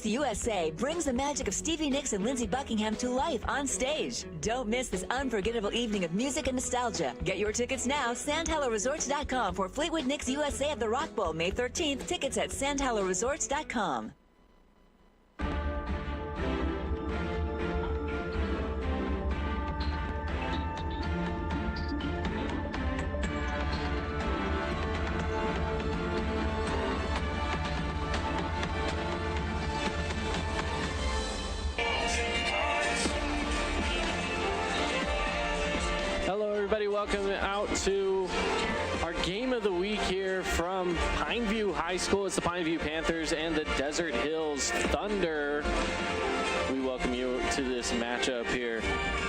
USA brings the magic of Stevie Nicks and Lindsey Buckingham to life on stage. Don't miss this unforgettable evening of music and nostalgia. Get your tickets now, sandhalloresorts.com for Fleetwood Nicks USA at the Rock Bowl, May 13th. Tickets at sandhalloresorts.com. Hello everybody, welcome out to our game of the week here from Pineview High School. It's the Pineview Panthers and the Desert Hills Thunder. We welcome you to this matchup here,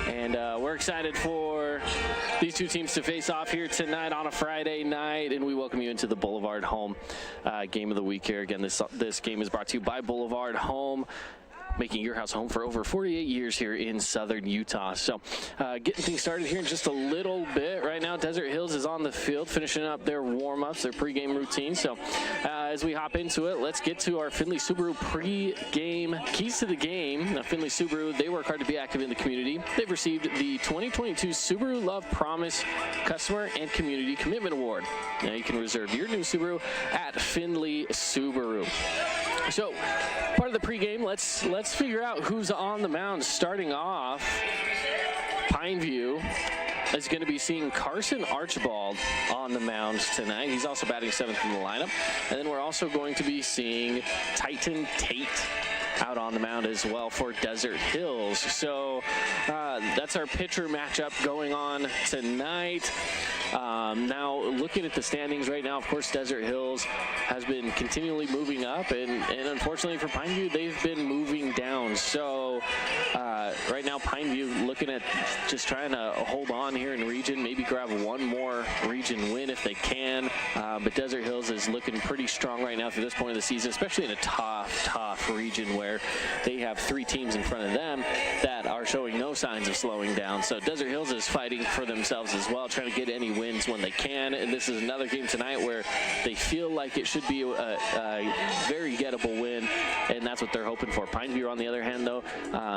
and we're excited for these two teams to face off here tonight on a Friday night, and we welcome you into the Boulevard Home game of the week here. Again, this game is brought to you by Boulevard Home, making your house home for over 48 years here in southern Utah. So getting things started here in just a little bit. Right now, Desert Hills is on the field finishing up their warm-ups, their pregame routine. So as we hop into it, let's get to our Findlay Subaru pregame keys to the game. Now, Findlay Subaru, they work hard to be active in the community. They've received the 2022 Subaru Love Promise Customer and Community Commitment Award. Now you can reserve your new Subaru at Findlay Subaru. So part of the pregame, let's figure out who's on the mound. Starting off, Pineview is going to be seeing Carson Archibald on the mound tonight. He's also batting seventh in the lineup. And then we're also going to be seeing Titan Tate out on the mound as well for Desert Hills. So that's our pitcher matchup going on tonight. Now looking at the standings right now, of course, Desert Hills has been continually moving up, and unfortunately for Pineview, they've been moving down. So right now, Pineview looking at just trying to hold on here in region, maybe grab one more region win if they can. But Desert Hills is looking pretty strong right now through this point of the season, especially in a tough region where they have three teams in front of them that are showing no signs of slowing down. So Desert Hills is fighting for themselves as well, trying to get any wins when they can. And this is another game tonight where they feel like it should be a very gettable win, and that's what they're hoping for. Pineview, on the other hand, though,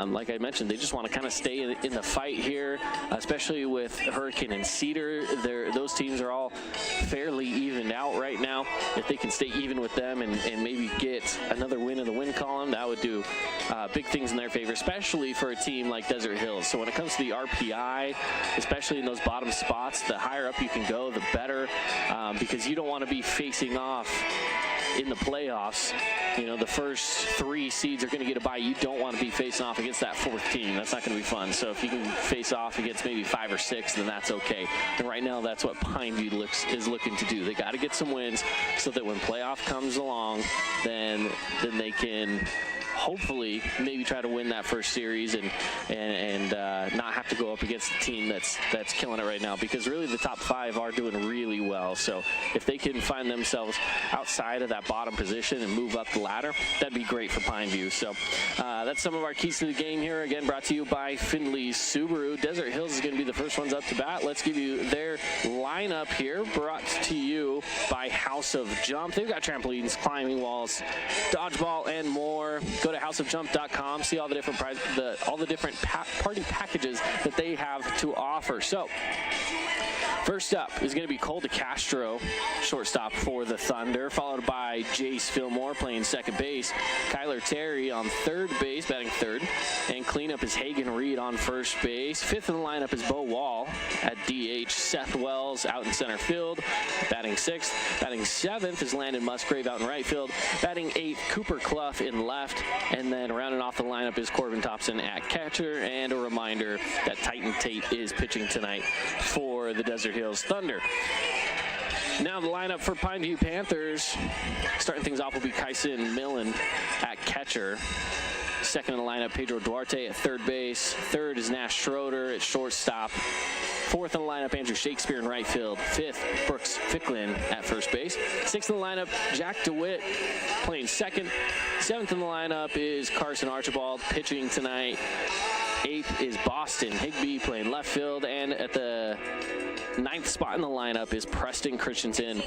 like I mentioned, they just want to kind of stay in the fight here, especially with Hurricane and Cedar. Those teams are all fairly evened out right now. If they can stay even with them and maybe get another win in the win column, that would do big things in their favor, especially for a team like Desert Hills. So when it comes to the RPI, especially in those bottom spots, the higher up you can go, the better, because you don't want to be facing off in the playoffs. You know, the first three seeds are going to get a bye. You don't want to be facing off against that fourth team. That's not going to be fun. So if you can face off against maybe 5 or 6, then that's okay. And right now, that's what Pineview is looking to do. They got to get some wins so that when playoff comes along, then they can hopefully maybe try to win that first series and not have to go up against a team that's killing it right now, because really the top 5 are doing really well. So if they can find themselves outside of that bottom position and move up the ladder, that'd be great for Pineview. So that's some of our keys to the game here, again brought to you by Findlay Subaru. Desert Hills is going to be the first ones up to bat. Let's give you their lineup here, brought to you by House of Jump. They've got trampolines, climbing walls, dodgeball, and more. Go to houseofjump.com, see all the different party packages that they have to offer. So first up is going to be Cole DeCastro, shortstop for the Thunder, followed by Jace Fillmore playing second base, Kyler Terry on third base, batting third, and cleanup is Hagen Reed on first base. Fifth in the lineup is Bo Wall at DH, Seth Wells out in center field, batting sixth. Batting seventh is Landon Musgrave out in right field, batting eighth, Cooper Clough in left, and then rounding off the lineup is Corbin Thompson at catcher. And a reminder that Titan Tate is pitching tonight for the Desert Hills Thunder. Now the lineup for Pineview Panthers, starting things off will be Kyson Millen at catcher. Second in the lineup, Pedro Duarte at third base. Third is Nash Schroeder at shortstop. Fourth in the lineup, Andrew Shakespeare in right field. Fifth, Brooks Ficklin at first base. Sixth in the lineup, Jack DeWitt playing second. Seventh in the lineup is Carson Archibald pitching tonight. Eighth is Boston Higbee playing left field. And at the ninth spot in the lineup is Preston Christensen.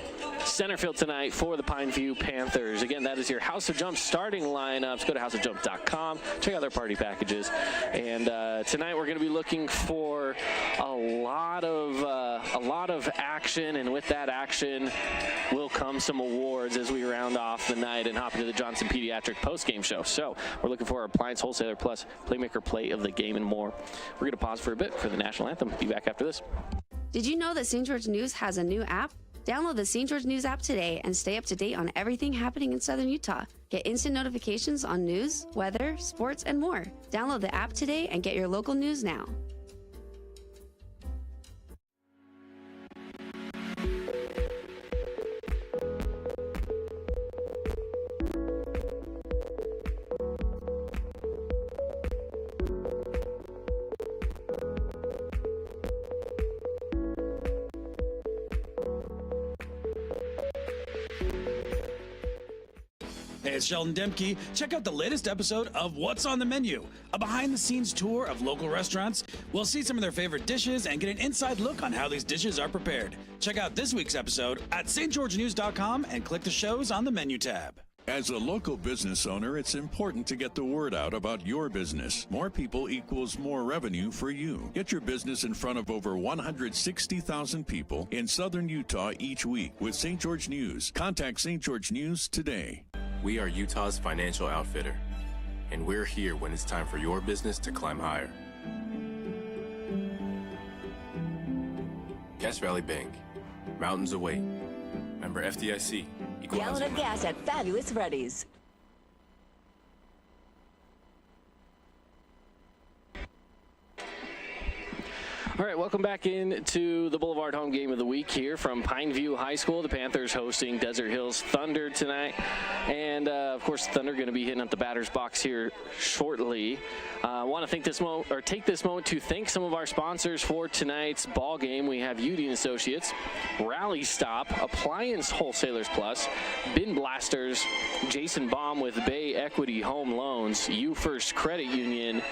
Center field tonight for the Pineview Panthers. Again, that is your House of Jump starting lineups. Go to houseofjump.com. Check out their party packages. And tonight we're going to be looking for a lot of action, and with that action will come some awards as we round off the night and hop into the Johnson Pediatric postgame show. So we're looking for our Appliance Wholesaler Plus Playmaker Play of the Game and more. We're going to pause for a bit for the national anthem. Be back after this. Did you know that St. George News has a new app? Download the St. George News app today and stay up to date on everything happening in Southern Utah. Get instant notifications on news, weather, sports, and more. Download the app today and get your local news now. Hey, it's Sheldon Demke. Check out the latest episode of What's on the Menu, a behind-the-scenes tour of local restaurants. We'll see some of their favorite dishes and get an inside look on how these dishes are prepared. Check out this week's episode at stgeorgenews.com and click the shows on the menu tab. As a local business owner, it's important to get the word out about your business. More people equals more revenue for you. Get your business in front of over 160,000 people in Southern Utah each week with St. George News. Contact St. George News today. We are Utah's financial outfitter, and we're here when it's time for your business to climb higher. Cache Valley Bank, mountains away. Member FDIC. Equal Gallon housing of gas at Fabulous Freddy's. All right, welcome back into the Boulevard home game of the week here from Pineview High School. The Panthers hosting Desert Hills Thunder tonight. And, of course, Thunder going to be hitting up the batter's box here shortly. I want to take this moment to thank some of our sponsors for tonight's ball game. We have Udine Associates, Rally Stop, Appliance Wholesalers Plus, Bin Blasters, Jason Baum with Bay Equity Home Loans, UFirst Credit Union,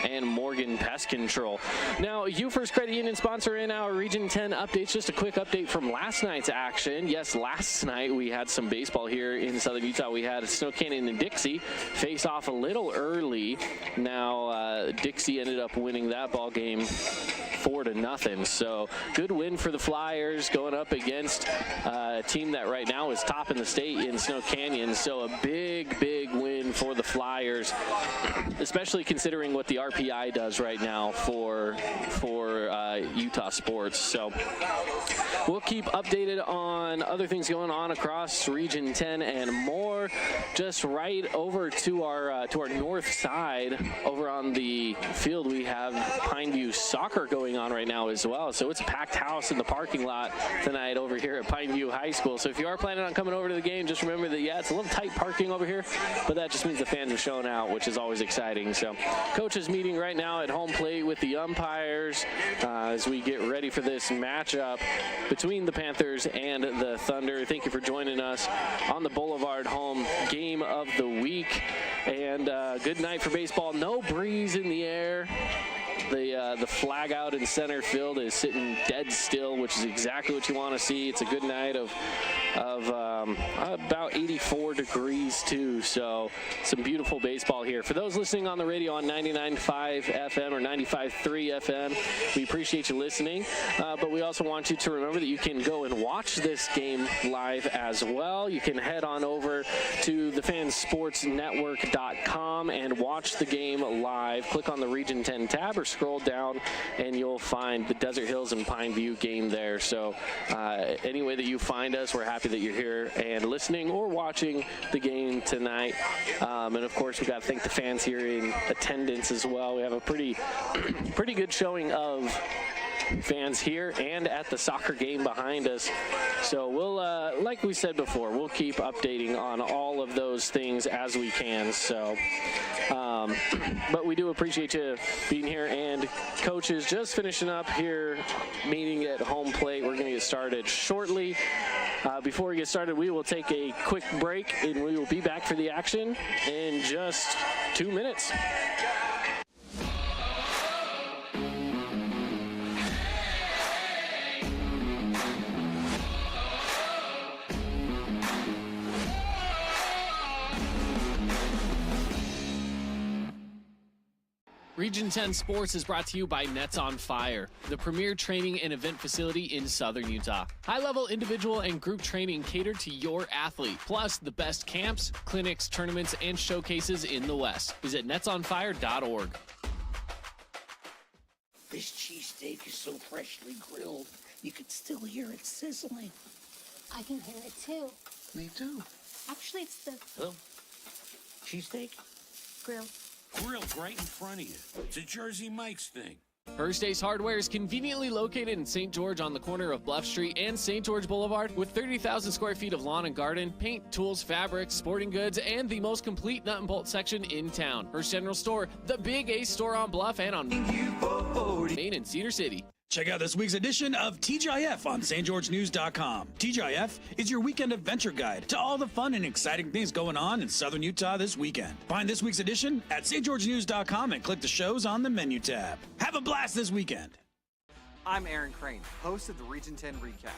and Morgan Pest Control. Now, UFirst Credit Union sponsor in our Region 10 updates. Just a quick update from last night's action. Yes, last night we had some baseball here in Southern Utah. We had Snow Canyon and Dixie face off a little early. Now, Dixie ended up winning that ball game 4-0. So good win for the Flyers going up against a team that right now is top in the state in Snow Canyon. So a big win for the Flyers, especially considering what the RPI does right now for Utah sports. So we'll keep updated on other things going on across Region 10 and more. Just right over to our north side, over on the field, we have Pineview soccer going on right now as well. So it's a packed house in the parking lot tonight over here at Pineview High School. So if you are planning on coming over to the game, just remember that, yeah, it's a little tight parking over here, but that just means the fans are showing out, which is always exciting. So coaches meeting right now at home plate with the umpires as we get ready for this matchup between the Panthers and the Thunder. Thank you for joining us on the Boulevard home game of the week. And good night for baseball. No breeze in the air. The flag out in center field is sitting dead still, which is exactly what you want to see. It's a good night of about 84 degrees too. So some beautiful baseball here. For those listening on the radio on 99.5 FM or 95.3 FM, we appreciate you listening. But we also want you to remember that you can go and watch this game live as well. You can head on over to thefansportsnetwork.com and watch the game live. Click on the Region 10 tab or scroll down and you'll find the Desert Hills and Pineview game there. So any way that you find us, we're happy that you're here and listening or watching the game tonight. And of course, we got to thank the fans here in attendance as well. We have a pretty good showing of fans here and at the soccer game behind us. So we'll, like we said before, we'll keep updating on all of those things as we can. So, but we do appreciate you being here. And coaches, just finishing up here, meeting at home plate. We're going to get started shortly. Before we get started, we will take a quick break, and we will be back for the action in just 2 minutes. Region 10 Sports is brought to you by Nets on Fire, the premier training and event facility in Southern Utah. High-level individual and group training catered to your athlete, plus the best camps, clinics, tournaments, and showcases in the West. Visit netsonfire.org. This cheesesteak is so freshly grilled, you can still hear it sizzling. I can hear it too. Me too. Actually, it's the Hello? Cheesesteak? grill. Grilled right in front of you. It's a Jersey Mike's thing. First Ace Hardware is conveniently located in St. George on the corner of Bluff Street and St. George Boulevard with 30,000 square feet of lawn and garden, paint, tools, fabrics, sporting goods, and the most complete nut and bolt section in town. First General Store, the Big Ace store on Bluff and on Main and Cedar City. Check out this week's edition of TGIF on stgeorgenews.com. TGIF is your weekend adventure guide to all the fun and exciting things going on in Southern Utah this weekend. Find this week's edition at stgeorgenews.com and click the shows on the menu tab. Have a blast this weekend. I'm Aaron Crane, host of the Region 10 Recap.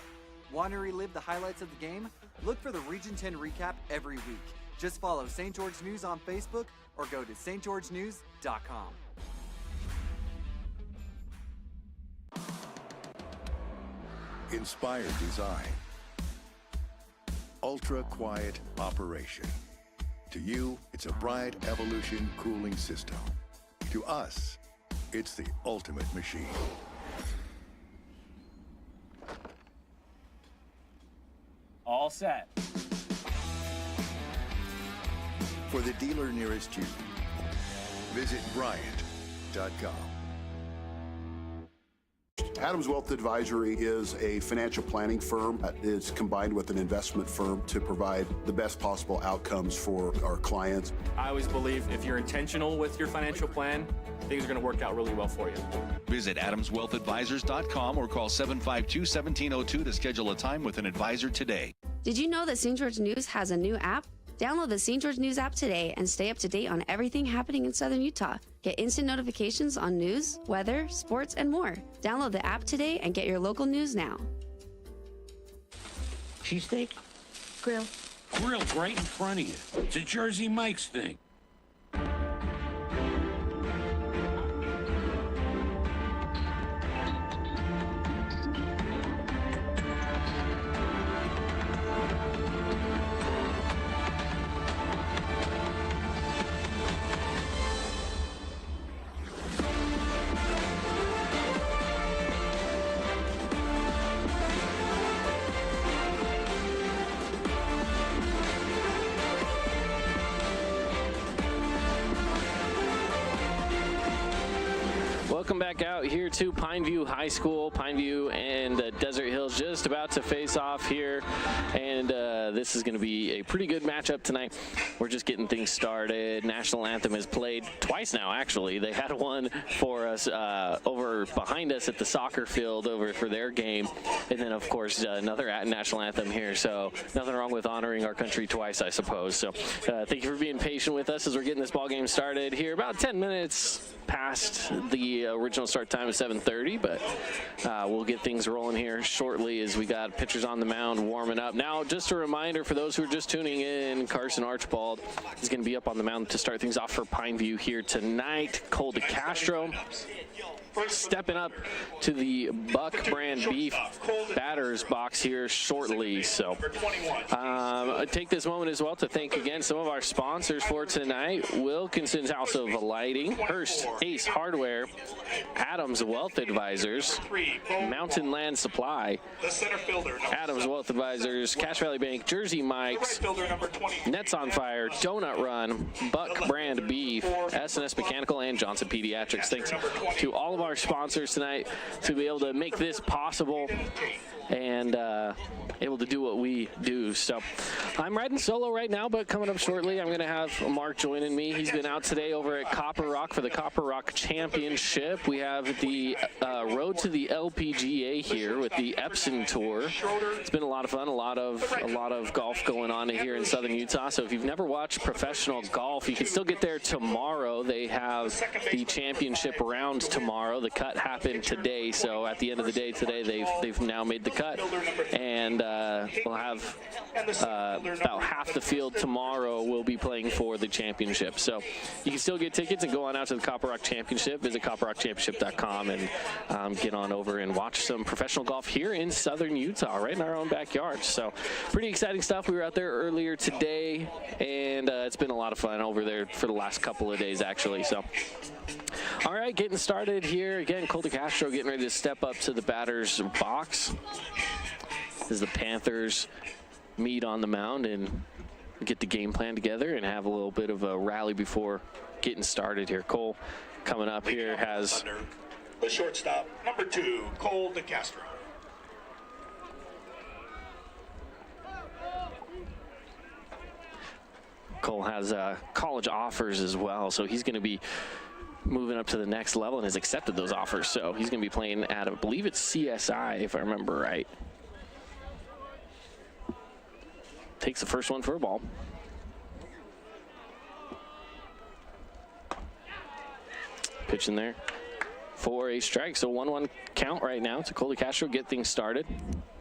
Want to relive the highlights of the game? Look for the Region 10 Recap every week. Just follow St. George News on Facebook or go to stgeorgenews.com. Inspired design. Ultra quiet operation. To you, it's a Bright Evolution cooling system. To us, it's the ultimate machine. All set. For the dealer nearest you, visit Bryant.com. Adams Wealth Advisory is a financial planning firm that is combined with an investment firm to provide the best possible outcomes for our clients. I always believe if you're intentional with your financial plan, things are going to work out really well for you. Visit AdamsWealthAdvisors.com or call 752-1702 to schedule a time with an advisor today. Did you know that St. George News has a new app? Download the St. George News app today and stay up to date on everything happening in Southern Utah. Get instant notifications on news, weather, sports, and more. Download the app today and get your local news now. Cheesesteak? Grill. Grilled right in front of you. It's a Jersey Mike's thing. Welcome back out here to Pineview High School. Pineview and Desert Hills just about to face off here, and this is going to be a pretty good matchup tonight. We're just getting things started. National Anthem has played twice now, actually. They had one for us over behind us at the soccer field over for their game, and then, of course, another National Anthem here. So nothing wrong with honoring our country twice, I suppose. So thank you for being patient with us as we're getting this ball game started here. About 10 minutes past the original start time of 7:30, but we'll get things rolling here shortly as we got pitchers on the mound warming up. Now, just a reminder for those who are just tuning in, Carson Archibald is going to be up on the mound to start things off for Pineview here tonight. Cole DeCastro stepping up to the Buck Brand Beef batter's box here shortly. So I take this moment as well to thank again some of our sponsors for tonight: Wilkinson's House of Lighting, Hearst Ace Hardware, Adams Wealth Advisors, Mountain Land Supply, Adams Wealth Advisors, Cache Valley Bank, Jersey Mike's, Nets on Fire, Donut Run, Buck Brand Beef, S&S Mechanical, and Johnson Pediatrics. Thanks to all of our our sponsors tonight to be able to make this possible and able to do what we do. So I'm riding solo right now, but coming up shortly, I'm going to have Mark joining me. He's been out today over at Copper Rock for the Copper Rock Championship. We have the road to the LPGA here with the Epson Tour. It's been a lot of fun, a lot of golf going on here in Southern Utah. So if you've never watched professional golf, you can still get there tomorrow. They have the championship round tomorrow. The cut happened today, so at the end of the day today, they've now made the cut, and we'll have about half the field tomorrow will be playing for the championship. So you can still get tickets and go on out to the Copper Rock Championship. Visit copperrockchampionship.com and get on over and watch some professional golf here in Southern Utah, right in our own backyard. So pretty exciting stuff. We were out there earlier today, and it's been a lot of fun over there for the last couple of days, actually. So all right, getting started here. Again, Cole DeCastro getting ready to step up to the batter's box as the Panthers meet on the mound and get the game plan together and have a little bit of a rally before getting started here. Cole coming up here has the shortstop, number 2, Cole DeCastro. Cole has college offers as well, so he's going to be moving up to the next level and has accepted those offers. So he's going to be playing at, I believe it's CSI, if I remember right. Takes the first one for a ball. Pitch in there for a strike. So 1-1 count right now to Cole DeCastro. Get things started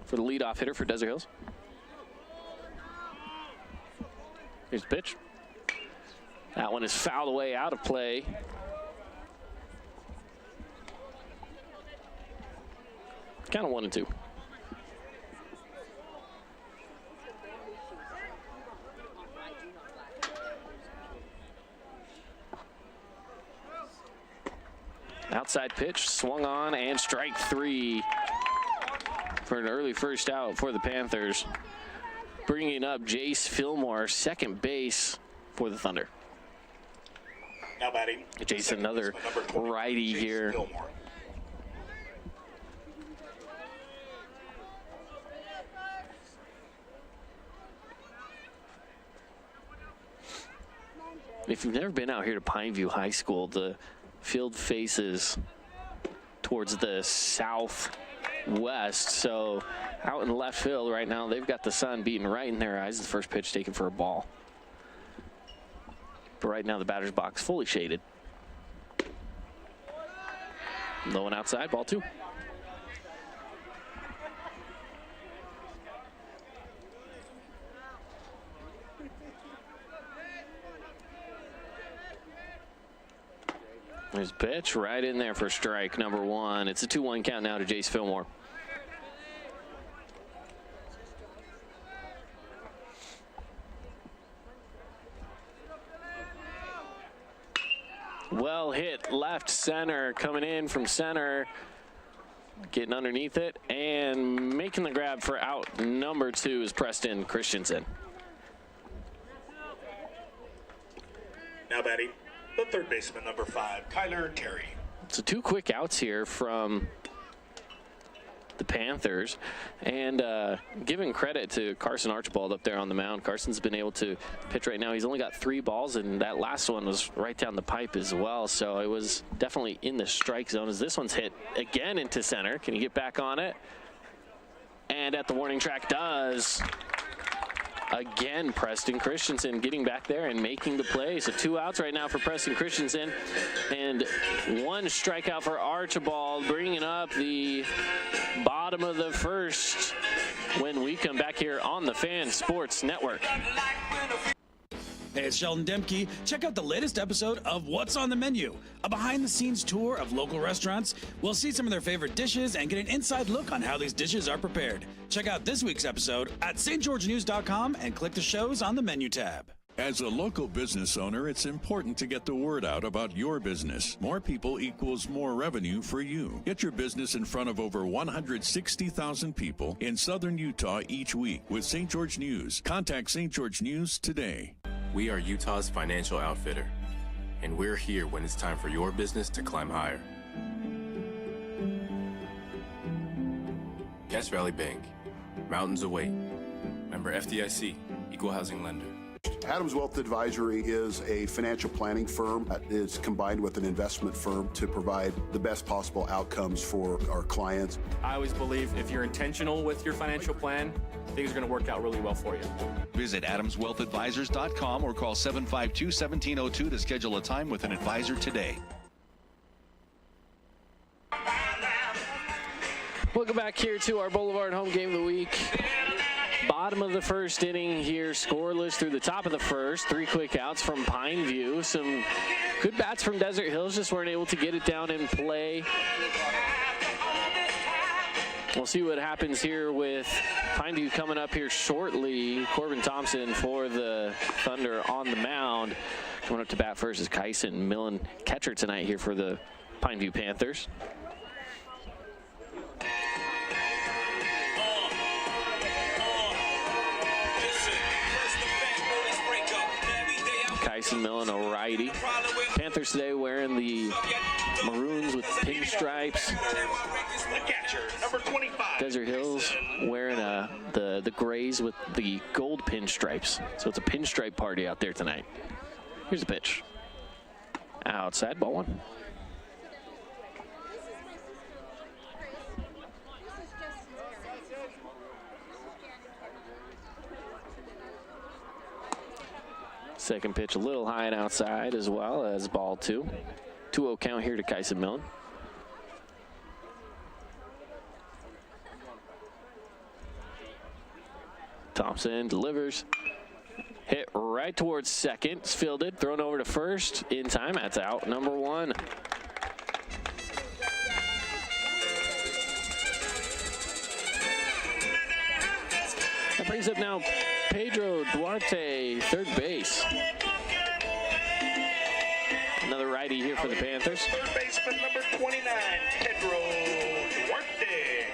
for the leadoff hitter for Desert Hills. Here's the pitch. That one is fouled away, out of play. Kind of 1-2. Outside pitch, swung on, and strike 3 for an early first out for the Panthers. Bringing up Jace Fillmore, second base for the Thunder. Now batting. Jace, another righty here. Fillmore. If you've never been out here to Pineview High School, the field faces towards the southwest. So out in left field right now, they've got the sun beating right in their eyes. The first pitch taken for a ball. But right now the batter's box fully shaded. Low and outside, ball 2. There's a pitch right in there for strike number 1. It's a 2-1 count now to Jace Fillmore. Well hit left center, coming in from center, getting underneath it and making the grab for out number 2 is Preston Christensen. Now batting, the third baseman, number 5, Kyler Terry. So 2 quick outs here from the Panthers, and giving credit to Carson Archibald up there on the mound. Carson's been able to pitch right now. He's only got 3 balls, and that last one was right down the pipe as well. So it was definitely in the strike zone as this one's hit again into center. Can he get back on it? And at the warning track does. Again, Preston Christensen getting back there and making the play. So 2 outs right now for Preston Christensen and 1 strikeout for Archibald, bringing up the bottom of the first when we come back here on the Fan Sports Network. Hey, it's Sheldon Demke. Check out the latest episode of What's on the Menu, a behind-the-scenes tour of local restaurants. We'll see some of their favorite dishes and get an inside look on how these dishes are prepared. Check out this week's episode at stgeorgenews.com and click the shows on the menu tab. As a local business owner, it's important to get the word out about your business. More people equals more revenue for you. Get your business in front of over 160,000 people in Southern Utah each week with St. George News. Contact St. George News today. We are Utah's financial outfitter, and we're here when it's time for your business to climb higher. Cache Valley Bank. Mountains await. Member FDIC, Equal Housing Lender. Adams Wealth Advisory is a financial planning firm that is combined with an investment firm to provide the best possible outcomes for our clients. I always believe if you're intentional with your financial plan, things are going to work out really well for you. Visit AdamsWealthAdvisors.com or call 752-1702 to schedule a time with an advisor today. Welcome back here to our Boulevard home game of the week. Bottom of the first inning here, scoreless through the top of the first. 3 quick outs from Pineview. Some good bats from Desert Hills, just weren't able to get it down in play. We'll see what happens here with Pineview coming up here shortly. Corbin Thompson for the Thunder on the mound. Coming up to bat first is Kyson Millen, catcher tonight here for the Pineview Panthers. Kyson Millen, a righty. Panthers today wearing the maroons with pinstripes. Desert Hills wearing the grays with the gold pinstripes. So it's a pinstripe party out there tonight. Here's the pitch. Outside, ball 1. Second pitch a little high and outside as well as ball 2. 2-0 count here to Kyson Millen. Thompson delivers. Hit right towards second. It's fielded. Thrown over to first in time. That's out. Number 1. That brings up now Pedro Duarte, third base. Another righty here for the Panthers. Third baseman number 29, Pedro Duarte.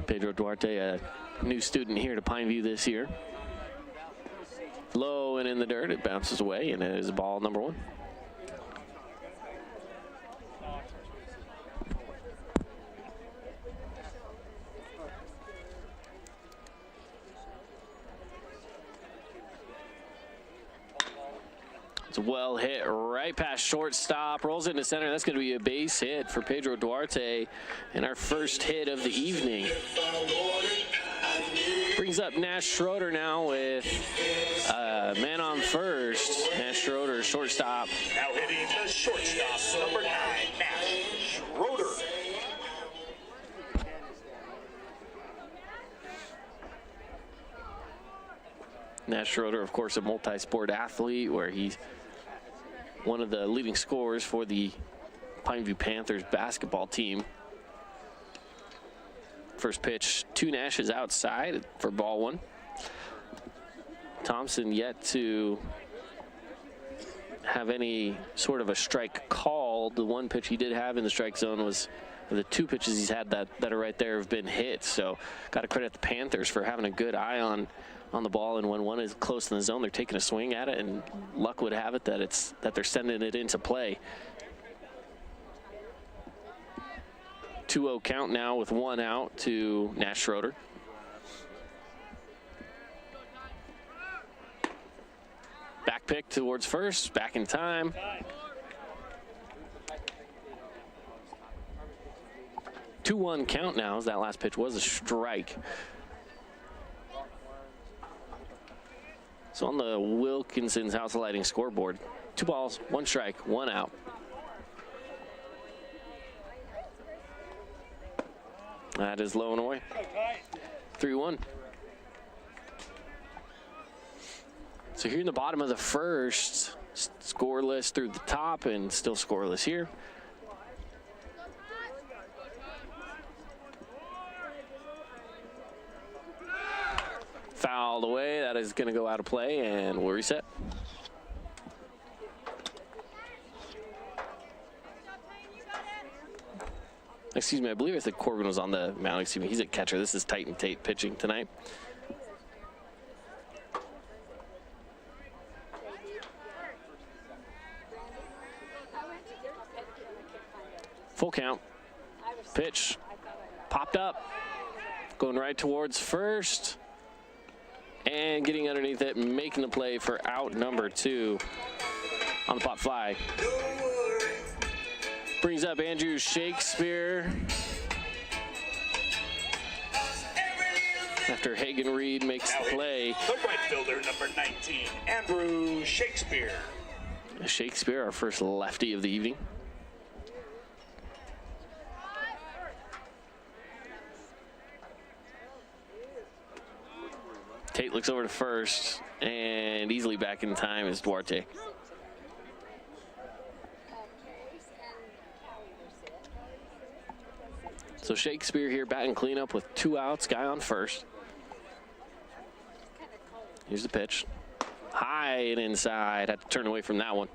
Pedro Duarte, a new student here to Pineview this year. Low and in the dirt, it bounces away, and it is ball number 1. It's well hit right past shortstop, rolls into center. That's going to be a base hit for Pedro Duarte, and our first hit of the evening. Brings up Nash Schroeder now with man on first. Nash Schroeder, shortstop. Now hitting the shortstop, number 9, Nash Schroeder. Nash Schroeder, of course, a multi-sport athlete where he's one of the leading scorers for the Pineview Panthers basketball team. First pitch to Nash is outside for ball 1. Thompson yet to have any sort of a strike called. The one pitch he did have in the strike zone was the 2 pitches he's had that are right there have been hit. So got to credit the Panthers for having a good eye on the ball, and when one is close in the zone, they're taking a swing at it, and luck would have it that they're sending it into play. 2-0 count now with 1 out to Nash Schroeder. Back pick towards first, back in time. Two 2-1 count now, as that last pitch was a strike. So on the Wilkinson's House of Lighting scoreboard, 2 balls, 1 strike, 1 out. That is low and away. 3-1. So here in the bottom of the first, scoreless through the top and still scoreless here. Fouled away. That is going to go out of play, and we'll reset. Excuse me, I believe I said Corbin was on the mound. Excuse me, he's a catcher. This is Titan Tate pitching tonight. Full count. Pitch popped up, going right towards first, and getting underneath it, making the play for out number 2 on the pop fly. Brings up Andrew Shakespeare after Hagen Reed makes the play. The right fielder, number 19, Andrew Shakespeare. Shakespeare, our first lefty of the evening. Tate looks over to first, and easily back in time is Duarte. So Shakespeare here batting cleanup with 2 outs, guy on first. Here's the pitch. High and inside. Had to turn away from that one.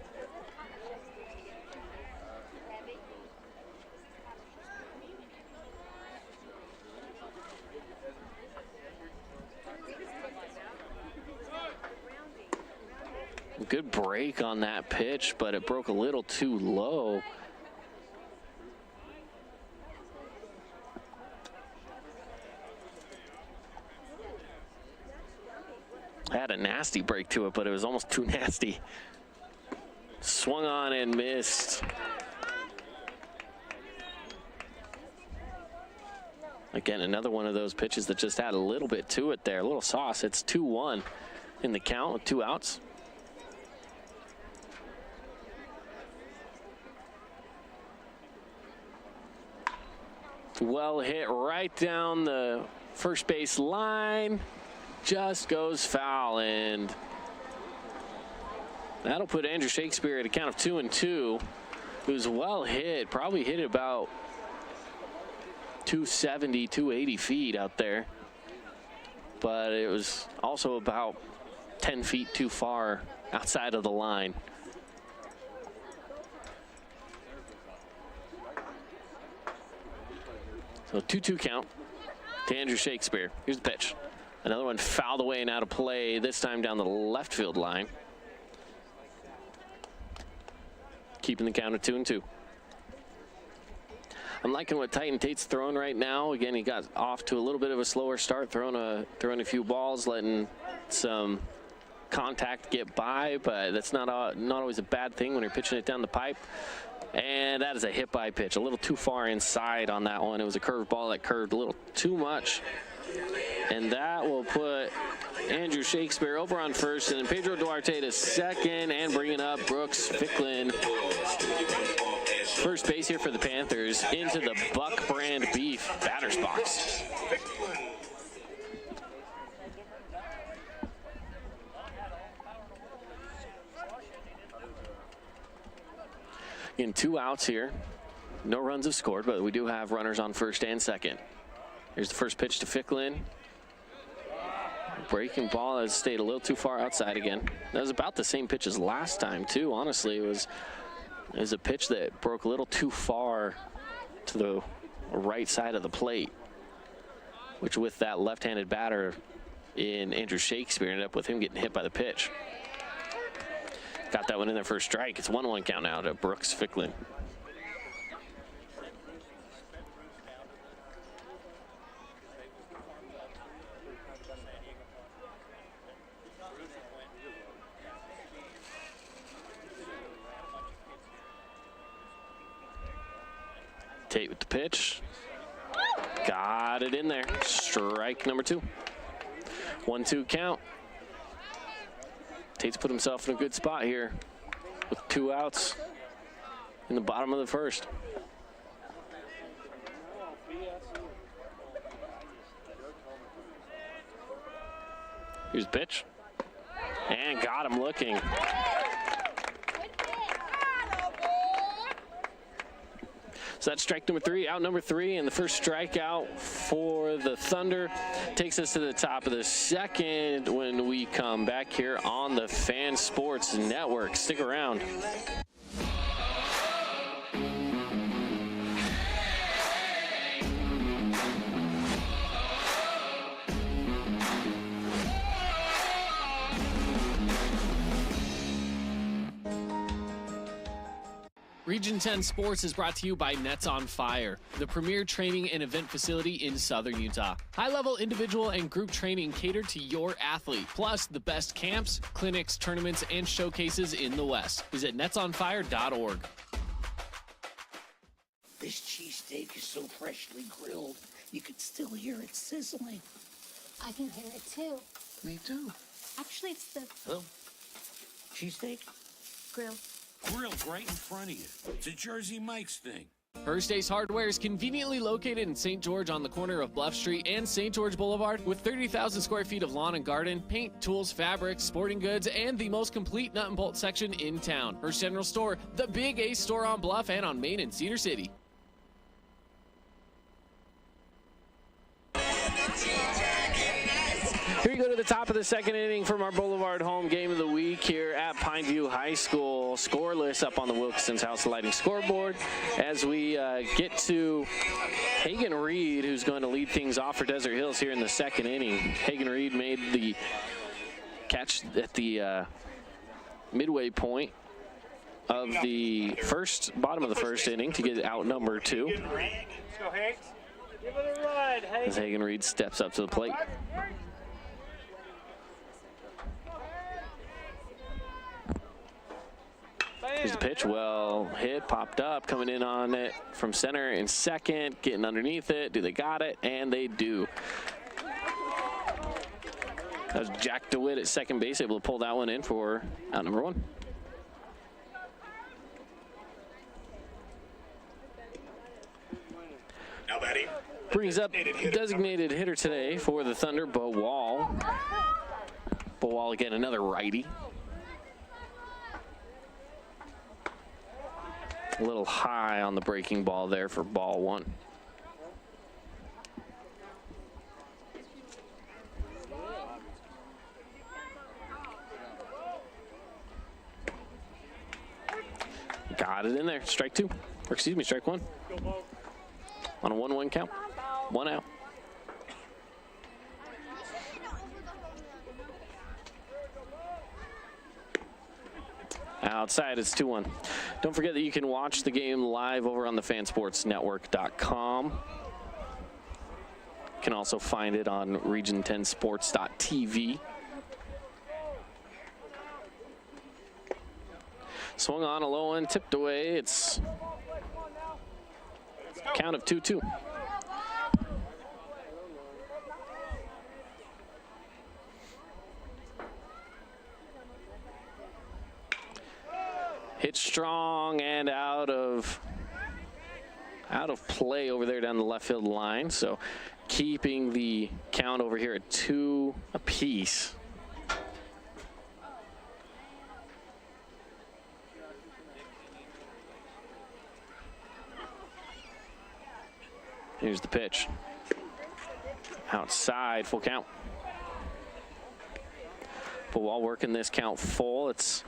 Good break on that pitch, but it broke a little too low. Had a nasty break to it, but it was almost too nasty. Swung on and missed. Again, another one of those pitches that just had a little bit to it there, a little sauce. It's 2-1 in the count with 2 outs. Well hit right down the first base line. Just goes foul, and that'll put Andrew Shakespeare at a count of 2-2. It was well hit, probably hit it about 270, 280 feet out there. But it was also about 10 feet too far outside of the line. So 2-2 count to Andrew Shakespeare. Here's the pitch. Another one fouled away and out of play, this time down the left field line. Keeping the count at 2-2. I'm liking what Titan Tate's throwing right now. Again, he got off to a little bit of a slower start, throwing a few balls, letting some contact get by, but that's not always a bad thing when you're pitching it down the pipe. And that is a hit by pitch, a little too far inside on that one. It was a curved ball that curved a little too much. And that will put Andrew Shakespeare over on first, and then Pedro Duarte to second, and bringing up Brooks Ficklin. First base here for the Panthers into the Buck Brand Beef batter's box. In 2 outs here. No runs have scored, but we do have runners on first and second. Here's the first pitch to Ficklin. Breaking ball has stayed a little too far outside again. That was about the same pitch as last time, too. Honestly, it was a pitch that broke a little too far to the right side of the plate, which with that left-handed batter in Andrew Shakespeare ended up with him getting hit by the pitch. Got that one in there for a strike. It's 1-1 count now to Brooks Ficklin. Tate with the pitch. Got it in there. Strike number 2. 1-2 count. Tate's put himself in a good spot here with 2 outs in the bottom of the first. Here's the pitch. And got him looking. So that's strike number 3, out number 3, and the first strikeout for the Thunder takes us to the top of the second when we come back here on the Fan Sports Network. Stick around. Region 10 Sports is brought to you by Nets on Fire, the premier training and event facility in Southern Utah. High-level individual and group training catered to your athlete, plus the best camps, clinics, tournaments, and showcases in the West. Visit netsonfire.org. This cheesesteak is so freshly grilled, you can still hear it sizzling. I can hear it too. Me too. Actually, it's the Hello? Cheesesteak? grill. Grilled right in front of you. It's a Jersey Mike's thing. First Ace Hardware is conveniently located in St. George on the corner of Bluff Street and St. George Boulevard with 30,000 square feet of lawn and garden, paint, tools, fabrics, sporting goods, and the most complete nut and bolt section in town. First General Store, the Big Ace store on Bluff and on Main in Cedar City. Here we go to the top of the second inning from our Boulevard home game of the week here at Pineview High School. Scoreless up on the Wilkinson's House Lighting scoreboard as we get to Hagen Reed, who's going to lead things off for Desert Hills here in the second inning. Hagen Reed made the catch at the midway point of the bottom of the first inning to get out number 2. Let's go, Hanks. Give it a ride, Hanks. As Hagen Reed steps up to the plate. Here's the pitch, well hit, popped up, coming in on it from center and second, getting underneath it. Do they got it? And they do. That was Jack DeWitt at second base, able to pull that one in for out number 1. Now batting. Brings up designated hitter today for the Thunder, Bo Wall. Bo Wall again, another righty. A little high on the breaking ball there for ball 1. Got it in there. Strike 2. Or excuse me, strike 1. On a 1-1 count. 1 out. Outside, it's 2-1. Don't forget that you can watch the game live over on the fansportsnetwork.com. You can also find it on region10sports.tv. Swung on a low one, tipped away. It's count of 2-2. Hit strong and out of play over there down the left field line. So keeping the count over here at 2 apiece. Here's the pitch. Outside, full count. But while working this count full, it's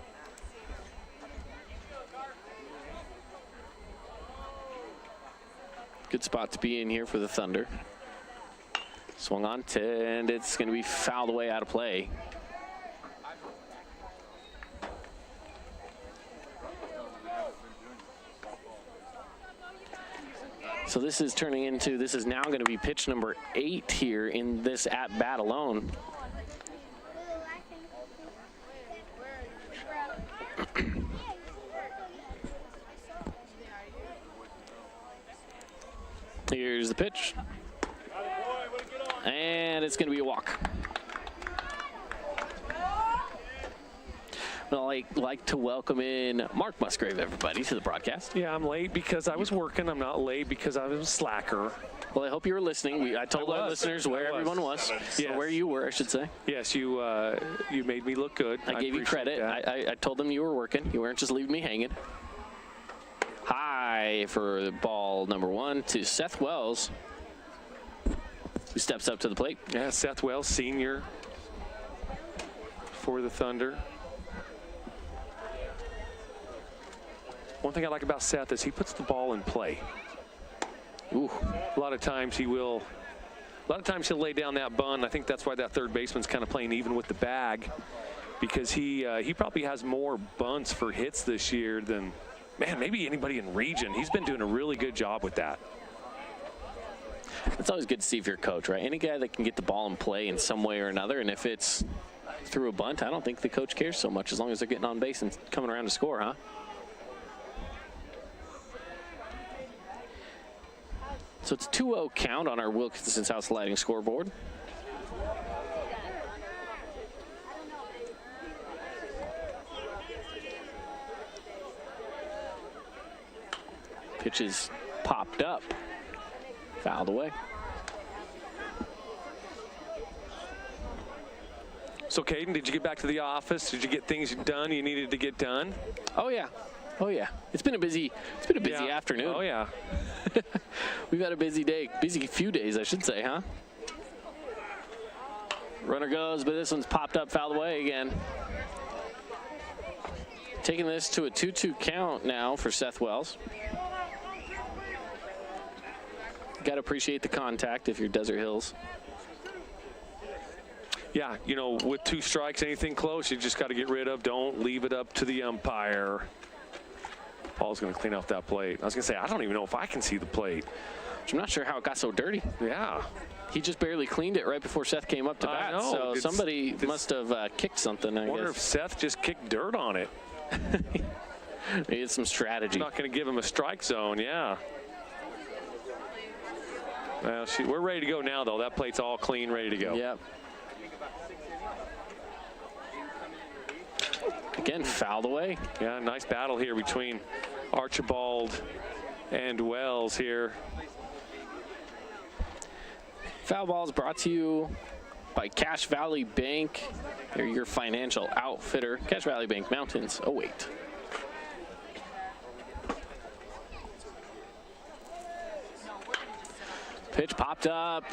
good spot to be in here for the Thunder. Swung on, and it's going to be fouled away out of play. So this is now going to be pitch number 8 here in this at-bat alone. Here's the pitch. And it's going to be a walk. Well, I'd like to welcome in Mark Musgrave, everybody, to the broadcast. Yeah, I'm late because I was working. I'm not late because I was a slacker. Well, I hope you were listening. I told our listeners where everyone was, yes. Or where you were, I should say. Yes, you made me look good. I gave you credit. I told them you were working. You weren't just leaving me hanging. High for ball number 1 to Seth Wells, who steps up to the plate. Yeah, Seth Wells, senior for the Thunder. One thing I like about Seth is he puts the ball in play. Ooh. A lot of times he'll lay down that bunt. I think that's why that third baseman's kind of playing even with the bag, because he probably has more bunts for hits this year than man, maybe anybody in region. He's been doing a really good job with that. It's always good to see if you're a coach, right? Any guy that can get the ball in play in some way or another, and if it's through a bunt, I don't think the coach cares so much as long as they're getting on base and coming around to score, huh? So it's 2-0 count on our Wilkinson South sliding scoreboard. Pitch is popped up, fouled away. So, Caden, did you get back to the office? Did you get things done you needed to get done? Oh yeah, oh yeah. It's been a busy afternoon. Oh yeah. We've had a busy day, busy few days, I should say, huh? Runner goes, but this one's popped up, fouled away again. Taking this to a 2-2 count now for Seth Wells. Got to appreciate the contact if you're Desert Hills. Yeah, you know, with 2 strikes, anything close, you just got to get rid of. Don't leave it up to the umpire. Paul's going to clean off that plate. I was going to say, I don't even know if I can see the plate. I'm not sure how it got so dirty. Yeah. He just barely cleaned it right before Seth came up to bat. I know. So somebody must have kicked something, I wonder guess. if Seth just kicked dirt on it. Maybe it's some strategy. Not going to give him a strike zone, yeah. Well, we're ready to go now, though. That plate's all clean, ready to go. Yep. Again, fouled away. Yeah, nice battle here between Archibald and Wells here. Foul ball is brought to you by Cache Valley Bank. They're your financial outfitter. Cache Valley Bank, Mountains 08. Pitch popped up.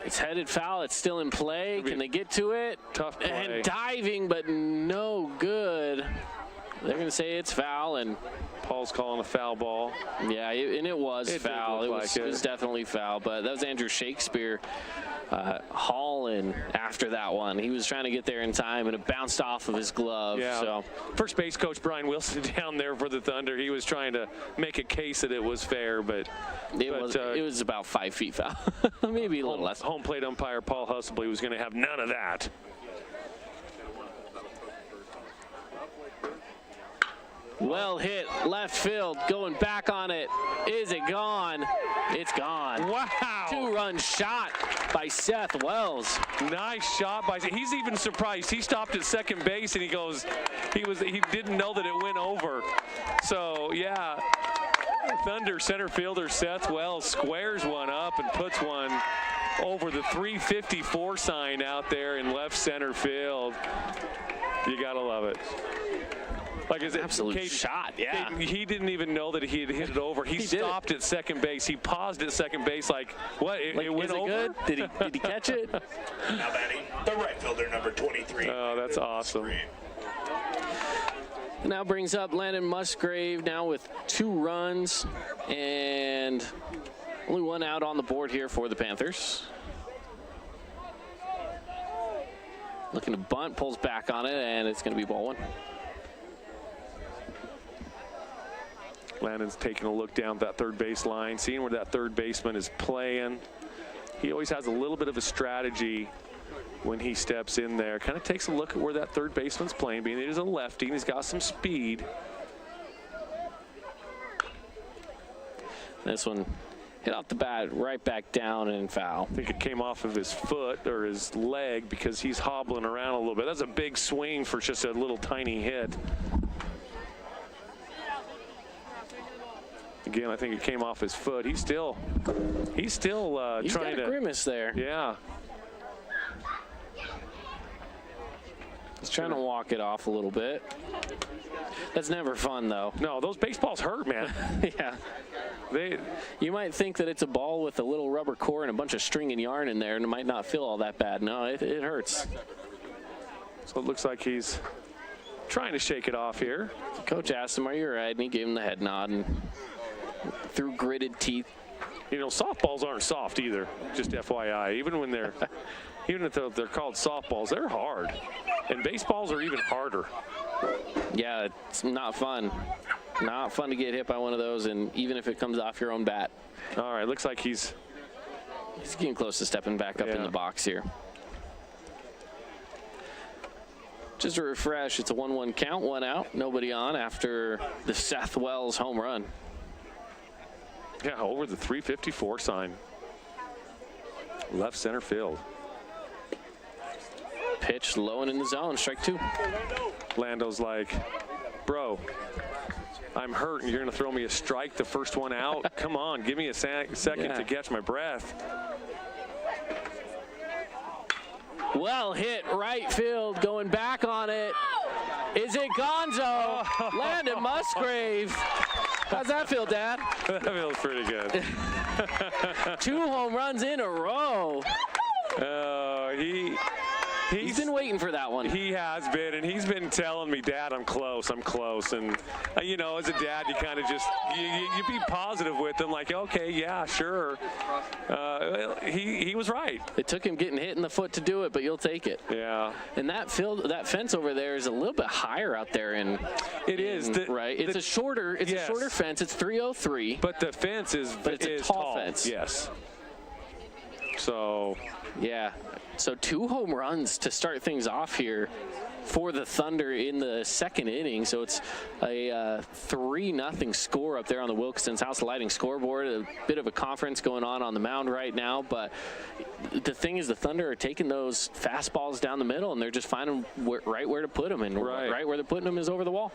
It's headed foul. It's still in play. Can they get to it? Tough play. And diving, but no good. They're going to say it's foul, and Paul's calling a foul ball. Yeah, and it was foul. It was definitely foul, but that was Andrew Shakespeare hauling after that one. He was trying to get there in time, and it bounced off of his glove. Yeah. So first base coach Brian Wilson down there for the Thunder. He was trying to make a case that it was fair, but it was about 5 feet foul, maybe a little less. Home plate umpire Paul Hustley was going to have none of that. Well hit, left field, going back on it. Is it gone? It's gone. Wow. 2-run shot by Seth Wells. Nice shot by, he's even surprised. He stopped at second base and he goes, he didn't know that it went over. So yeah, Thunder center fielder Seth Wells squares one up and puts one over the 354 sign out there in left center field. You gotta love it. Like his absolute shot, yeah. He didn't even know that he had hit it over. He stopped at second base. He paused at second base like, what, it went over? Good? Did he catch it? Now batting, the right fielder, number 23. Oh, that's awesome. Now brings up Landon Musgrave now with 2 runs and only 1 out on the board here for the Panthers. Looking to bunt, pulls back on it, and it's going to be ball 1. Landon's taking a look down that third base line, seeing where that third baseman is playing. He always has a little bit of a strategy when he steps in there. Kind of takes a look at where that third baseman's playing, being it is a lefty, and he's got some speed. This one hit off the bat, right back down and foul. I think it came off of his foot or his leg because he's hobbling around a little bit. That's a big swing for just a little tiny hit. Again, I think it came off his foot. He's still He's trying got a grimace there. Yeah. He's trying to walk it off a little bit. That's never fun, though. No, those baseballs hurt, man. Yeah. You might think that it's a ball with a little rubber core and a bunch of string and yarn in there, and it might not feel all that bad. No, it hurts. So it looks like he's trying to shake it off here. Coach asked him, "Are you all right?" And he gave him the head nod and through gritted teeth. You know, softballs aren't soft either, just FYI. Even when they're, even if they're called softballs, they're hard. And baseballs are even harder. Yeah, it's not fun. Not fun to get hit by one of those, and even if it comes off your own bat. All right, looks like he's getting close to stepping back up in the box here. Just a refresh, it's a 1-1 count, 1 out, nobody on after the Seth Wells home run. Yeah, over the 354 sign. Left center field. Pitch low and in the zone, strike 2. Lando's like, bro, I'm hurt and you're going to throw me a strike the first one out? Come on, give me a second to catch my breath. Well hit right field, going back on it. Is it Gonzo? Landon Musgrave. How's that feel, Dad? That feels pretty good. 2 home runs in a row. He's been waiting for that one. He has been, and he's been telling me, Dad, I'm close. And, you know, as a dad, you kind of just, you be positive with him, like, okay, yeah, sure. He was right. It took him getting hit in the foot to do it, but you'll take it. Yeah. And that fence over there is a little bit higher out there. It is. Right? It's a shorter fence. It's 303. But the fence is a tall fence. Yes. So. Yeah. So 2 home runs to start things off here for the Thunder in the second inning. So it's a 3-0 score up there on the Wilkinson's House Lighting scoreboard. A bit of a conference going on the mound right now. But the thing is, the Thunder are taking those fastballs down the middle, and they're just finding right where to put them. And right where they're putting them is over the wall.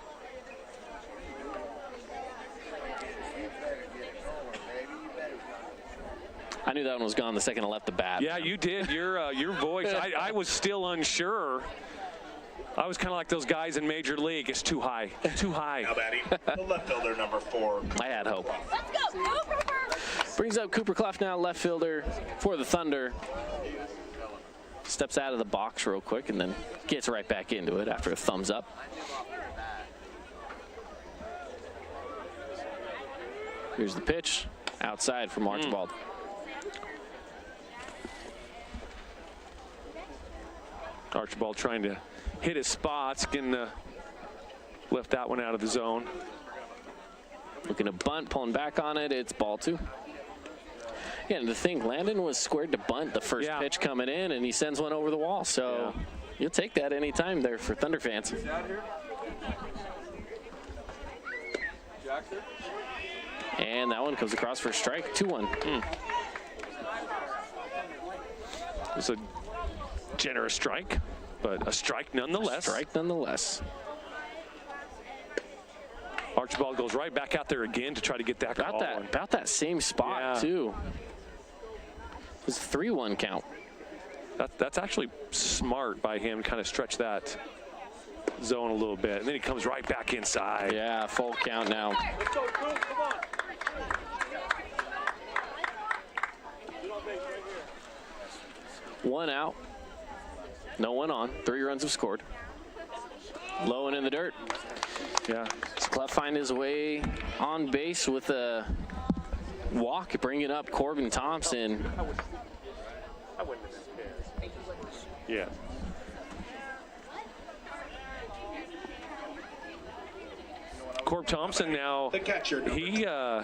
I knew that one was gone the second I left the bat. Yeah, you did. Your voice. I was still unsure. I was kind of like those guys in Major League. It's too high. Too high. Now batting, the left fielder, number 4. I had hope. Brings up Cooper Clough now, left fielder for the Thunder. Steps out of the box real quick and then gets right back into it after a thumbs up. Here's the pitch. Outside from Archibald. Archibald trying to hit his spots, left that one out of the zone. Looking to bunt, pulling back on it. It's ball 2. Yeah, and the thing, Landon was squared to bunt the first pitch coming in, and he sends one over the wall. So you'll take that any time there for Thunder fans. And that one comes across for a strike, 2-1. It's a generous strike, but a strike nonetheless. Archibald goes right back out there again to try to get that call. About that same spot, too. It's a 3-1 count. That's actually smart by him, kind of stretch that zone a little bit. And then he comes right back inside. Yeah, full count now. Let's go, come on. 1 out. No one on. 3 runs have scored. Low and in the dirt. Yeah. So Clough find his way on base with a walk, bringing up Corbin Thompson. Yeah. Corb Thompson now, the catcher,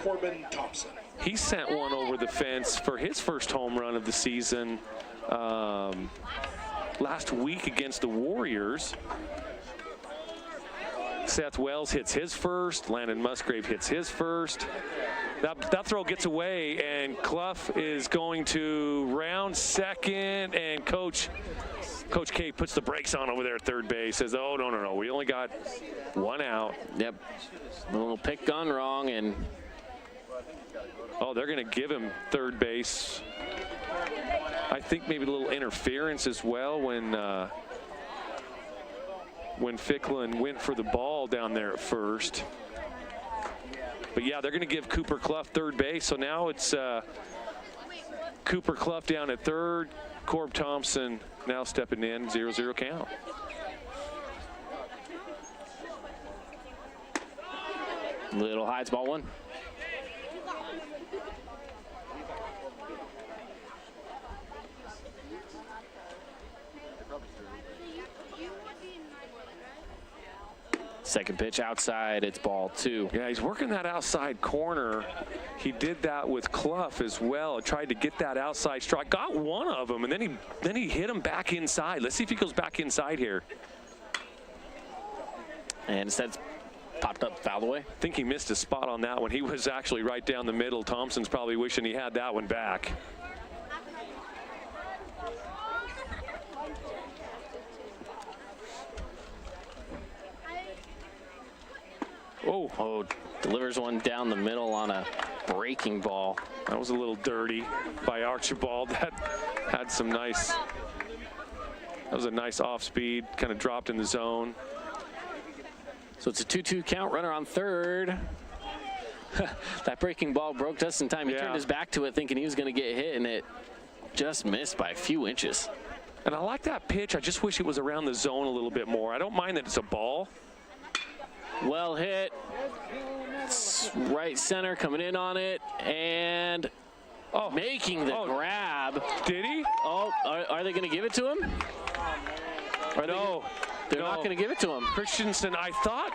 Corbin Thompson. He sent one over the fence for his first home run of the season last week against the Warriors. Seth Wells hits his first. Landon Musgrave hits his first. That throw gets away, and Clough is going to round second, and Coach K puts the brakes on over there at third base. Says, oh, no, we only got 1 out. Yep. A little pick gone wrong, and they're going to give him third base. I think maybe a little interference as well when Ficklin went for the ball down there at first. But yeah, they're going to give Cooper Clough third base. So now it's Cooper Clough down at third. Corb Thompson now stepping in, 0-0 count. Little high, it's ball 1. Second pitch outside, it's ball 2. Yeah, he's working that outside corner. He did that with Clough as well. Tried to get that outside strike. Got one of them, and then he hit him back inside. Let's see if he goes back inside here. And instead, popped up foul away. I think he missed a spot on that one. He was actually right down the middle. Thompson's probably wishing he had that one back. Oh, delivers one down the middle on a breaking ball. That was a little dirty by Archibald. That had some nice, that was a nice off speed, kind of dropped in the zone. So it's a 2-2 count, runner on third. That breaking ball broke just in time. He turned his back to it thinking he was going to get hit, and it just missed by a few inches. And I like that pitch. I just wish it was around the zone a little bit more. I don't mind that it's a ball. Well hit. It's right center coming in on it, and making the grab. Did he? Oh, are they going to give it to him? No. They're not going to give it to him. Christensen, I thought,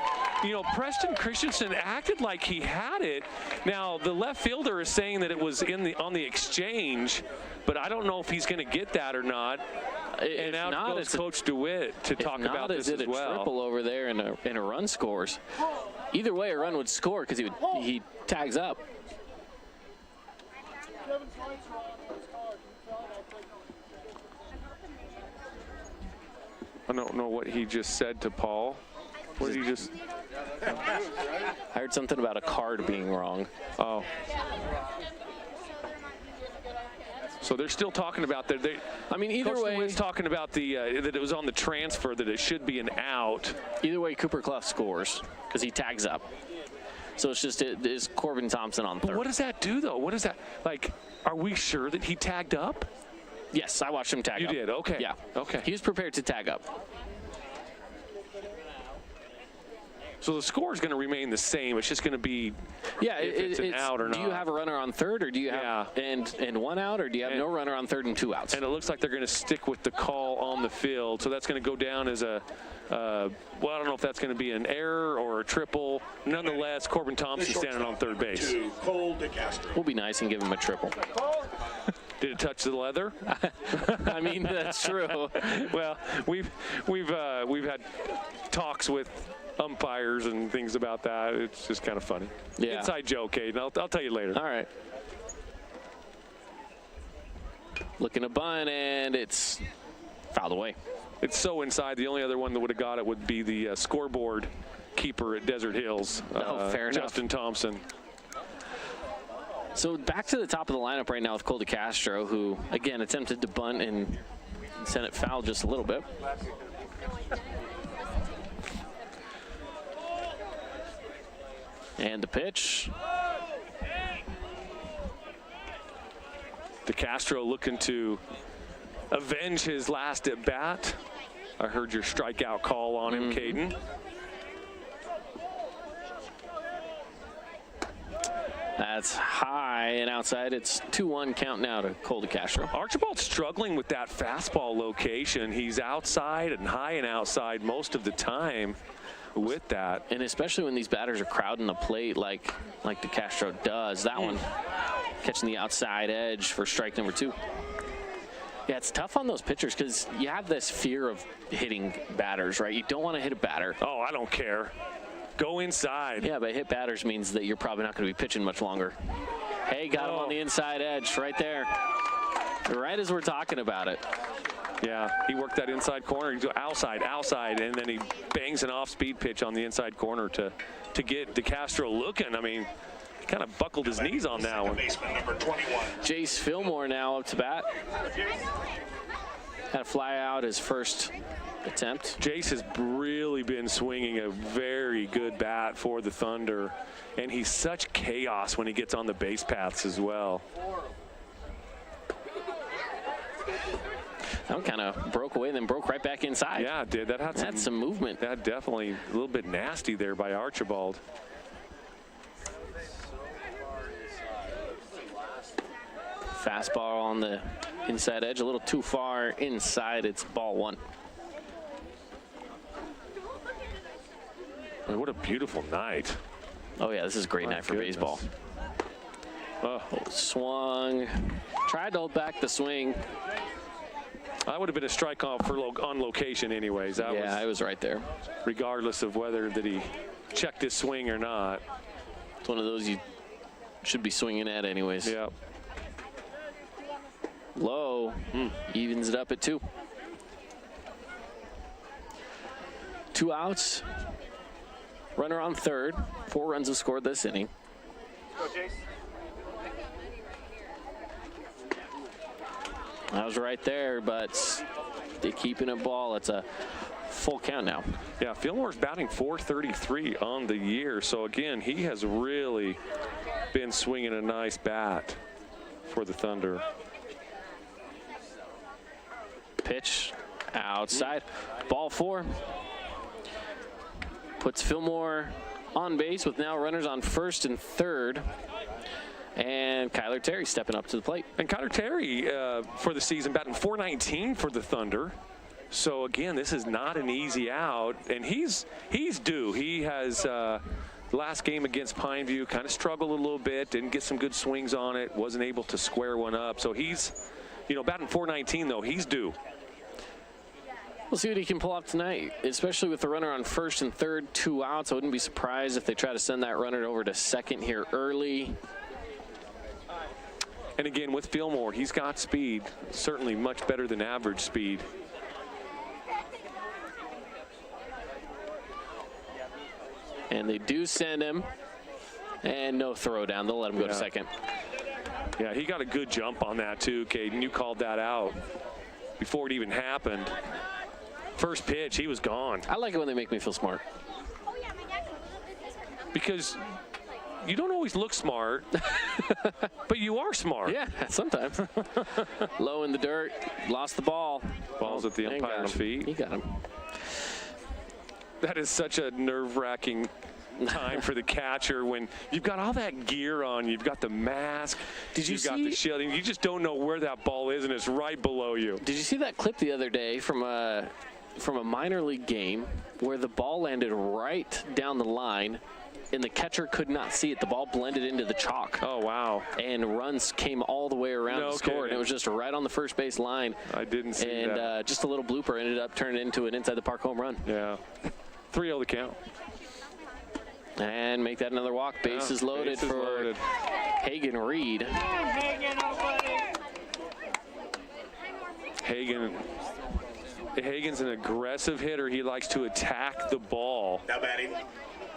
Preston Christensen acted like he had it. Now, the left fielder is saying that it was on the exchange, but I don't know if he's going to get that or not. And now goes Coach DeWitt to talk about this as well. A triple over there and a run scores. Either way, a run would score because he tags up. I don't know what he just said to Paul. What did he just? I heard something about a card being wrong. Oh. So they're still talking about that. I mean, either way, DeWitt's talking about that it was on the transfer, that it should be an out. Either way, Cooper Clough scores because he tags up. So it's Corbin Thompson on third. But what does that do, though? What is that? Like, are we sure that he tagged up? Yes, I watched him tag up. You did? Okay. Yeah. Okay. He was prepared to tag up. So the score is going to remain the same. It's just going to be if it's an out or not. Do you have a runner on third, or do you have and one out, or do you have no runner on third and 2 outs? And it looks like they're going to stick with the call on the field. So that's going to go down as a, well, I don't know if that's going to be an error or a triple. Nonetheless, Corbin Thompson standing on third base. We'll be nice and give him a triple. Did it touch the leather? I mean, that's true. Well, we've had talks with umpires and things about that. It's just kind of funny. Yeah. Inside joke, Aiden. I'll tell you later. All right. Looking to bunt, and it's fouled away. It's so inside. The only other one that would have got it would be the scoreboard keeper at Desert Hills. Fair enough. Justin Thompson. So back to the top of the lineup right now with Cole DeCastro, who, again, attempted to bunt and sent it foul just a little bit. And the pitch. DeCastro looking to avenge his last at bat. I heard your strikeout call on him, Caden. That's high and outside. It's 2-1 count now to Cole DeCastro. Archibald's struggling with that fastball location. He's outside and high and outside most of the time with that. And especially when these batters are crowding the plate like DeCastro does. That one catching the outside edge for strike number 2. Yeah, it's tough on those pitchers because you have this fear of hitting batters, right? You don't want to hit a batter. Oh, I don't care. Go inside. Yeah, but hit batters means that you're probably not going to be pitching much longer. Hey, got him on the inside edge right there. Right as we're talking about it. Yeah, he worked that inside corner. He goes outside, and then he bangs an off-speed pitch on the inside corner to get DeCastro looking. I mean, he kind of buckled his knees on that one. Jace Fillmore now up to bat. Had to fly out his first attempt. Jace has really been swinging a very good bat for the Thunder, and he's such chaos when he gets on the base paths as well. That one kind of broke away and then broke right back inside. Yeah, it did. That had some movement. That definitely a little bit nasty there by Archibald. Fastball on the inside edge, a little too far inside. It's ball 1. What a beautiful night. Oh, yeah, this is a great night for baseball. Oh, swung. Tried to hold back the swing. That would have been a strike on location anyways. Yeah, it was right there. Regardless of whether that he checked his swing or not. It's one of those you should be swinging at anyways. Yep. Low. Evens it up at 2. 2 outs. Runner on third. 4 runs have scored this inning. Go, Jace. That was right there, but they keeping it ball. It's a full count now. Yeah, Fillmore's batting .433 on the year. So again, he has really been swinging a nice bat for the Thunder. Pitch outside. Ball 4. Puts Fillmore on base with now runners on first and third. And Kyler Terry stepping up to the plate. And Kyler Terry for the season batting .419 for the Thunder. So again, this is not an easy out, and he's due. He has last game against Pineview kind of struggled a little bit, didn't get some good swings on it, wasn't able to square one up. So he's, batting .419 though, he's due. We'll see what he can pull off tonight, especially with the runner on first and third, 2 outs. I wouldn't be surprised if they try to send that runner over to second here early. And again, with Fillmore, he's got speed, certainly much better than average speed. And they do send him, and no throw down. They'll let him go to second. Yeah, he got a good jump on that too, Caden. You called that out before it even happened. First pitch, he was gone. I like it when they make me feel smart. Because you don't always look smart, but you are smart. Yeah, sometimes. Low in the dirt, lost the ball. Ball's at the umpire's feet. He got him. That is such a nerve-wracking time for the catcher when you've got all that gear on, you've got the mask, you've got the shield, and you just don't know where that ball is, and it's right below you. Did you see that clip the other day from a minor league game where the ball landed right down the line and the catcher could not see it? The ball blended into the chalk. Oh, wow. And runs came all the way around the score, and it was just right on the first base line. I didn't see that. And just a little blooper ended up turning into an inside the park home run. Yeah. 3-0 the count. And make that another walk. Bases loaded for Hagen Reed. Hagen's an aggressive hitter. He likes to attack the ball. Now batting,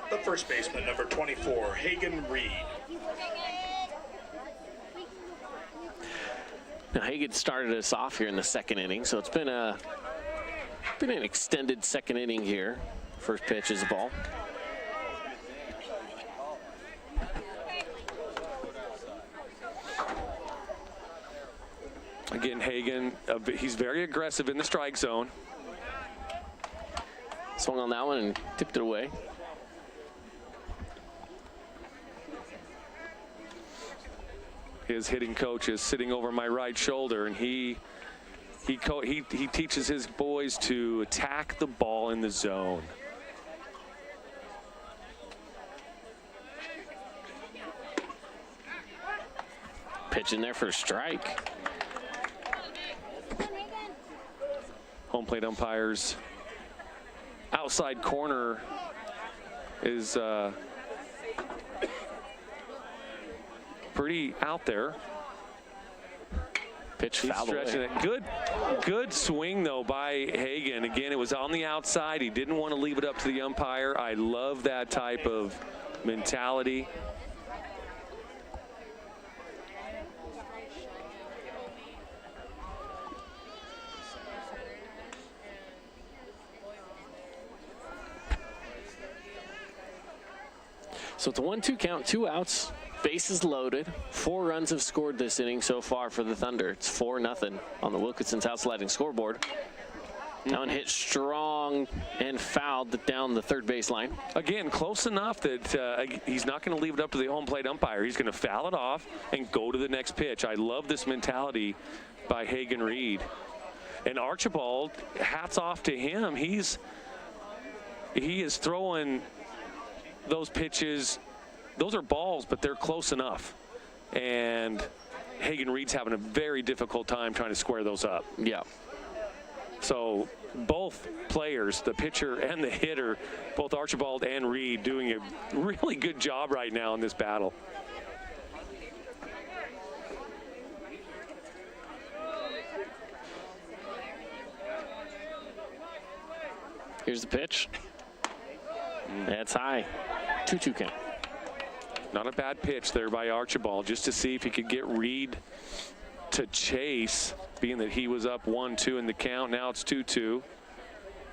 the first baseman, number 24, Hagen Reed. Now Hagen started us off here in the second inning, so it's been an extended second inning here. First pitch is a ball. Again, Hagen, he's very aggressive in the strike zone. Swung on that one and tipped it away. His hitting coach is sitting over my right shoulder, and he teaches his boys to attack the ball in the zone. Pitch in there for a strike. Home plate umpires. Outside corner is pretty out there. Pitch He's fouled stretching away. it. Good swing though by Hagen. Again, it was on the outside. He didn't want to leave it up to the umpire. I love that type of mentality. So it's a 1-2 count, 2 outs, bases loaded. 4 runs have scored this inning so far for the Thunder. It's 4-0 on the Wilkinson's house sliding scoreboard. Now one hit strong and fouled down the third baseline. Again, close enough that he's not going to leave it up to the home plate umpire. He's going to foul it off and go to the next pitch. I love this mentality by Hagen Reed. And Archibald, hats off to him. He is throwing those pitches, those are balls, but they're close enough. And Hagen Reed's having a very difficult time trying to square those up. Yeah. So both players, the pitcher and the hitter, both Archibald and Reed, doing a really good job right now in this battle. Here's the pitch. That's high. 2-2 count. Not a bad pitch there by Archibald, just to see if he could get Reed to chase, being that he was up 1-2 in the count. Now it's 2-2.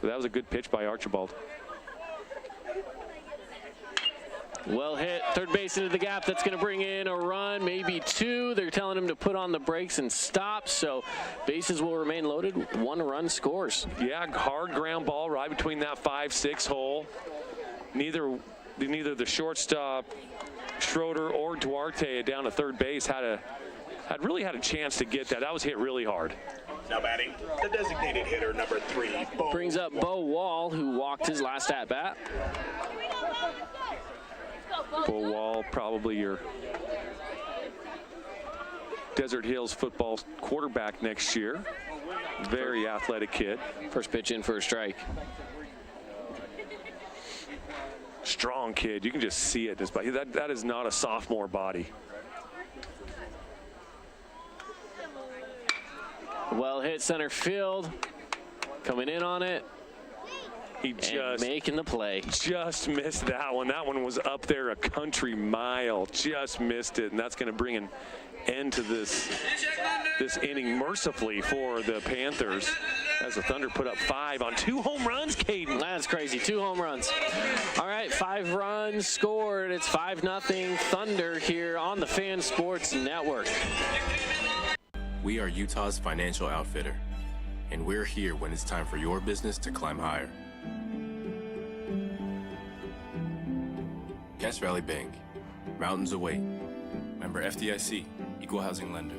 But that was a good pitch by Archibald. Well hit, third base into the gap. That's going to bring in a run, maybe two. They're telling him to put on the brakes and stop, so bases will remain loaded. 1 run scores. Yeah, hard ground ball right between that 5-6 hole. Neither the shortstop, Schroeder, or Duarte down to third base had really had a chance to get that. That was hit really hard. Now batting, the designated hitter, number 3, Bo. Brings up Bo Wall, who walked his last at-bat. Bo Wall, probably your Desert Hills football quarterback next year. Very athletic kid. First pitch in for a strike. Strong kid. You can just see it. That is not a sophomore body. Well hit center field. Coming in on it. He just making the play. Just missed that one. That one was up there a country mile. Just missed it, and that's going to bring an end to this inning mercifully for the Panthers, as the Thunder put up 5 on 2 home runs, Caden. That's crazy. 2 home runs. All right, 5 runs scored. It's 5-0 Thunder here on the Fan Sports Network. We are Utah's financial outfitter, and we're here when it's time for your business to climb higher. Cache Valley Bank, mountains await. Member FDIC, equal housing lender.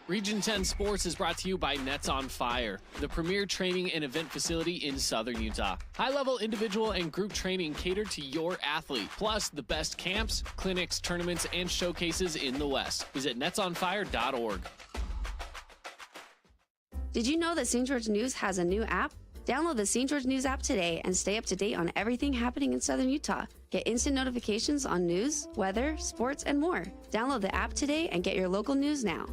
Region 10 Sports is brought to you by Nets on Fire, the premier training and event facility in Southern Utah. High-level individual and group training catered to your athlete, plus the best camps, clinics, tournaments, and showcases in the West. Visit netsonfire.org. Did you know that St. George News has a new app? Download the St. George News app today and stay up to date on everything happening in Southern Utah. Get instant notifications on news, weather, sports, and more. Download the app today and get your local news now.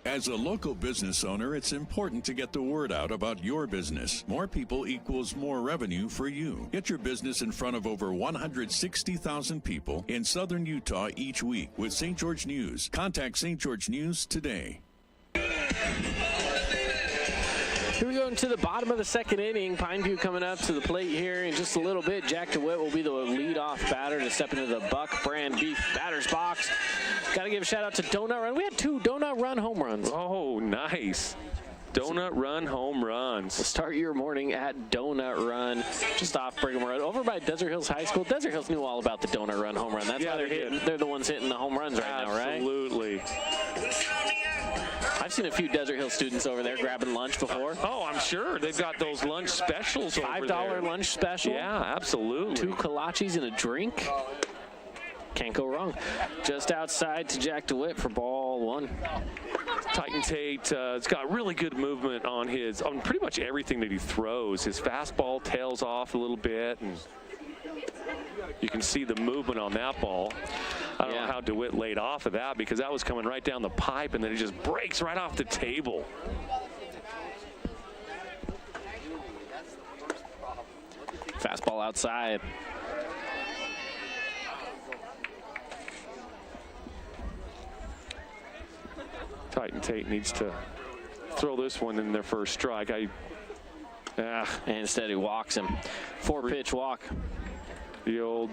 As a local business owner, it's important to get the word out about your business. More people equals more revenue for you. Get your business in front of over 160,000 people in Southern Utah each week with St. George News. Contact St. George News today. Here we go into the bottom of the second inning. Pineview coming up to the plate here in just a little bit. Jack DeWitt will be the leadoff batter to step into the Buck Brand Beef batter's box. Got to give a shout out to Donut Run. We had 2 Donut Run home runs. Oh, nice. Donut Run home runs. We'll start your morning at Donut Run, just off Brigham Road, over by Desert Hills High School. Desert Hills knew all about the Donut Run home run. That's why they're the ones hitting the home runs right now, right? Absolutely. I've seen a few Desert Hill students over there grabbing lunch before. Oh, I'm sure. They've got those lunch specials over there. $5 lunch special. Yeah, absolutely. 2 kolaches and a drink. Can't go wrong. Just outside to Jack DeWitt for ball 1. Titan Tate has got really good movement on pretty much everything that he throws. His fastball tails off a little bit, and you can see the movement on that ball. I don't know how DeWitt laid off of that, because that was coming right down the pipe, and then it just breaks right off the table. Fastball outside. Titan Tate needs to throw this one in their first strike. And instead he walks him. 4-pitch walk. The old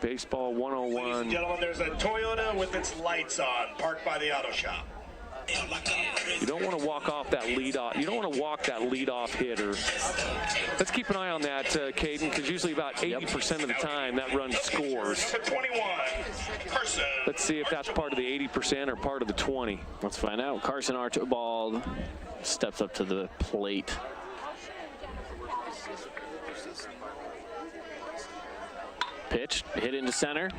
baseball 101. Ladies and gentlemen, there's a Toyota with its lights on, parked by the auto shop. You don't want to walk off that leadoff. You don't want to walk that leadoff hitter. Let's keep an eye on that, Caden, because usually about 80% of the time that run scores. 21, Carson. Let's see if that's part of the 80% or part of the 20. Let's find out. Carson Archibald steps up to the plate. Pitch, hit into center.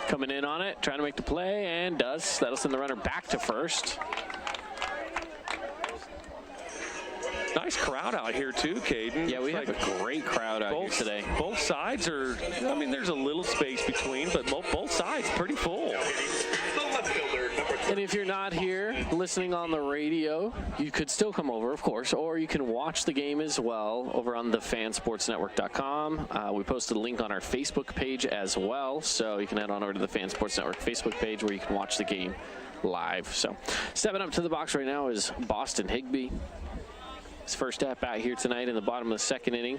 Coming in on it, trying to make the play, and does. That'll send the runner back to first. Nice crowd out here too, Caden. Yeah, we have a great crowd out here today. Both sides are, I mean, there's a little space between, but both sides pretty full. And if you're not here listening on the radio, you could still come over, of course, or you can watch the game as well over on thefansportsnetwork.com. We posted a link on our Facebook page as well, so you can head on over to the Fan Sports Network Facebook page where you can watch the game live. So stepping up to the box right now is Boston Higbee. His first at bat here tonight in the bottom of the second inning.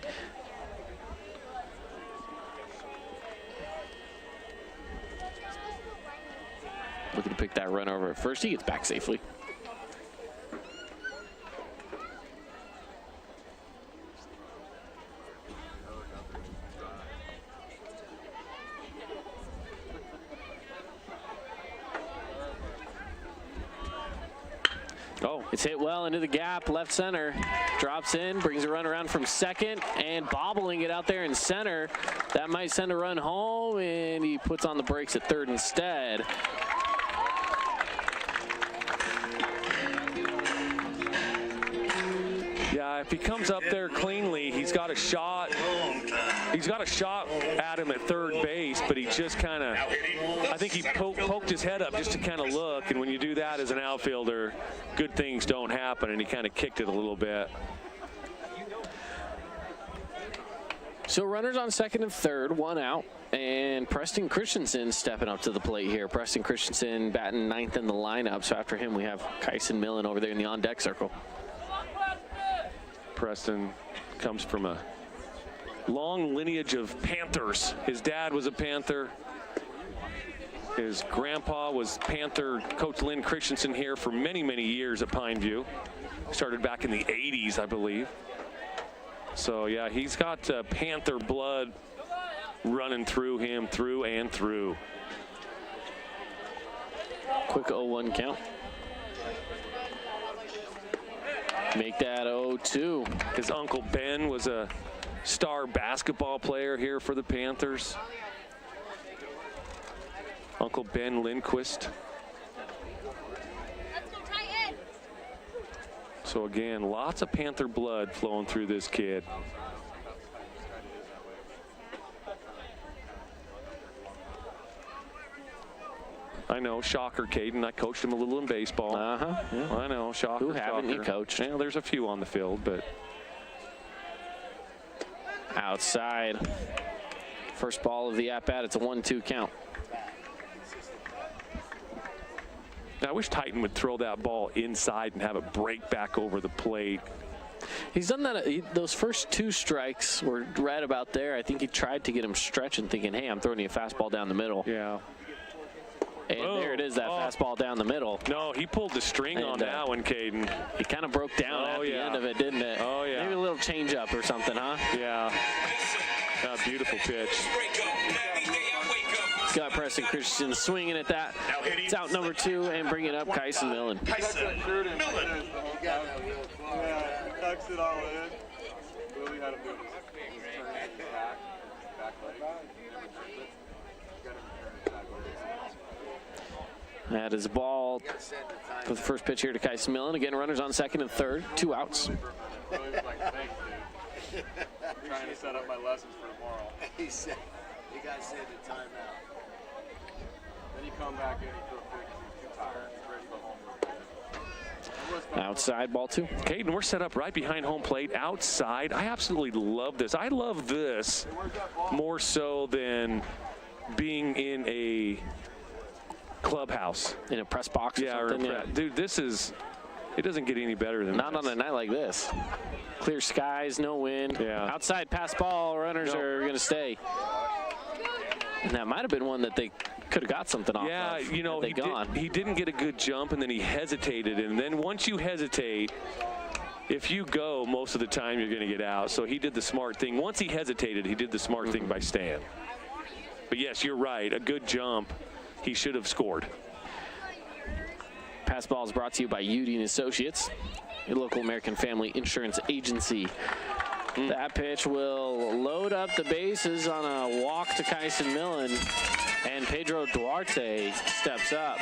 Looking to pick that run over at first. He gets back safely. Oh, it's hit well into the gap, left center. Drops in, brings a run around from second, and bobbling it out there in center. That might send a run home, and he puts on the brakes at third instead. Yeah, if he comes up there cleanly, he's got a shot. He's got a shot at him at third base, but he just kind of, I think he poked his head up just to kind of look. And when you do that as an outfielder, good things don't happen. And he kind of kicked it a little bit. So runners on second and third, one out, and Preston Christensen stepping up to the plate here. Preston Christensen batting ninth in the lineup. So after him, we have Kyson Millen over there in the on-deck circle. Preston comes from a long lineage of Panthers. His dad was a Panther. His grandpa was Panther. Coach Lynn Christensen here for many, many years at Pineview. Started back in the 80s, I believe. So, yeah, he's got Panther blood running through him, through and through. Quick 0-1 count. Make that 0-2. His uncle Ben was a star basketball player here for the Panthers. Uncle Ben Lindquist. So again, lots of Panther blood flowing through this kid. I know, shocker, Caden. I coached him a little in baseball. Yeah. I know, shocker. Who haven't you coached? Yeah, there's a few on the field, but. Outside. First ball of the at-bat. It's a 1-2 count. I wish Titan would throw that ball inside and have it break back over the plate. He's done that. Those first two strikes were right about there. I think he tried to get him stretching, thinking, hey, I'm throwing you a fastball down the middle. Yeah. And there it is, that fastball down the middle. No, he pulled the string on that one, Caden. It kind of broke down at the end of it, didn't it? Oh, yeah. Maybe a little change-up or something, huh? Yeah. Beautiful pitch. Got Preston Christensen swinging at that. It's out number 2 and bringing up Kyson Millen. Tucks it all in. Really had him doing his back leg. That is a ball for the first pitch here to Kyson Millen. Again, runners on second and third, 2 outs. Trying to set up my lessons for tomorrow. He said, you got to save the timeout. Then you come back in and feel quick. You're too tired. Ready to go home. Outside, ball 2. Caden, we're set up right behind home plate, outside. I absolutely love this. I love this more so than being in a clubhouse. In a press box or something. Dude, this is, it doesn't get any better than Not on a night like this. Clear skies, no wind. Yeah. Outside pass ball, runners are going to stay. And that might have been one that they could have got something off of. Yeah, you know, he didn't get a good jump, and then he hesitated. And then once you hesitate, if you go, most of the time you're going to get out. So he did the smart thing. Once he hesitated, he did the smart thing by staying. But yes, you're right. A good jump. He should have scored. Pass ball is brought to you by Udine Associates, a local American family insurance agency. That pitch will load up the bases on a walk to Kyson Millen, and Pedro Duarte steps up.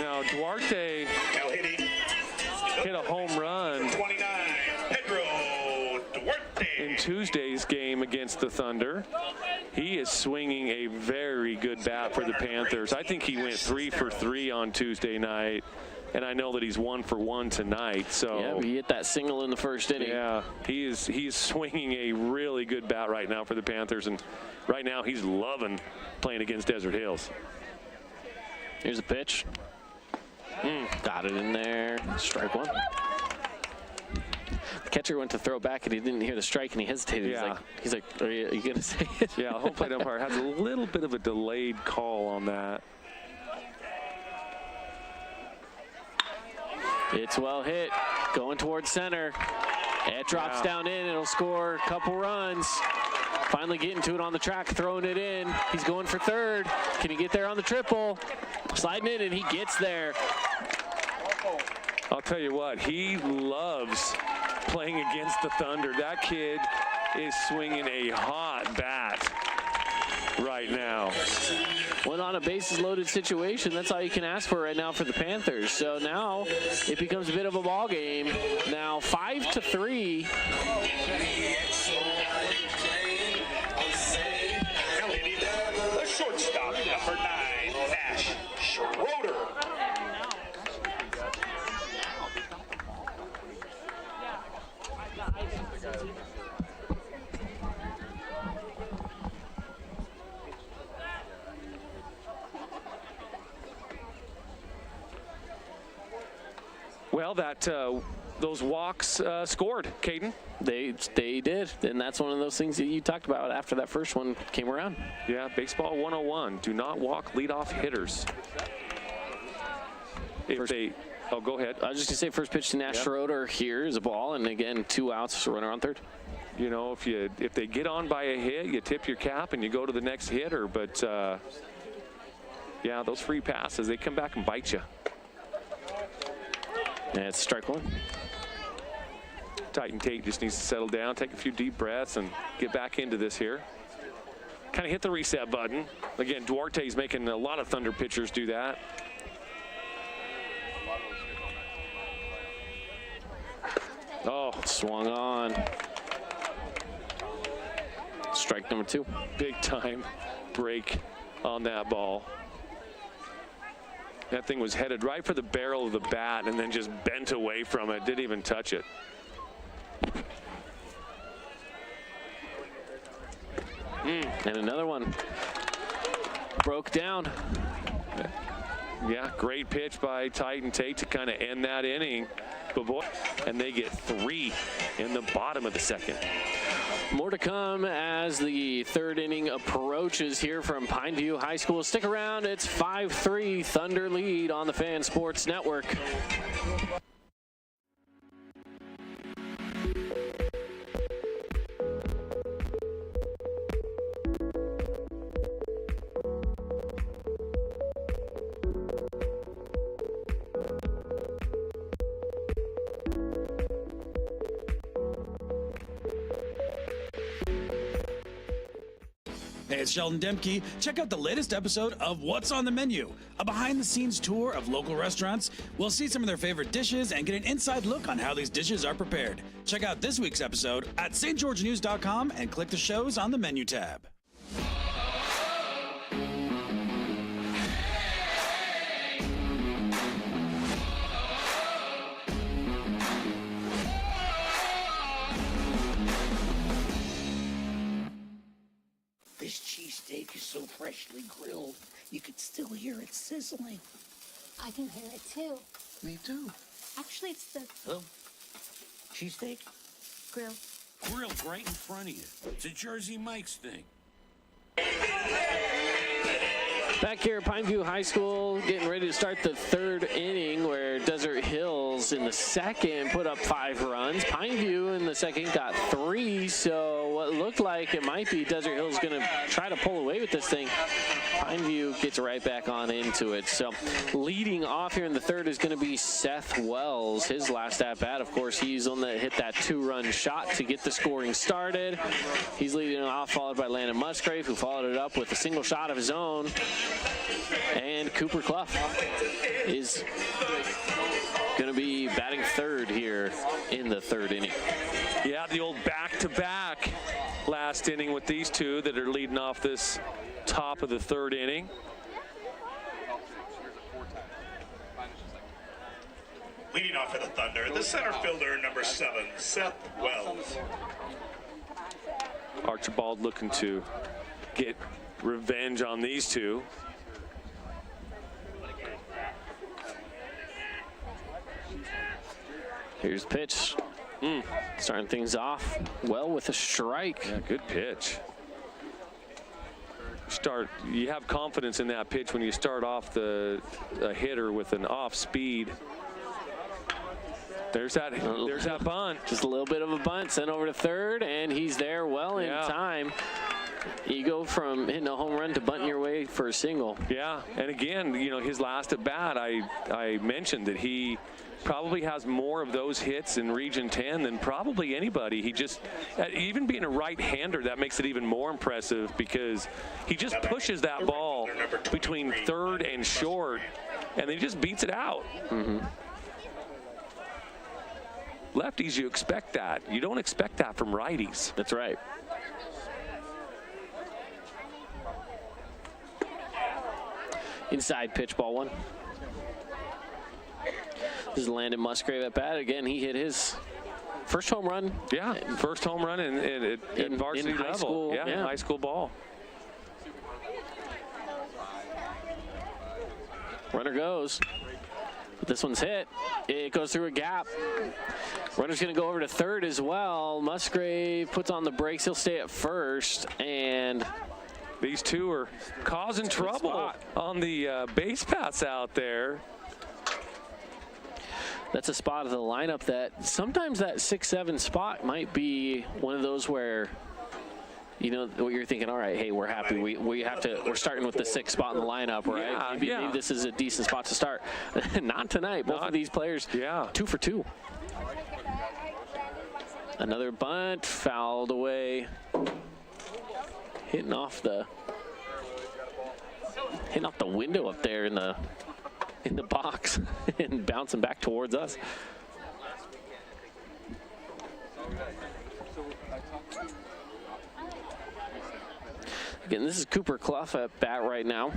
Now, Duarte hit a home run in Tuesday's game against the Thunder. He is swinging a very good bat for the Panthers. I think he went 3 for 3 on Tuesday night, and I know that he's 1 for 1 tonight. So yeah, he hit that single in the first inning. Yeah, he's swinging a really good bat right now for the Panthers, and right now he's loving playing against Desert Hills. Here's a pitch. Got it in there. Strike one. The catcher went to throw back and he didn't hear the strike and he hesitated. Yeah. He's like, are you going to say it? Yeah, the home plate umpire has a little bit of a delayed call on that. It's well hit, going towards center. It drops down in, it'll score a couple runs. Finally getting to it on the track, throwing it in. He's going for third. Can he get there on the triple? Sliding in, and he gets there. I'll tell you what, he loves playing against the Thunder. That kid is swinging a hot bat right now. When on a bases loaded situation, that's all you can ask for right now for the Panthers. So now it becomes a bit of a ball game. Now 5-3. The shortstop, number 9, Nash Schroeder. Well, those walks scored, Caden. They did, and that's one of those things that you talked about after that first one came around. Yeah, baseball 101. Do not walk leadoff hitters. Go ahead. I was just gonna say, first pitch to Nash Schroeder. Here is a ball, and again, 2 outs, runner on third. You know, if they get on by a hit, you tip your cap and you go to the next hitter. But yeah, those free passes, they come back and bite you. Yeah, it's strike one. Titan Tate just needs to settle down, take a few deep breaths, and get back into this here. Kind of hit the reset button. Again, Duarte's making a lot of Thunder pitchers do that. Oh, swung on. Strike number 2. Big time break on that ball. That thing was headed right for the barrel of the bat and then just bent away from it. Didn't even touch it. And another one. Broke down. Yeah, great pitch by Titan Tate to kind of end that inning. But boy, and they get 3 in the bottom of the second. More to come as the third inning approaches here from Pineview High School. Stick around. It's 5-3 Thunder lead on the Fan Sports Network. Hey, it's Sheldon Demke. Check out the latest episode of What's on the Menu, a behind-the-scenes tour of local restaurants. We'll see some of their favorite dishes and get an inside look on how these dishes are prepared. Check out this week's episode at stgeorgenews.com and click the shows on the menu tab. This cheesesteak is so freshly grilled, you could still hear it sizzling. I can hear it too. Me too. Actually, it's the Oh, cheesesteak? grill. Grilled right in front of you. It's a Jersey Mike's thing. Back here at Pineview High School, getting ready to start the third inning, where Desert Hills in the second put up 5 runs. Pineview in the second got 3, so what looked like it might be Desert Hills going to try to pull away with this thing. Pineview gets right back on into it. So leading off here in the third is going to be Seth Wells. His last at bat, of course, he's on the hit that 2-run shot to get the scoring started. He's leading off, followed by Landon Musgrave, who followed it up with a single shot of his own. And Cooper Clough is going to be batting third here in the third inning. Yeah, the old back-to-back last inning with these two that are leading off this top of the third inning. Leading off for the Thunder, the center fielder, number 7, Seth Wells. Archibald looking to get revenge on these two. Here's pitch. Starting things off well with a strike. Yeah, good pitch. You have confidence in that pitch when you start off a hitter with an off speed. There's that bunt. Just a little bit of a bunt, sent over to third, and he's there well in time. You go from hitting a home run to bunting your way for a single. Yeah, and again, you know, his last at bat, I mentioned that he probably has more of those hits in Region 10 than probably anybody. He just, even being a right-hander, that makes it even more impressive because he just pushes that ball between third and short, and then he just beats it out. Lefties, you expect that. You don't expect that from righties. That's right. Inside pitch, ball one. This is Landon Musgrave at bat. Again, he hit his first home run. Yeah, first home run in varsity in high level. School, yeah, high school ball. Runner goes. This one's hit. It goes through a gap. Runner's going to go over to third as well. Musgrave puts on the brakes. He'll stay at first. And these two are causing trouble on the base paths out there. That's a spot of the lineup that sometimes that 6-7 spot might be one of those where, you know, what you're thinking, all right, hey, we're happy. We're starting with the 6th spot in the lineup, right? Yeah, maybe this is a decent spot to start. Not tonight. Both of these players, 2 for 2. Another bunt, fouled away. Hitting off the window up there in the box and bouncing back towards us. Again, this is Cooper Clough at bat right now.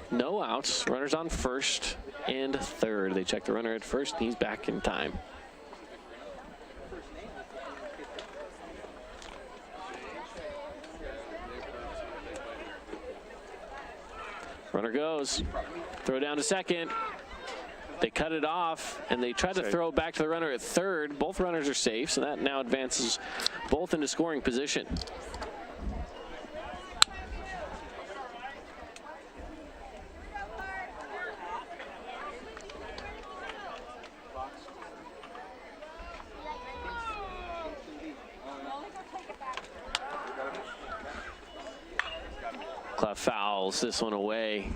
No outs. Runners on first and third. They check the runner at first, and he's back in time. Runner goes. Throw down to second. They cut it off, and they try to throw it back to the runner at third. Both runners are safe, so that now advances both into scoring position. Clough fouls this one away.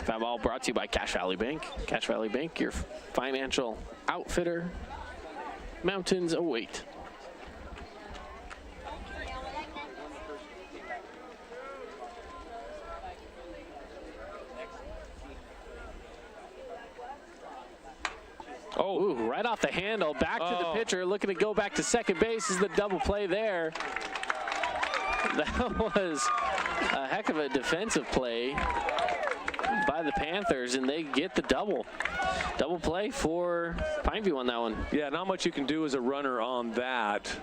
Foul ball brought to you by Cache Valley Bank. Cache Valley Bank, your financial outfitter. Mountains await. Oh, ooh, right off the handle, back to the pitcher, looking to go back to second base. Is the double play there? That was a heck of a defensive play by the Panthers, and they get the double play for Pineview on that one. Yeah, not much you can do as a runner on that.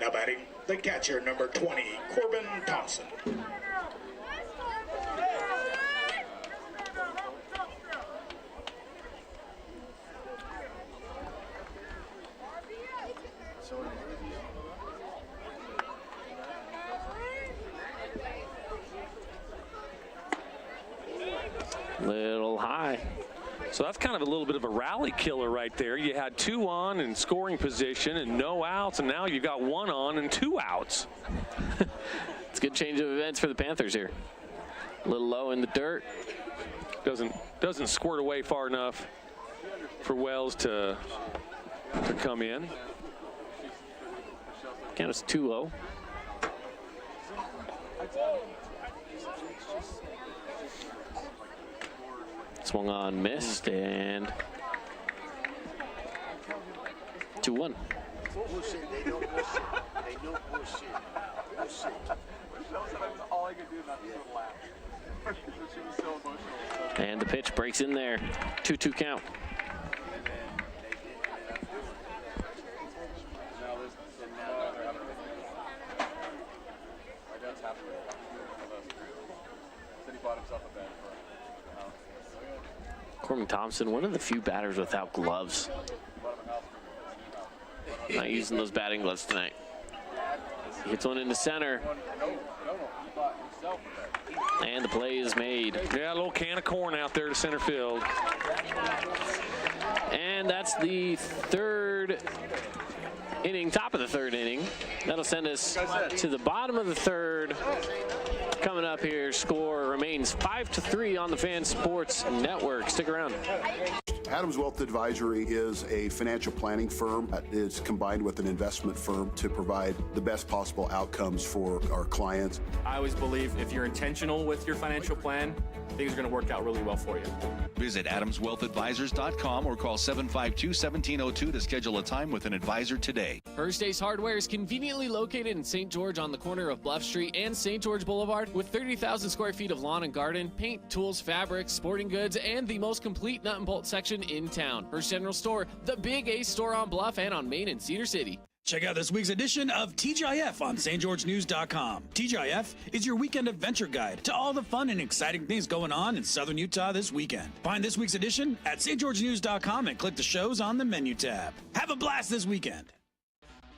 Now batting, the catcher, number 20, Corbin Thompson. Little high. So that's kind of a little bit of a rally killer right there. You had 2 on in scoring position and no outs, and now you've got 1 on and 2 outs. It's a good change of events for the Panthers here. A little low in the dirt. Doesn't squirt away far enough for Wells to come in. Count is 2-0. Swung on, missed, and 2-1. And the pitch breaks in there. 2-2 count. Corbin Thompson, one of the few batters without gloves. Not using those batting gloves tonight. He hits one into center. And the play is made. Yeah, a little can of corn out there to center field. And that's the 3rd inning, top of the 3rd inning. That'll send us to the bottom of the 3rd. Coming up here, score remains 5-3 on the Fan Sports Network. Stick around. Adams Wealth Advisory is a financial planning firm that is combined with an investment firm to provide the best possible outcomes for our clients. I always believe if you're intentional with your financial plan, things are going to work out really well for you. Visit AdamsWealthAdvisors.com or call 752-1702 to schedule a time with an advisor today. First Ace Hardware is conveniently located in St. George on the corner of Bluff Street and St. George Boulevard with 30,000 square feet of lawn and garden, paint, tools, fabrics, sporting goods, and the most complete nut and bolt section in town. First General Store, the Big Ace store on Bluff and on Main in Cedar City. Check out this week's edition of TGIF on stgeorgenews.com. TGIF is your weekend adventure guide to all the fun and exciting things going on in Southern Utah this weekend. Find this week's edition at stgeorgenews.com and click the shows on the menu tab. Have a blast this weekend.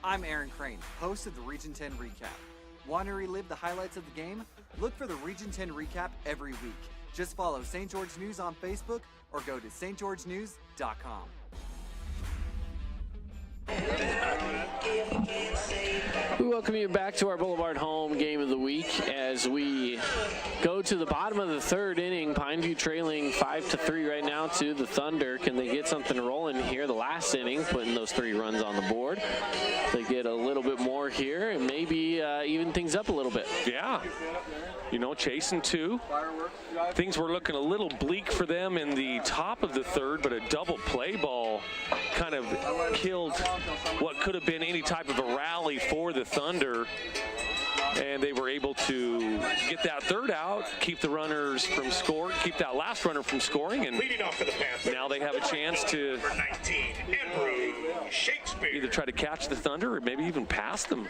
I'm Aaron Crane, host of the Region 10 Recap. Want to relive the highlights of the game? Look for the Region 10 Recap every week. Just follow St. George News on Facebook or go to stgeorgenews.com. We welcome you back to our Boulevard Home Game of the Week as we go to the bottom of the 3rd inning. Pineview trailing 5-3 right now to the Thunder. Can they get something rolling here? The last inning, putting those 3 runs on the board. They get a little bit more here and maybe even things up a little bit. Yeah. You know, chasing 2. Things were looking a little bleak for them in the top of the 3rd, but a double play ball kind of killed what could have been any type of a rally for the Thunder. And they were able to get that 3rd out, keep the runners from scoring, keep that last runner from scoring, and Leading off for the Panthers, now they have a chance to number 19, Andrew Shakespeare. either try to catch the Thunder or maybe even pass them.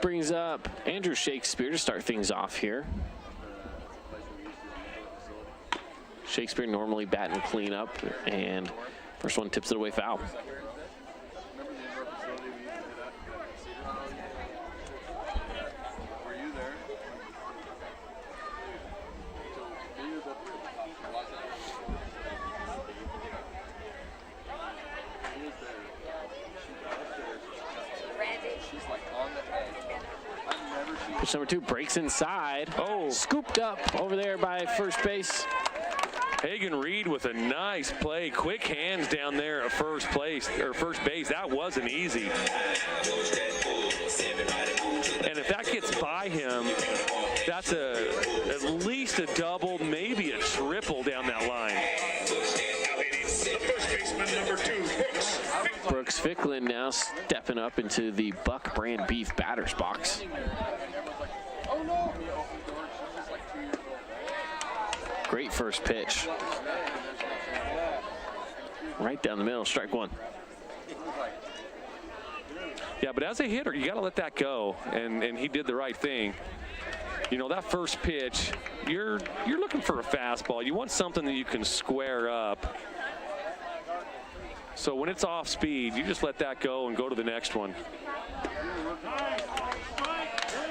Brings up Andrew Shakespeare to start things off here. Shakespeare normally batting cleanup, and first one tips it away foul. Pitch number 2 breaks inside. Oh, scooped up over there by first base. Hagen Reed with a nice play. Quick hands down there at first base. That wasn't easy. And if that gets by him, that's at least a double, maybe a triple down that line. The first baseman, number 2, Brooks Ficklin now stepping up into the Buck Brand Beef batter's box. Great first pitch. Right down the middle, strike 1. Yeah, but as a hitter, you got to let that go, and he did the right thing. You know, that first pitch, you're looking for a fastball. You want something that you can square up. So when it's off speed, you just let that go and go to the next one.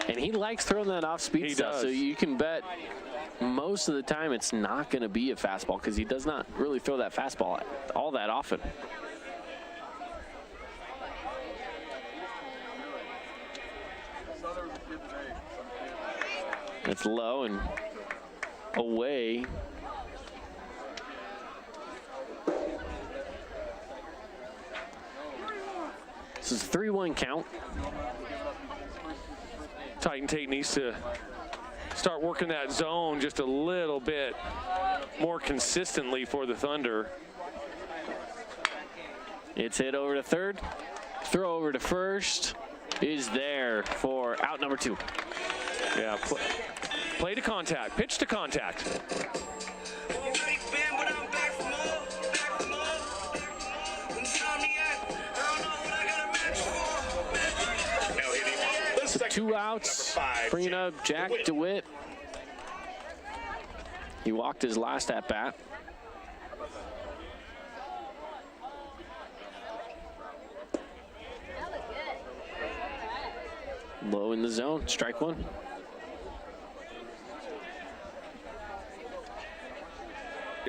And he likes throwing that off-speed stuff, so you can bet most of the time it's not going to be a fastball because he does not really throw that fastball all that often. It's low and away. This is a 3-1 count. Titan Tate needs to start working that zone just a little bit more consistently for the Thunder. It's hit over to third. Throw over to first is there for out number 2. Yeah, play to contact, pitch to contact. So 2 outs, bringing up Jack DeWitt. He walked his last at bat. Low in the zone, strike 1.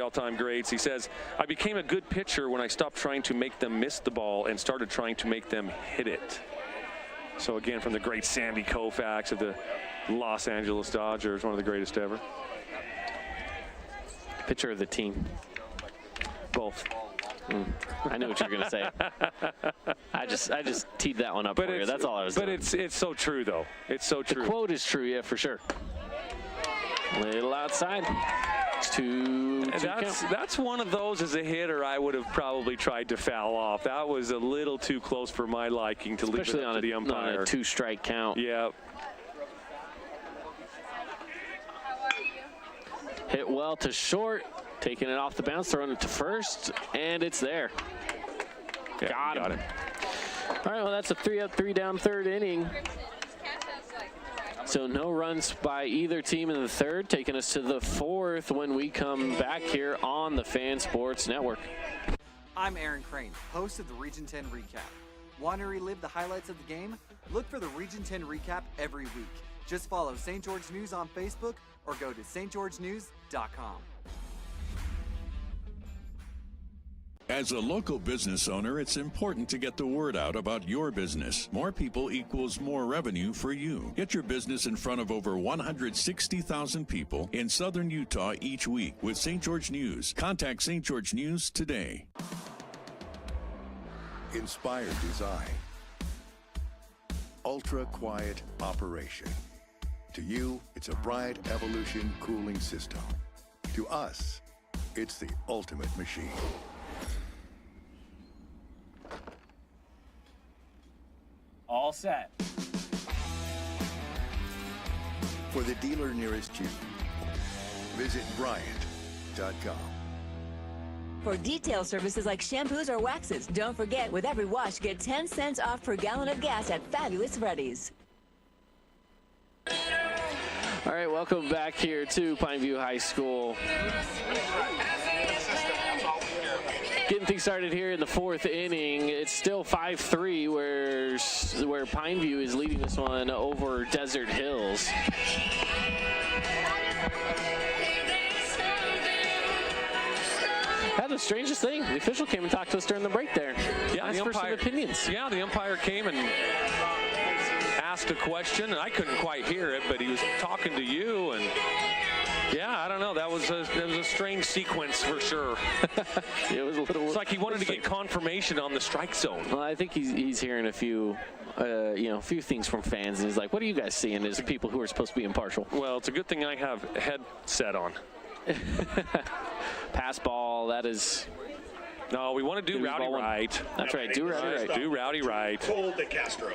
All-time grades. He says, I became a good pitcher when I stopped trying to make them miss the ball and started trying to make them hit it. So again, from the great Sandy Koufax of the Los Angeles Dodgers, one of the greatest ever. Pitcher of the team. Both. I know what you're going to say. I just teed that one up for you. That's all I was doing. But it's so true, though. It's so true. The quote is true, yeah, for sure. Little outside. It's 2 That's one of those as a hitter I would have probably tried to foul off. That was a little too close for my liking to leave it up to the umpire. On a 2-strike count. Yeah. Hit well to short, taking it off the bounce, throwing it to first, and it's there. Yeah, got him. All right, well, that's a 3-up, 3-down third inning. So no runs by either team in the third, taking us to the 4th when we come back here on the Fan Sports Network. I'm Aaron Crane, host of the Region 10 Recap. Want to relive the highlights of the game? Look for the Region 10 Recap every week. Just follow St. George News on Facebook or go to stgeorgenews.com. As a local business owner, it's important to get the word out about your business. More people equals more revenue for you. Get your business in front of over 160,000 people in southern Utah each week with St. George News. Contact St. George News today. Inspired design. Ultra quiet operation. To you, it's a bright evolution cooling system. To us, it's the ultimate machine. All set. For the dealer nearest you, visit Bryant.com. For detail services like shampoos or waxes, don't forget, with every wash, get 10 cents off per gallon of gas at Fabulous Freddy's. All right, welcome back here to Pineview High School. Getting things started here in the 4th inning. It's still 5-3 where Pineview is leading this one over Desert Hills. That's the strangest thing. The official came and talked to us during the break there. Yeah, the umpire, opinions. Yeah, the umpire came and asked a question, and I couldn't quite hear it, but he was talking to you, and yeah, I don't know. That was a strange sequence for sure. It was a little. It's like he wanted to get confirmation on the strike zone. Well, I think he's hearing a few, a few things from fans, and he's like, "What are you guys seeing as people who are supposed to be impartial?" Well, it's a good thing I have a headset on. Pass ball. That is. No, we want to do Rowdy right. That's right. Do Rowdy right. Do Rowdy right. Cole DeCastro.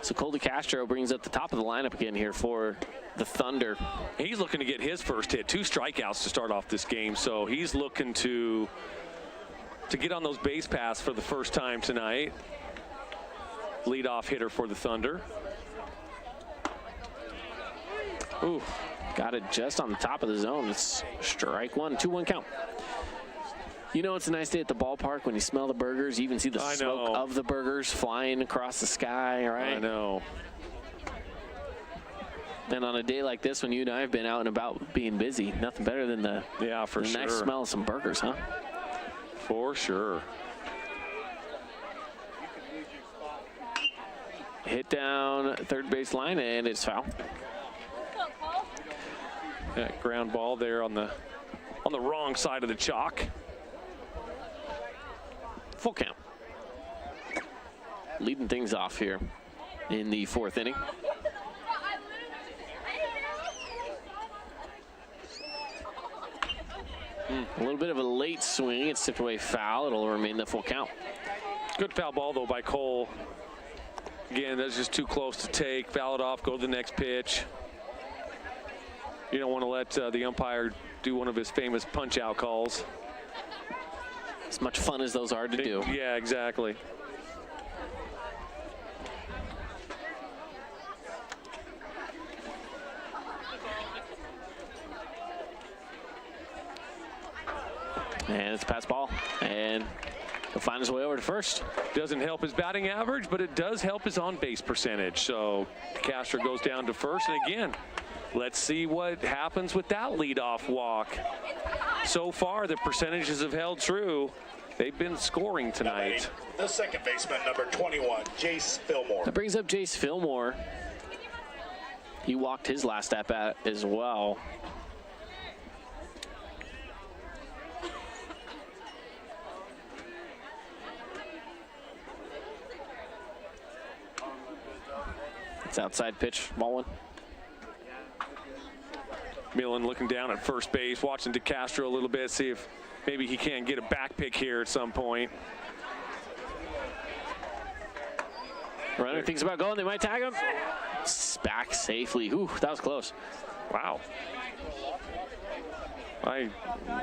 So Cole DeCastro brings up the top of the lineup again here for the Thunder. He's looking to get his first hit. 2 strikeouts to start off this game, so he's looking to get on those base paths for the first time tonight. Leadoff hitter for the Thunder. Ooh, got it just on the top of the zone. It's strike 1, 2-1 count. You know, it's a nice day at the ballpark when you smell the burgers. You even see the smoke of the burgers flying across the sky, right? I know. And on a day like this, when you and I have been out and about being busy, nothing better than the nice smell of some burgers, huh? For sure. Hit down third base line, and it's foul. That ground ball there on the wrong side of the chalk. Full count. Leading things off here in the fourth inning. A little bit of a late swing. It's tipped away foul. It'll remain the full count. Good foul ball, though, by Cole. Again, that's just too close to take. Foul it off, go to the next pitch. You don't want to let the umpire do one of his famous punch-out calls. As much fun as those are to do. Yeah, exactly. And it's a pass ball, and he'll find his way over to first. Doesn't help his batting average, but it does help his on-base percentage. So Castro goes down to first, and again, let's see what happens with that leadoff walk. So far, the percentages have held true. They've been scoring tonight. The second baseman, number 21, Jace Fillmore. That brings up Jace Fillmore. He walked his last at-bat as well. It's outside pitch, ball one. Millen looking down at first base, watching DeCastro a little bit, see if maybe he can get a back pick here at some point. Runner thinks about going, they might tag him. Back safely. Ooh, that was close. Wow. I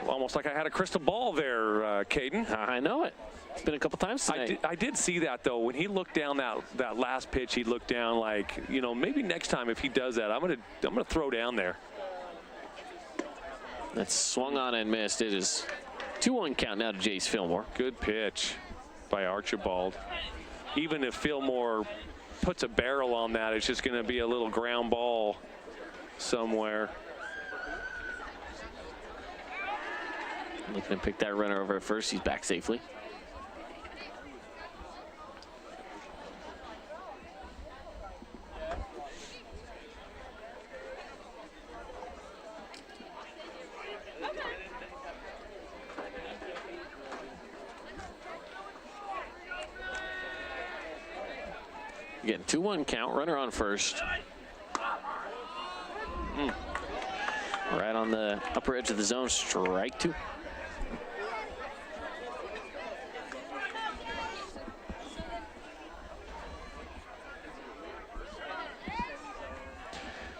almost like I had a crystal ball there, Caden. I know it. It's been a couple times tonight. I did see that, though. When he looked down that last pitch, he looked down like, you know, maybe next time if he does that, I'm gonna throw down there. That's swung on and missed. It is 2-1 count now to Jace Fillmore. Good pitch by Archibald. Even if Fillmore puts a barrel on that, it's just going to be a little ground ball somewhere. Looking to pick that runner over at first. He's back safely. Again, 2-1 count, runner on first. Right on the upper edge of the zone, strike two.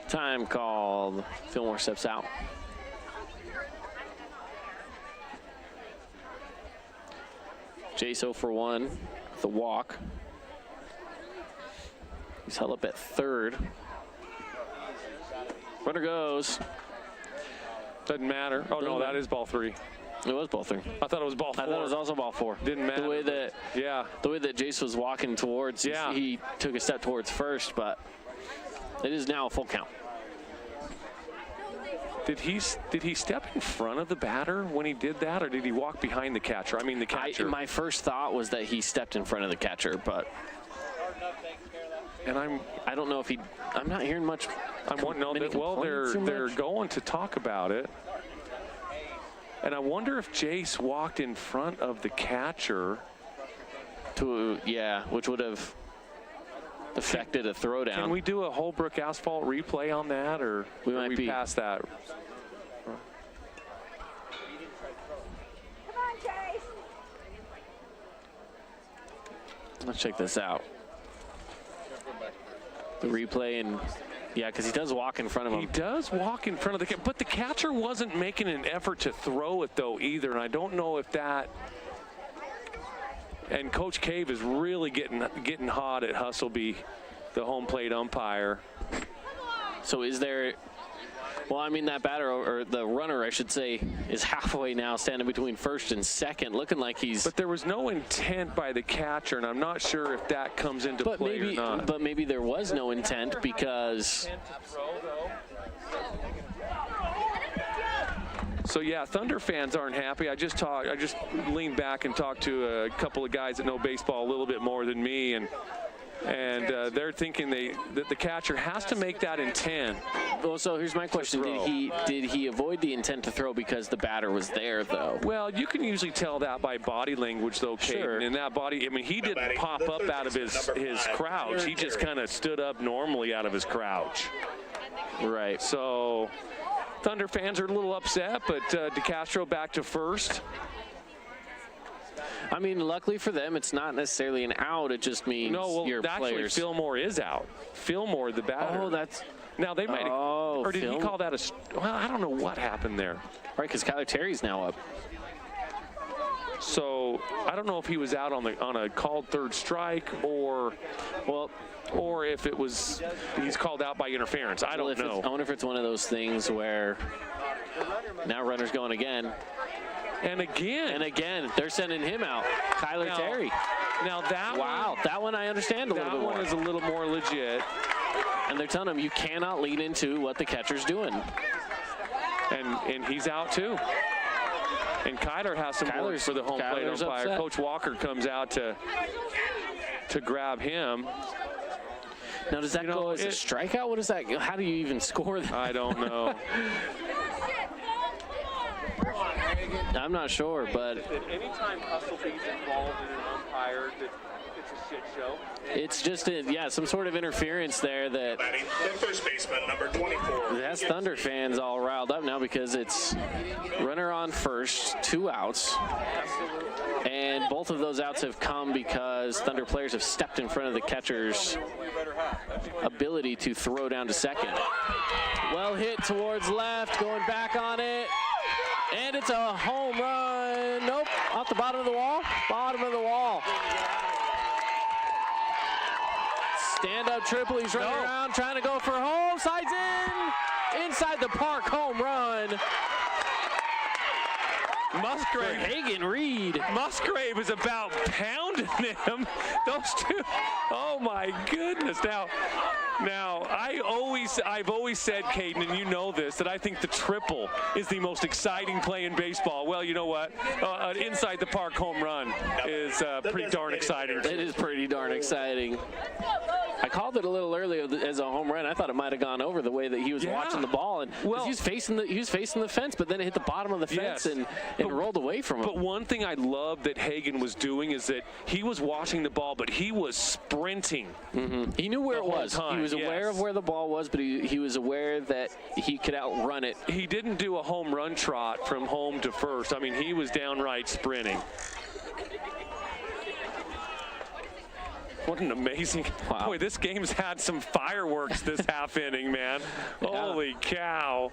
Time called. Fillmore steps out. Jace 0 for 1 with a walk. He's held up at third. Runner goes. Doesn't matter. Oh, no, that is ball 3. It was ball 3. I thought it was ball 4. I thought it was also ball 4. Didn't matter. The way that, the way that Jace was walking towards, he took a step towards first, but it is now a full count. Did he step in front of the batter when he did that, or did he walk behind the catcher? I mean, the catcher. My first thought was that he stepped in front of the catcher, but. And I don't know if he. I'm not hearing much. I'm wondering. Well, they're going to talk about it, and I wonder if Jace walked in front of the catcher. Which would have affected a throwdown. Can we do a Holbrook asphalt replay on that, or we might be past that? Let's check this out. The replay, and because he does walk in front of him. He does walk in front of the catcher, but the catcher wasn't making an effort to throw it though either, and I don't know if that. And Coach Cave is really getting hot at Hustleby, the home plate umpire. So is there Well, I mean, that batter, or the runner, I should say, is halfway now, standing between first and second, looking like he's... But there was no intent by the catcher, and I'm not sure if that comes into play or not. But maybe there was no intent because... So yeah, Thunder fans aren't happy. I just leaned back and talked to a couple of guys that know baseball a little bit more than me, and they're thinking that the catcher has to make that intent. Well, so here's my question: did he avoid the intent to throw because the batter was there, though? Well, you can usually tell that by body language, though, Caden. Sure. In that body, I mean, he didn't pop up out of his crouch. He just kind of stood up normally out of his crouch. Right. So Thunder fans are a little upset, but DeCastro back to first. I mean, luckily for them, it's not necessarily an out. It just means your actually, players. Fillmore is out. Fillmore, the batter. Oh, that's. Now they might. Or did he call that a? Well, I don't know what happened there. Right, because Kyler Terry's now up. So I don't know if he was out on a called third strike or if it was he's called out by interference. I don't know. I wonder if it's one of those things where now runner's going again. And again, they're sending him out. Kyler Terry. Now that one I understand a little bit more. That one is a little more legit. And they're telling him you cannot lean into what the catcher's doing. And he's out too. And Kyler has some work for the home plate umpire. Upset. Coach Walker comes out to grab him. Now does that go as a strikeout? What is that? How do you even score that? I don't know. I'm not sure, but anytime Hustleby's involved in an umpire, it's a shit show. It's just some sort of interference there that first baseman number 24. That's Thunder fans all riled up now because it's runner on first, 2 outs, and both of those outs have come because Thunder players have stepped in front of the catcher's ability to throw down to second. Well hit towards left, going back on it. And it's a home run. Nope, off the bottom of the wall. Bottom of the wall. Stand-up triple. He's running around trying to go for home. Slides in. Inside the park, home run. Musgrave. Hagen Reed. Musgrave is about pounding him. Those two. Oh my goodness. Now I've always said, Caden, and you know this, that I think the triple is the most exciting play in baseball. Well, you know what? An inside the park home run is pretty darn exciting. It is pretty darn exciting. I called it a little early as a home run. I thought it might have gone over the way that he was watching the ball, and he was facing the fence, but then it hit the bottom of the fence and rolled away from him. But one thing I love that Hagen was doing is that he was watching the ball, but he was sprinting. Mm-hmm. He knew where it was. Time. He was aware of where the ball was, but he was aware that he could outrun it. He didn't do a home run trot from home to first. I mean, he was downright sprinting. What an amazing, boy, this game's had some fireworks this half inning, man. Holy cow.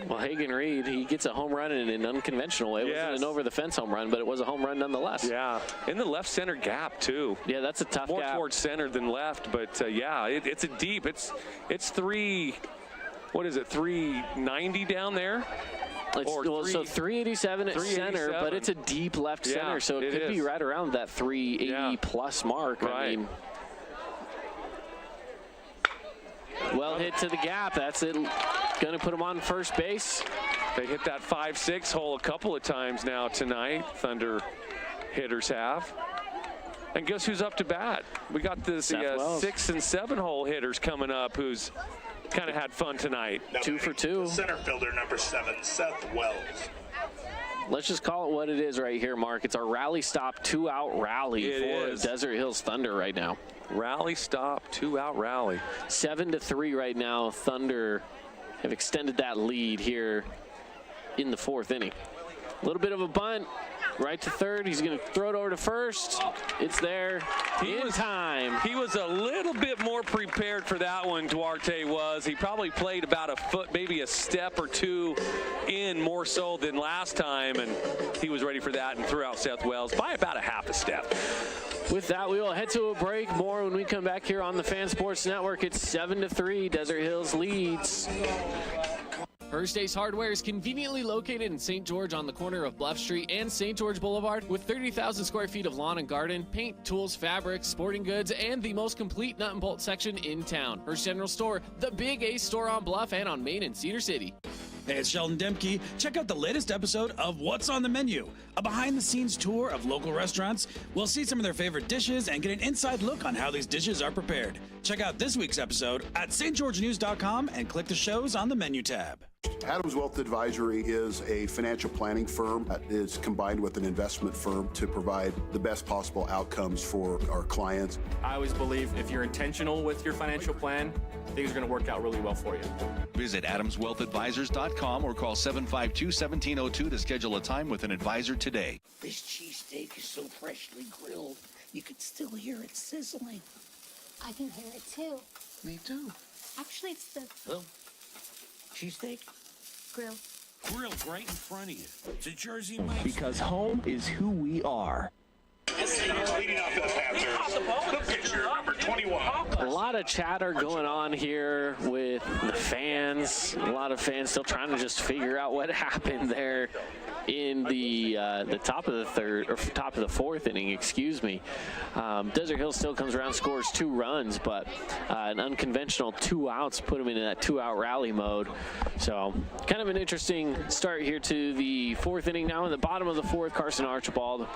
Well, Hagen Reed, he gets a home run in an unconventional way. It wasn't an over-the-fence home run, but it was a home run nonetheless. Yeah, in the left center gap, too. Yeah, that's a tough More gap. towards center than left, but yeah, it's a deep. It's 390 down there? So 387 at center, but it's a deep left center, so it could be right around that 380 plus mark. Right. I mean, well hit to the gap. That's it. Going to put him on first base. They hit that 5-6 hole a couple of times now tonight. Thunder hitters have. And guess who's up to bat? We got the 6 and 7 hole hitters coming up who's kind of had fun tonight. 2 for 2. Center fielder number 7, Seth Wells. Let's just call it what it is right here, Mark. It's our rally stop 2-out rally for Desert Hills Thunder right now. Rally stop 2-out rally. 7-3 right now. Thunder have extended that lead here in the 4th inning. A little bit of a bunt. right to third. He's going to throw it over to first. It's there in time. He was a little bit more prepared for that one, Duarte was. He probably played about a foot, maybe a step or two in more so than last time, and he was ready for that and threw out Seth Wells by about a half a step. With that, we will head to a break. More when we come back here on the Fan Sports Network. It's 7-3. Desert Hills leads. First Ace Hardware is conveniently located in St. George on the corner of Bluff Street and St. George Boulevard with 30,000 square feet of lawn and garden, paint, tools, fabrics, sporting goods, and the most complete nut and bolt section in town. First General Store, the Big Ace store on Bluff and on Main in Cedar City. Hey, it's Sheldon Demke. Check out the latest episode of What's on the Menu, a behind-the-scenes tour of local restaurants. We'll see some of their favorite dishes and get an inside look on how these dishes are prepared. Check out this week's episode at stgeorgenews.com and click the shows on the menu tab. Adams Wealth Advisory is a financial planning firm that is combined with an investment firm to provide the best possible outcomes for our clients. I always believe if you're intentional with your financial plan, things are going to work out really well for you. Visit AdamsWealthAdvisors.com or call 752-1702 to schedule a time with an advisor today. This cheesesteak is so freshly grilled, you could still hear it sizzling. I can hear it too. Me too. Actually, it's the Cheesesteak? grill. Grilled right in front of you. It's a Jersey Mike's. Because home is who we are. Leading off for the Panthers, the pitcher, number 21. A lot of chatter going on here with the fans. A lot of fans still trying to just figure out what happened there in the top of the third, or top of the fourth inning, excuse me. Desert Hills still comes around, scores 2 runs, but an unconventional 2 outs put him into that 2-out rally mode. So kind of an interesting start here to the fourth inning. Now in the bottom of the fourth, Carson Archibald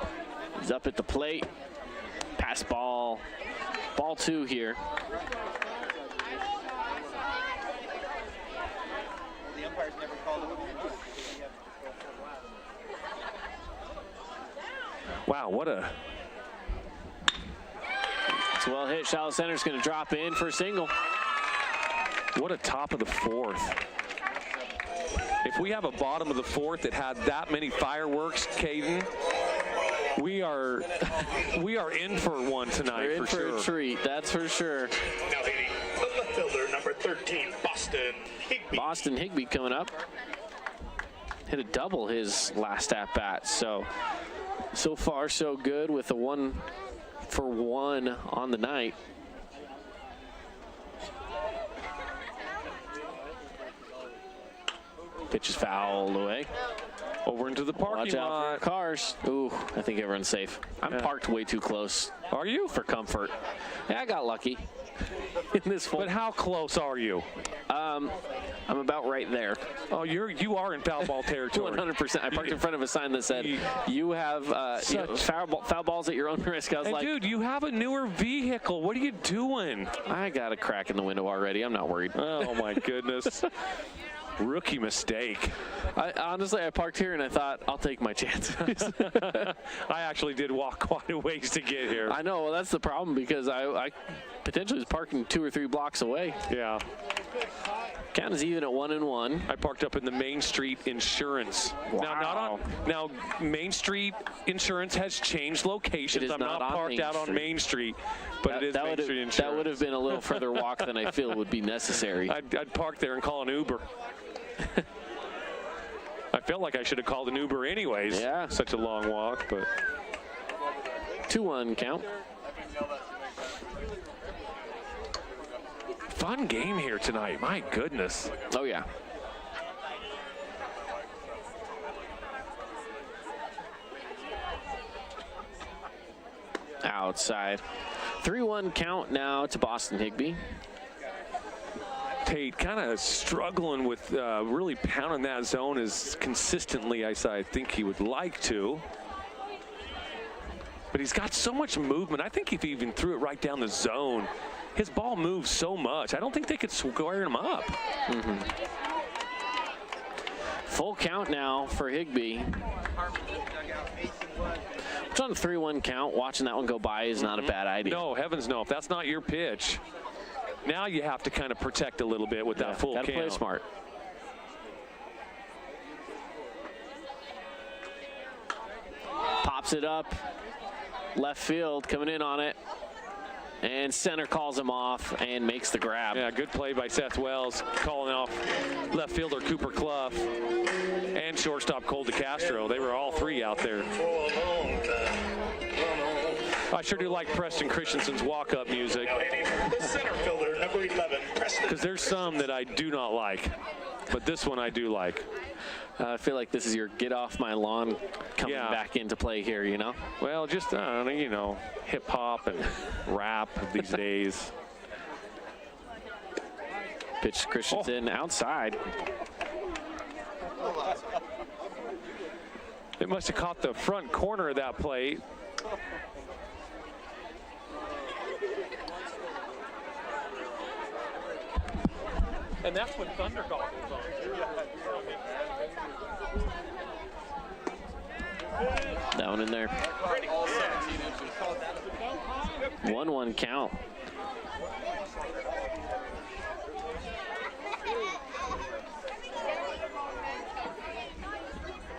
is up at the plate. Pass ball. Ball 2 here. Wow, what a... It's well hit. Shallow center's going to drop in for a single. What a top of the fourth. If we have a bottom of the fourth that had that many fireworks, Caden, we are in for one tonight. We're in for sure. a treat, that's for sure. Now hitting the left fielder, number 13, Boston Higbee. Boston Higbee coming up. Hit a double his last at bat. So far so good with a 1-for-1 on the night. Pitch is fouled away. Over into the parking Watch out lot. for cars. Ooh, I think everyone's safe. I'm parked way too close. Are you? For comfort. Yeah, I got lucky in this one. But how close are you? I'm about right there. Oh, you are in foul ball territory. 100%. I parked in front of a sign that said, "You have foul balls at your own risk." I was like, dude, you have a newer vehicle. What are you doing? I got a crack in the window already. I'm not worried. Oh my goodness. Rookie mistake. Honestly, I parked here and I thought, I'll take my chances. I actually did walk quite a ways to get here. I know. Well, that's the problem because I potentially was parking 2 or 3 blocks away. Yeah. Count is even at 1-1. I parked up in the Main Street Insurance. Wow. Now Main Street Insurance has changed locations. I'm not parked out on Main Street, but it is Main Street Insurance. That would have been a little further walk than I feel would be necessary. I'd park there and call an Uber. I felt like I should have called an Uber anyways. Yeah. Such a long walk, but 2-1 count. Fun game here tonight. My goodness. Oh, yeah. Outside. 3-1 count now to Boston Higbee. Tate kind of struggling with really pounding that zone as consistently as I think he would like to. But he's got so much movement. I think if he even threw it right down the zone, his ball moves so much. I don't think they could square him up. Full count now for Higbee. It's on a 3-1 count. Watching that one go by is not a bad idea. No, heavens no. If that's not your pitch, now you have to kind of protect a little bit with that full count. Gotta play smart. Pops it up. Left field coming in on it. And center calls him off and makes the grab. Yeah, good play by Seth Wells, calling off left fielder Cooper Clough and shortstop Cole DeCastro. They were all three out there. I sure do like Preston Christensen's walk-up music. The center fielder, number 11, Preston. Because there's some that I do not like, but this one I do like. I feel like this is your get off my lawn coming back into play here, you know? Well, just, you know, hip-hop and rap these days. Pitch to Christensen outside. They must have caught the front corner of that plate. And that's when Thunder goggles on. That one in there. 1-1 count.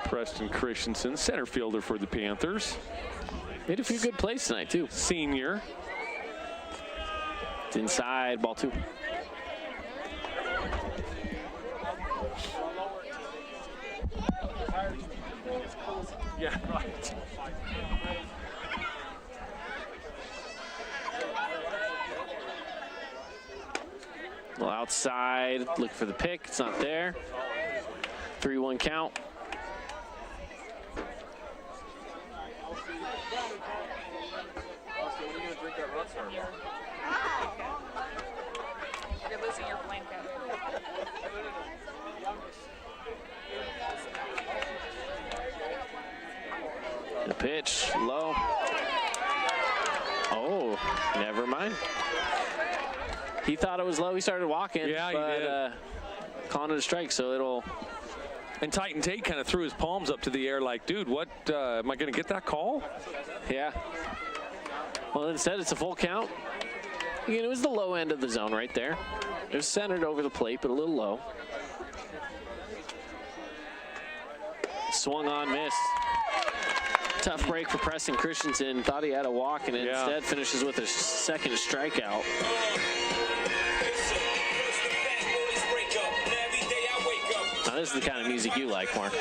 Preston Christensen, center fielder for the Panthers. Made a few good plays tonight, too. Senior. It's inside, ball 2. Yeah, right. Well, outside, look for the pick. It's not there. 3-1 count. You're losing your blanket. The pitch, low. Oh, never mind. He thought it was low. He started walking. Yeah, but, he did. Calling it a strike, so it'll. And Titan Tate kind of threw his palms up to the air like, dude, what, am I going to get that call? Yeah. Well, instead, it's a full count. Again, it was the low end of the zone right there. It was centered over the plate, but a little low. Swung on, missed. Tough break for Preston Christensen. Thought he had a walk, and instead finishes with a second strikeout. Now, this is the kind of music you like, Mark.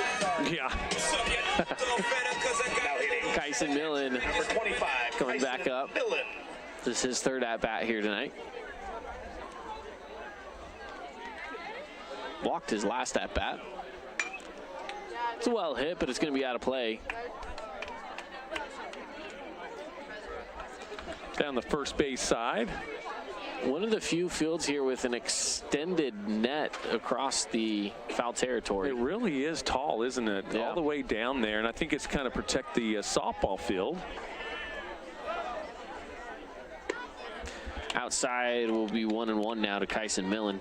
Yeah. Kyson Millen coming back up. This is his third at-bat here tonight. Walked his last at-bat. It's a well hit, but it's going to be out of play. Down the first base side. One of the few fields here with an extended net across the foul territory. It really is tall, isn't it? Yeah. All the way down there, and I think it's kind of protect the softball field. Outside will be 1-1 now to Kyson Millen.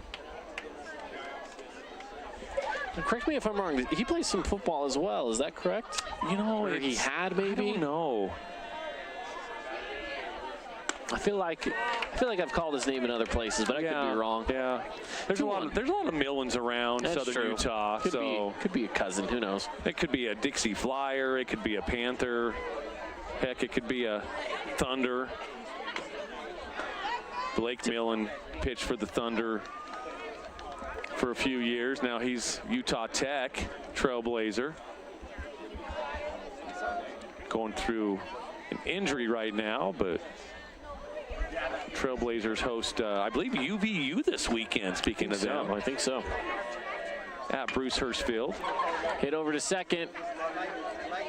Correct me if I'm wrong. He plays some football as well. Is that correct? You know, or he had maybe. I don't know. I feel like I've called his name in other places, but I could be wrong. Yeah, there's a lot of Millens around Southern Utah, could be a cousin. Who knows? It could be a Dixie Flyer. It could be a Panther. Heck, it could be a Thunder. Blake Millen pitched for the Thunder for a few years. Now he's Utah Tech Trailblazer. Going through an injury right now, but Trailblazers host, I believe, UVU this weekend, speaking of them. I think so. At Bruce Hurst Field. Hit over to second.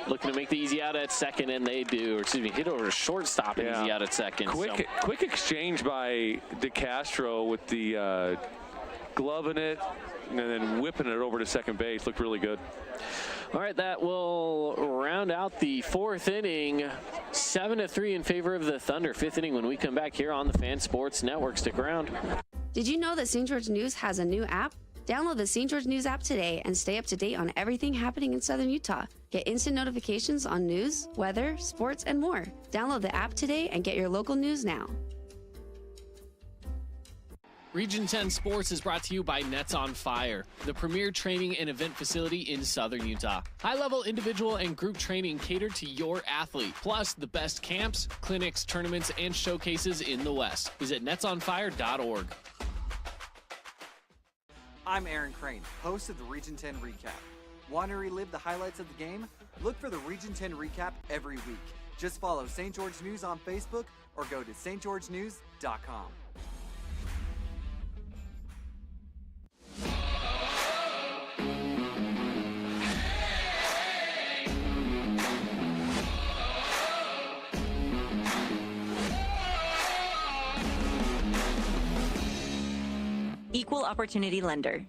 Looking to make the easy out at second, and they do. Or excuse me, hit over to shortstop and easy out at second. Quick exchange by DeCastro with the gloving it and then whipping it over to second base. Looked really good. All right, that will round out the fourth inning. 7-3 in favor of the Thunder. Fifth inning when we come back here on the Fan Sports Network. Stick around. Did you know that St. George News has a new app? Download the St. George News app today and stay up to date on everything happening in Southern Utah. Get instant notifications on news, weather, sports, and more. Download the app today and get your local news now. Region 10 Sports is brought to you by Nets on Fire, the premier training and event facility in Southern Utah. High-level individual and group training catered to your athlete, plus the best camps, clinics, tournaments, and showcases in the West. Visit netsonfire.org. I'm Aaron Crane, host of the Region 10 Recap. Want to relive the highlights of the game? Look for the Region 10 Recap every week. Just follow St. George News on Facebook or go to stgeorgenews.com. Equal Opportunity Lender.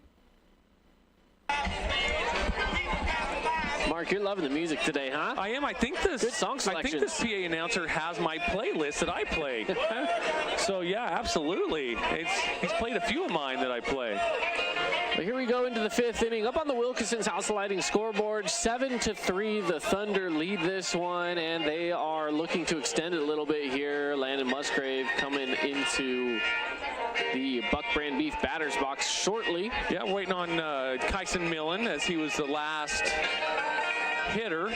Mark, you're loving the music today, huh? I am. I think this good song selections. I think this PA announcer has my playlist that I play. So yeah, absolutely. He's played a few of mine that I play. Well, here we go into the 5th inning. Up on the Wilkinson's House Lighting scoreboard, 7-3. The Thunder lead this one, and they are looking to extend it a little bit here. Landon Musgrave coming into the Buck Brand Beef batter's box shortly. Yeah, waiting on Kyson Millen as he was the last hitter,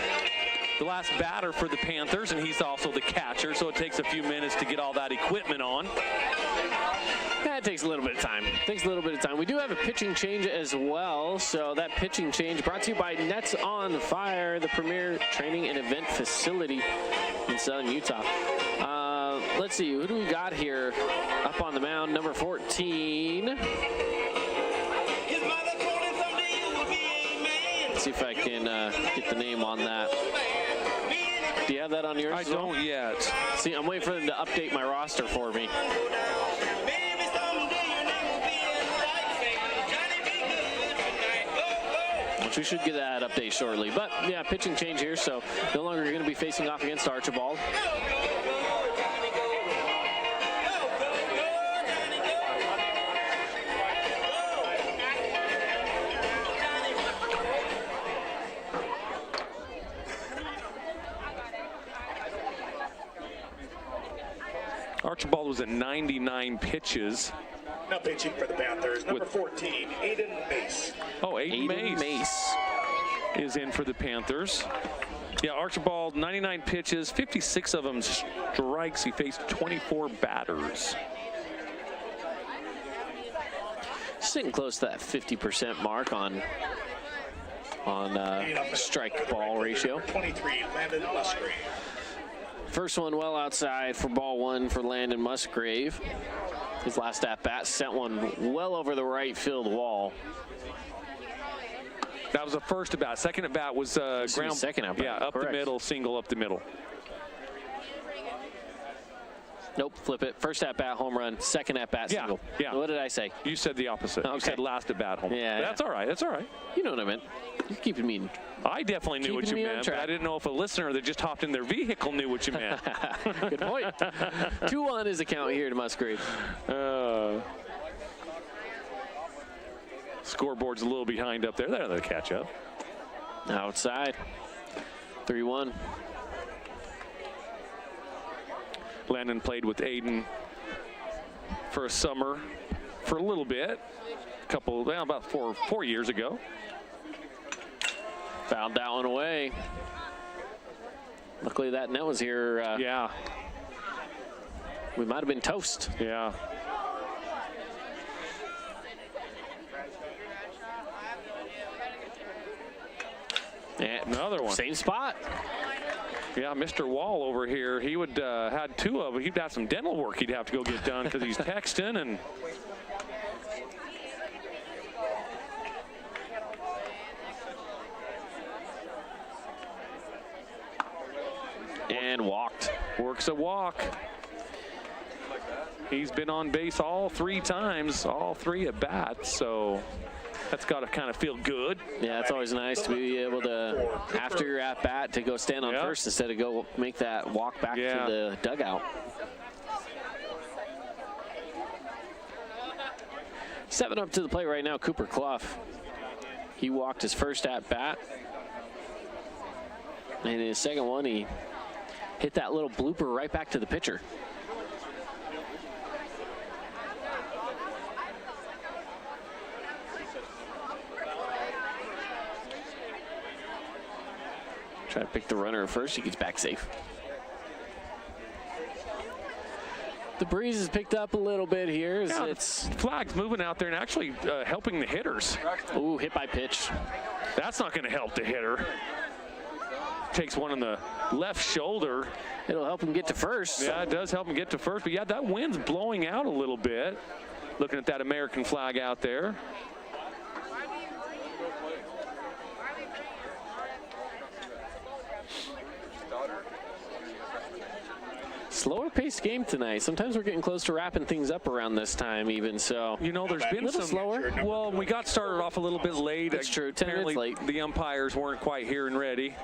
the last batter for the Panthers, and he's also the catcher, so it takes a few minutes to get all that equipment on. That takes a little bit of time. We do have a pitching change as well, so that pitching change brought to you by Nets on Fire, the premier training and event facility in Southern Utah. Let's see, who do we got here up on the mound? Number 14. Let's see if I can get the name on that. Do you have that on yours? I don't yet. See, I'm waiting for them to update my roster for me. Which we should get that update shortly. But yeah, pitching change here, so no longer going to be facing off against Archibald. Archibald was at 99 pitches. Now pitching for the Panthers, number 14, Aiden Mace. Oh, Aiden Mace is in for the Panthers. Yeah, Archibald, 99 pitches, 56 of them strikes. He faced 24 batters. Sitting close to that 50% mark on strike ball ratio. 23, Landon Musgrave. First one well outside for ball one for Landon Musgrave. His last at-bat sent one well over the right field wall. That was the first at-bat. Second at-bat was ground. Second at-bat. Yeah, up the middle, single up the middle. Nope, flip it. First at-bat, home run. Second at-bat, single. Yeah. What did I say? You said the opposite. Okay. You said last at-bat, home run. Yeah. That's all right. That's all right. You know what I meant. You're keeping me. I definitely knew what you meant, but I didn't know if a listener that just hopped in their vehicle knew what you meant. Good point. 2-1 is the count here to Musgrave. Scoreboard's a little behind up there. They'll catch up. Outside. 3-1. Landon played with Aiden for a summer, for a little bit, about four years ago. Fouled that one away. Luckily that net was here. Yeah. We might have been toast. Yeah. And another one. Same spot. Yeah, Mr. Wall over here, he would had two of them. He'd have some dental work he'd have to go get done because he's texting and walked. Works a walk. He's been on base all 3 times, all 3 at bats, so that's got to kind of feel good. Yeah, it's always nice to be able to, after you're at bat, to go stand on first instead of go make that walk back to the dugout. 7 up to the plate right now, Cooper Clough. He walked his first at bat. And in his second one, he hit that little blooper right back to the pitcher. Try to pick the runner first. He gets back safe. The breeze has picked up a little bit here. Yeah, it's Flag's moving out there and actually helping the hitters. Ooh, hit by pitch. That's not going to help the hitter. Takes one on the left shoulder. It'll help him get to first. Yeah, it does help him get to first. But yeah, that wind's blowing out a little bit. Looking at that American flag out there. Slower paced game tonight. Sometimes we're getting close to wrapping things up around this time even, so. You know, there's been some slower. Well, we got started off a little bit late. That's true, 10 Apparently minutes late. The umpires weren't quite here and ready.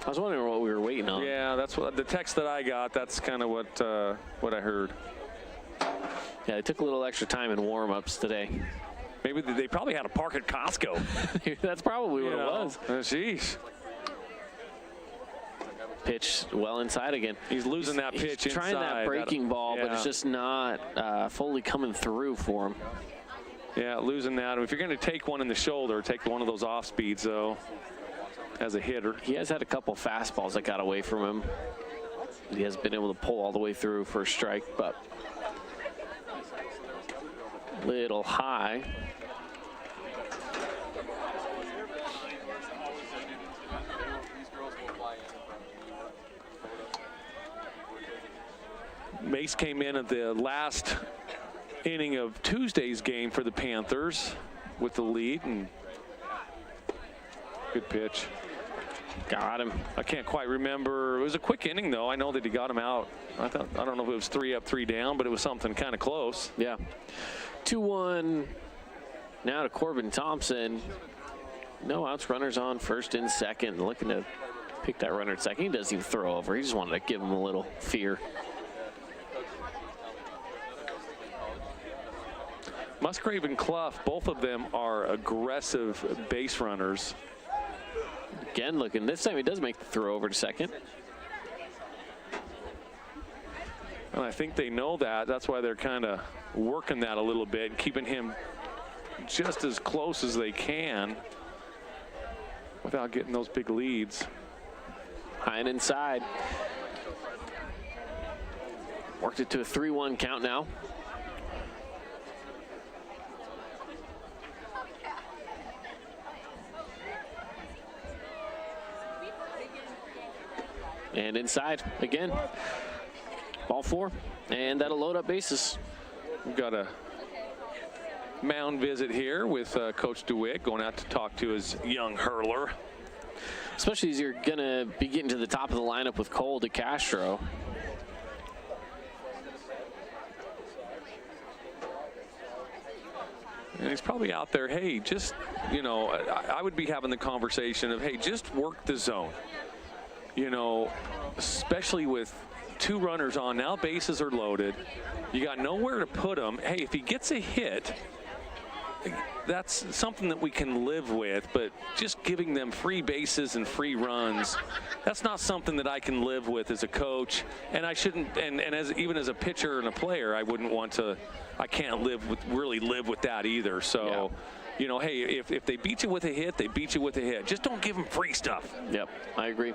I was wondering what we were waiting on. Yeah, that's what the text that I got. That's kind of what I heard. Yeah, they took a little extra time in warm-ups today. Maybe they probably had a park at Costco. That's probably what it was. Jeez. Pitch well inside again. He's losing that pitch He's trying inside. that breaking ball, but it's just not fully coming through for him. Yeah, losing that. If you're going to take one in the shoulder, take one of those off speeds, though, as a hitter. He has had a couple fastballs that got away from him. He hasn't been able to pull all the way through for a strike, but little high. Mace came in at the last inning of Tuesday's game for the Panthers with the lead, and good pitch. Got him. I can't quite remember. It was a quick inning, though. I know that he got him out. I don't know if it was 3 up, 3 down, but it was something kind of close. Yeah. 2-1 now to Corbin Thompson. No outs, runners on first and second. Looking to pick that runner at second. He doesn't even throw over. He just wanted to give him a little fear. Musgrave and Clough, both of them are aggressive base runners. Again, looking, this time he does make the throw over to second. And I think they know that. That's why they're kind of working that a little bit, keeping him just as close as they can without getting those big leads. High and inside. Worked it to a 3-1 count now. And inside again. Ball 4, and that'll load up bases. We've got a mound visit here with Coach DeWitt going out to talk to his young hurler. Especially as you're going to be getting to the top of the lineup with Cole DeCastro. And he's probably out there, hey, just, you know, I would be having the conversation of, hey, just work the zone. You know, especially with 2 runners on, now bases are loaded. You got nowhere to put him. Hey, if he gets a hit, that's something that we can live with, but just giving them free bases and free runs, that's not something that I can live with as a coach. And I shouldn't, and even as a pitcher and a player, I wouldn't want to, I can't really live with that either. So, you know, hey, if they beat you with a hit, they beat you with a hit. Just don't give them free stuff. Yep, I agree.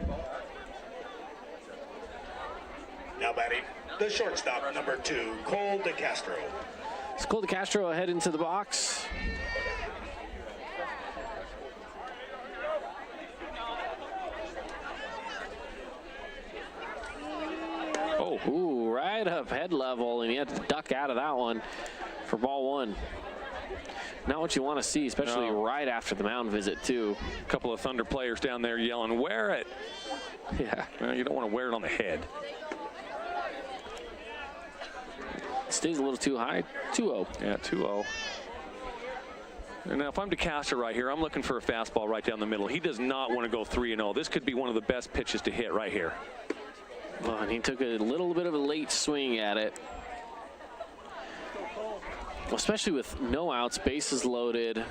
Now batting, the shortstop, number 2, Cole DeCastro. It's Cole DeCastro ahead into the box. Oh. Ooh, right up head level, and he had to duck out of that one for ball 1. Not what you want to see, especially right after the mound visit, too. A couple of Thunder players down there yelling, wear it. Yeah. Well, you don't want to wear it on the head. Stays a little too high. 2-0. Yeah, 2-0. And now if I'm DeCastro right here, I'm looking for a fastball right down the middle. He does not want to go 3-0. This could be one of the best pitches to hit right here. Well, and he took a little bit of a late swing at it. Especially with no outs, bases loaded.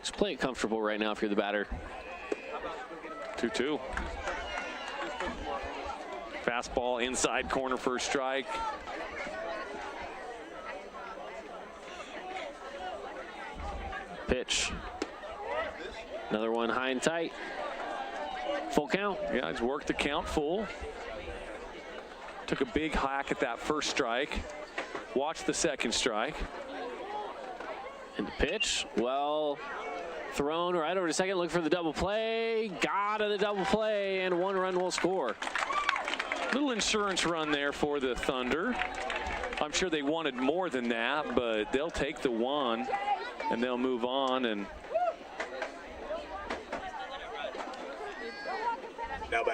Just play it comfortable right now if you're the batter. 2-2. Fastball inside corner for a strike. Pitch. Another one high and tight. Full count. Yeah, he's worked the count full. Took a big hack at that first strike. Watch the second strike. And the pitch, well thrown right over to second. Look for the double play. Got the double play, and 1 run will score. Little insurance run there for the Thunder. I'm sure they wanted more than that, but they'll take the 1 and they'll move on. And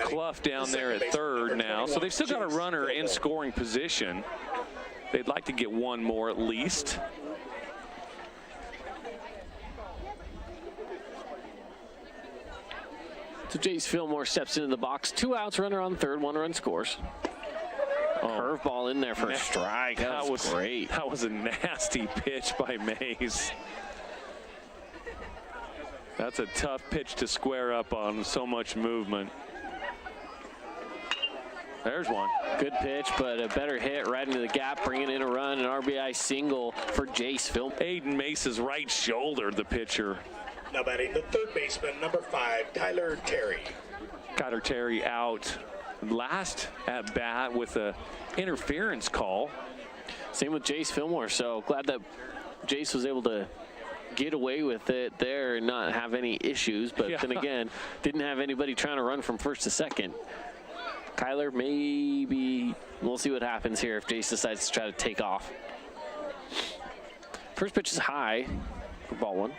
Clough down there at third now. So they've still got a runner in scoring position. They'd like to get 1 more at least. So Jace Fillmore steps into the box. 2 outs, runner on third, 1 run scores. Curveball in there for a strike. That was great. That was a nasty pitch by Mays. That's a tough pitch to square up on, so much movement. There's one. Good pitch, but a better hit right into the gap, bringing in a run, an RBI single for Jace Fillmore. Aiden Mace's right shoulder, the pitcher. Now batting the third baseman, number 5, Tyler Terry. Tyler Terry out last at bat with a interference call. Same with Jace Fillmore, so glad that Jace was able to get away with it there and not have any issues, but then again, didn't have anybody trying to run from first to second. Kyler, maybe we'll see what happens here if Jace decides to try to take off. First pitch is high for ball 1.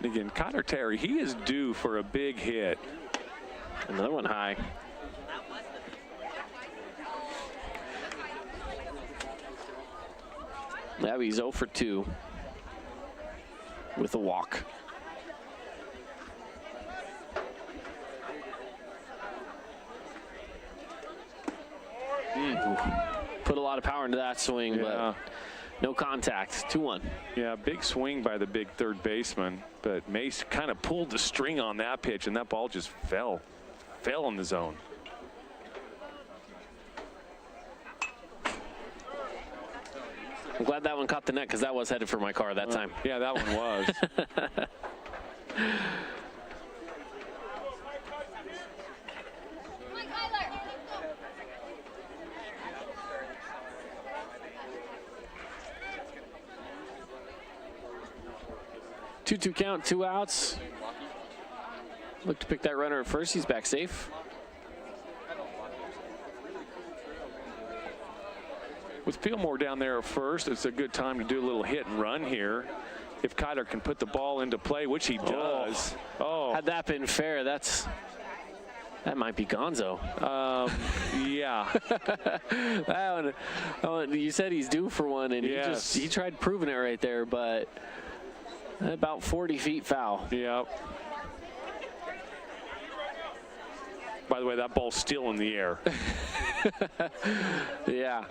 Again, Kyler Terry, he is due for a big hit. Another one high. Now he's 0 for 2 with a walk. Put a lot of power into that swing, but no contact. 2-1. Yeah, big swing by the big third baseman, but Mace kind of pulled the string on that pitch, and that ball just fell in the zone. I'm glad that one caught the net because that was headed for my car that time. Yeah, that one was. 2-2 count, 2 outs. Look to pick that runner at first. He's back safe. With Fillmore down there at first, it's a good time to do a little hit and run here. If Kyler can put the ball into play, which he does. Had that been fair, that might be Gonzo. Yeah. That one, you said he's due for one, and he tried proving it right there, but about 40 feet foul. Yep. By the way, that ball's still in the air. Yeah.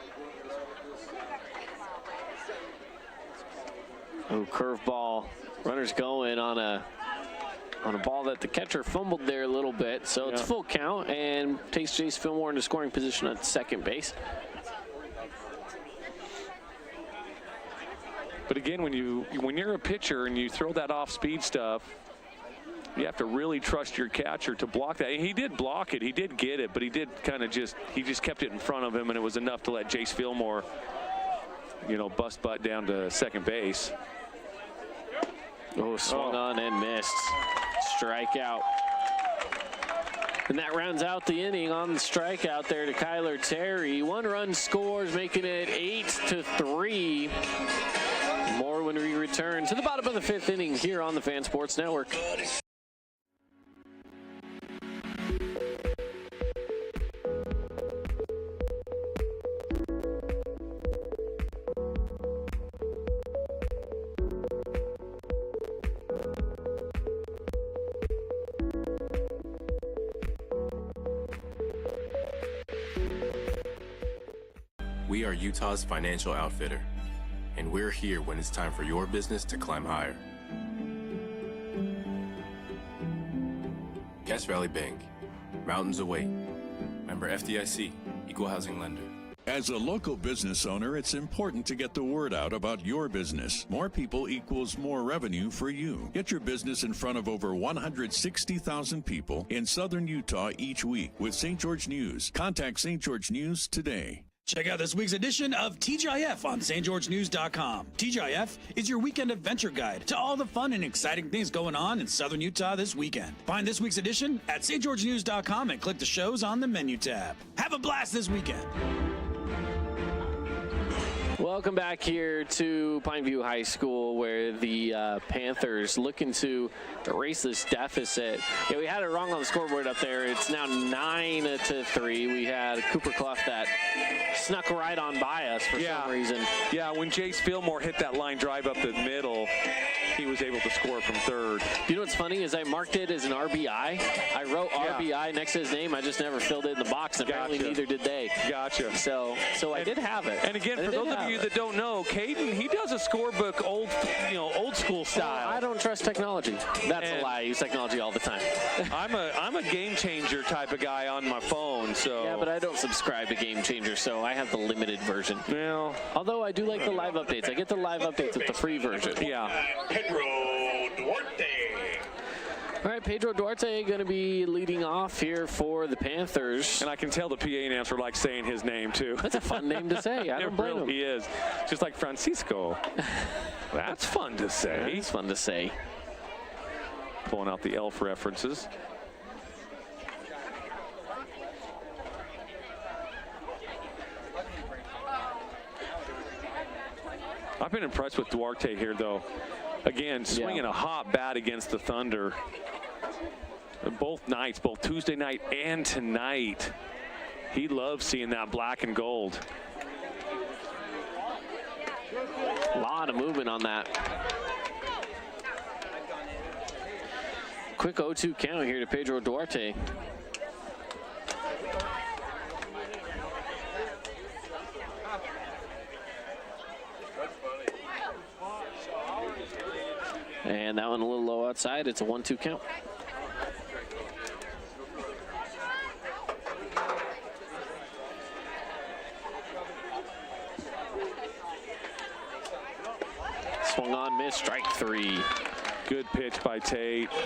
Oh, curveball. Runner's going on a ball that the catcher fumbled there a little bit. So it's full count and takes Jace Fillmore into scoring position at second base. But again, when you're a pitcher and you throw that off-speed stuff, you have to really trust your catcher to block that. And he did block it. He did get it, but he did kind of just kept it in front of him, and it was enough to let Jace Fillmore, bust butt down to second base. Oh, swung on and missed. Strikeout. And that rounds out the inning on the strikeout there to Kyler Terry. 1 run scores, making it 8-3. More when we return to the bottom of the 5th inning here on the Fan Sports Network. We are Utah's financial outfitter, and we're here when it's time for your business to climb higher. Cache Valley Bank, mountains await. Member FDIC, equal housing lender. As a local business owner, it's important to get the word out about your business. More people equals more revenue for you. Get your business in front of over 160,000 people in southern Utah each week with St. George News. Contact St. George News today. Check out this week's edition of TGIF on stgeorgenews.com. TGIF is your weekend adventure guide to all the fun and exciting things going on in southern Utah this weekend. Find this week's edition at stgeorgenews.com and click the shows on the menu tab. Have a blast this weekend. Welcome back here to Pineview High School, where the Panthers looking to erase this deficit. Yeah, we had it wrong on the scoreboard up there. It's now 9-3. We had Cooper Clough that snuck right on by us for some reason. Yeah, when Jace Fillmore hit that line drive up the middle, he was able to score from third. You know what's funny is I marked it as an RBI. I wrote RBI next to his name. I just never filled it in the box, and apparently neither did they. Gotcha. So I did have it. And again, for those of you that don't know, Caden, he does a scorebook old school style. I don't trust technology. That's a lie. I use technology all the time. I'm a game changer type of guy on my phone, so. Yeah, but I don't subscribe to Game Changer, so I have the limited version. Well, although I do like the live updates. I get the live updates with the free version. Yeah. Pedro Duarte. All right, Pedro Duarte going to be leading off here for the Panthers. And I can tell the PA announcer likes saying his name, too. That's a fun name to say. I don't blame him. He is. Just like Francisco. That's fun to say. It's fun to say. Pulling out the Elf references. I've been impressed with Duarte here, though. Again, swinging a hot bat against the Thunder. Both nights, both Tuesday night and tonight. He loves seeing that black and gold. A lot of movement on that. Quick 0-2 count here to Pedro Duarte. And that one a little low outside. It's a 1-2 count. Swung on, missed, strike three. Good pitch by Tate. Now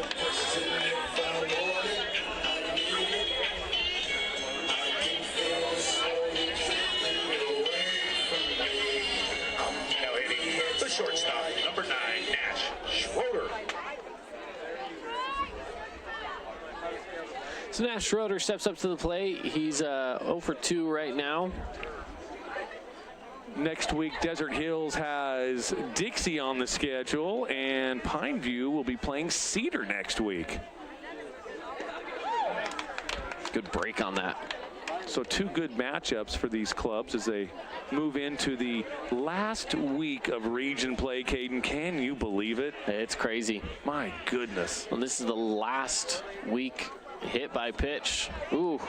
hitting the shortstop, number 9, Nash Schroeder. So Nash Schroeder steps up to the plate. He's 0 for 2 right now. Next week, Desert Hills has Dixie on the schedule, and Pineview will be playing Cedar next week. Good break on that. So 2 good matchups for these clubs as they move into the last week of region play, Caden. Can you believe it? It's crazy. My goodness. Well, this is the last week hit by pitch. Ooh.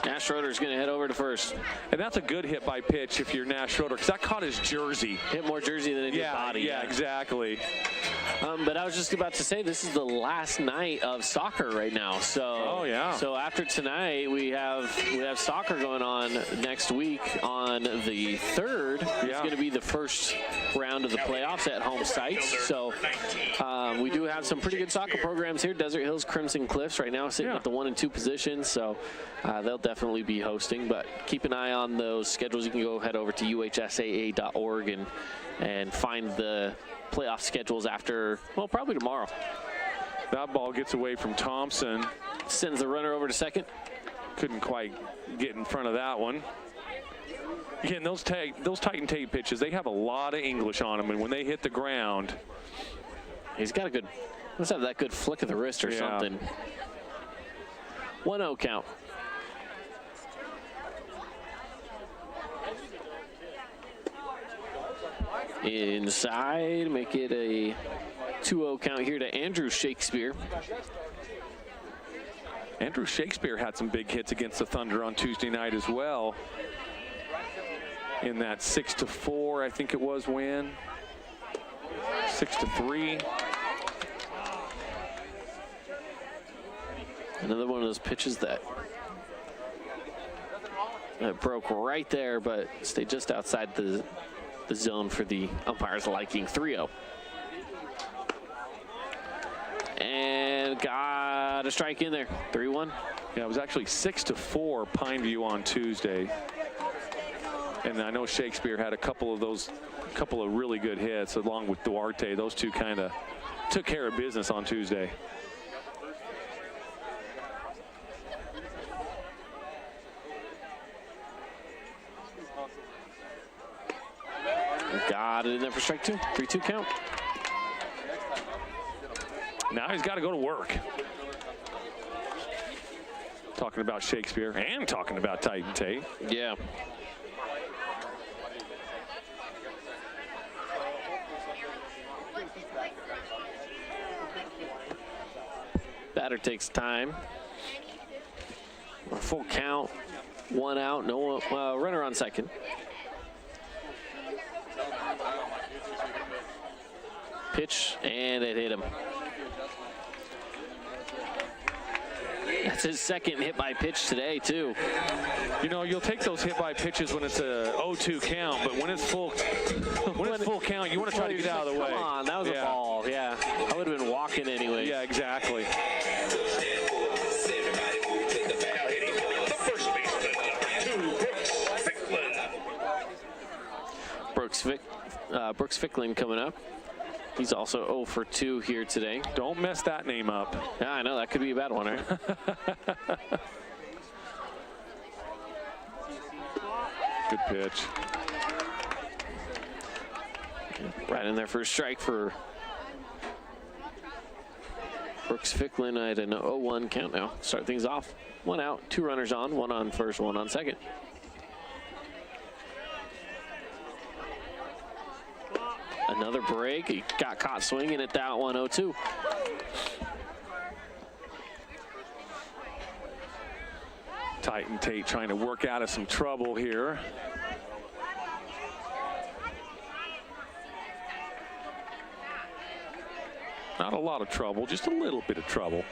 Nash Schroeder's going to head over to first. And that's a good hit by pitch if you're Nash Schroeder, because that caught his jersey. Hit more jersey than it did body. Yeah, exactly. But I was just about to say, this is the last night of soccer right now. So, So after tonight, we have soccer going on next week on the 3rd. It's going to be the first round of the playoffs at home sites. So we do have some pretty good soccer programs here. Desert Hills, Crimson Cliffs right now sitting at the 1 and 2 positions. So they'll definitely be hosting. But keep an eye on those schedules. You can go head over to uhsaa.org and find the playoff schedules after, well, probably tomorrow. That ball gets away from Thompson. Sends the runner over to second. Couldn't quite get in front of that one. Again, those Titan Tate pitches, they have a lot of English on them, and when they hit the ground. He's got a good, must have that good flick of the wrist or something. 1-0 count. Inside, make it a 2-0 count here to Andrew Shakespeare. Andrew Shakespeare had some big hits against the Thunder on Tuesday night as well. In that 6-4, I think it was, win. 6-3. Another one of those pitches that It broke right there, but stayed just outside the zone for the umpire's liking. 3-0. And got a strike in there. 3-1. Yeah, it was actually 6-4 Pineview on Tuesday. And I know Shakespeare had a couple of really good hits along with Duarte. Those two kind of took care of business on Tuesday. Got it in there for strike 2. 3-2 count. Now he's got to go to work. Talking about Shakespeare and talking about Titan Tate. Yeah. Batter takes time. A full count. 1 out. No runner on second. Pitch, and it hit him. That's his second hit by pitch today, too. You know, you'll take those hit by pitches when it's a 0-2 count, but when it's full count, you want to try to get out of the way. Come on, that was a ball. Yeah, I would have been walking anyway. Yeah, exactly. Brooks Ficklin coming up. He's also 0 for 2 here today. Don't mess that name up. Yeah, I know. That could be a bad one, right? Good pitch. Right in there for a strike for Brooks Ficklin at an 0-1 count now. Start things off. 1 out, 2 runners on, 1 on first, 1 on second. Another break. He got caught swinging at that one, 0-2. Titan Tate trying to work out of some trouble here. Not a lot of trouble, just a little bit of trouble.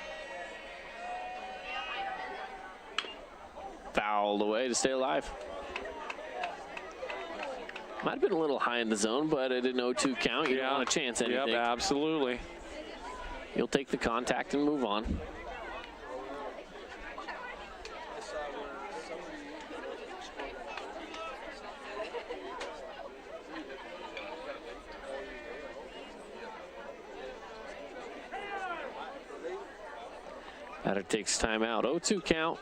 Fouled away to stay alive. Might have been a little high in the zone, but at an 0-2 count, you don't want to chance anything. Yep, absolutely. You'll take the contact and move on. Batter takes time out. 0-2 count.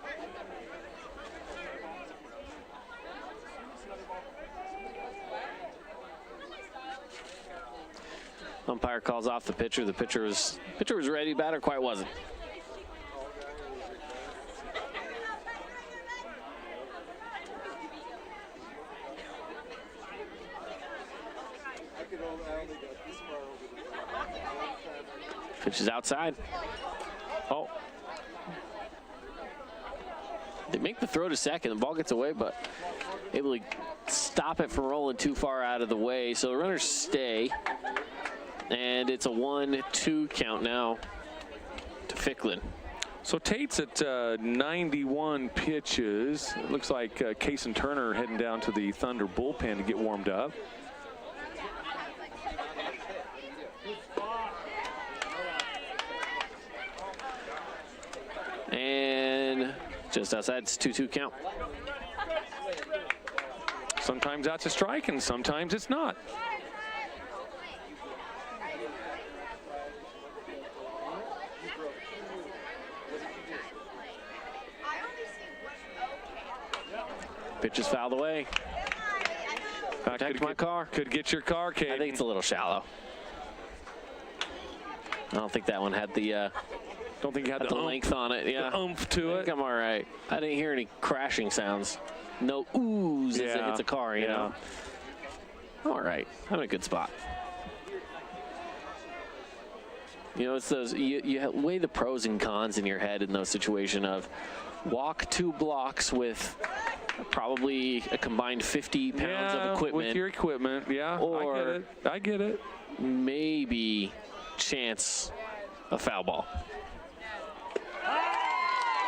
Umpire calls off the pitcher. The pitcher was ready. Batter quite wasn't. Pitch is outside. Oh. They make the throw to second. The ball gets away, but able to stop it from rolling too far out of the way. So the runners stay. And it's a 1-2 count now to Ficklin. So Tate's at 91 pitches. It looks like Kaysen Turner heading down to the Thunder bullpen to get warmed up. And just outside, it's 2-2 count. Sometimes that's a strike and sometimes it's not. Pitch is fouled away. Protect my car. Could get your car, Kate. I think it's a little shallow. I don't think that one had the don't think you had the length on it. Yeah, the oomph to it. I'm all right. I didn't hear any crashing sounds. No oohs as it hits a car, you know. All right, I'm in a good spot. You know, it's those, you weigh the pros and cons in your head in those situations of walk 2 blocks with probably a combined 50 pounds of equipment. With your equipment, or I get it. Maybe chance a foul ball.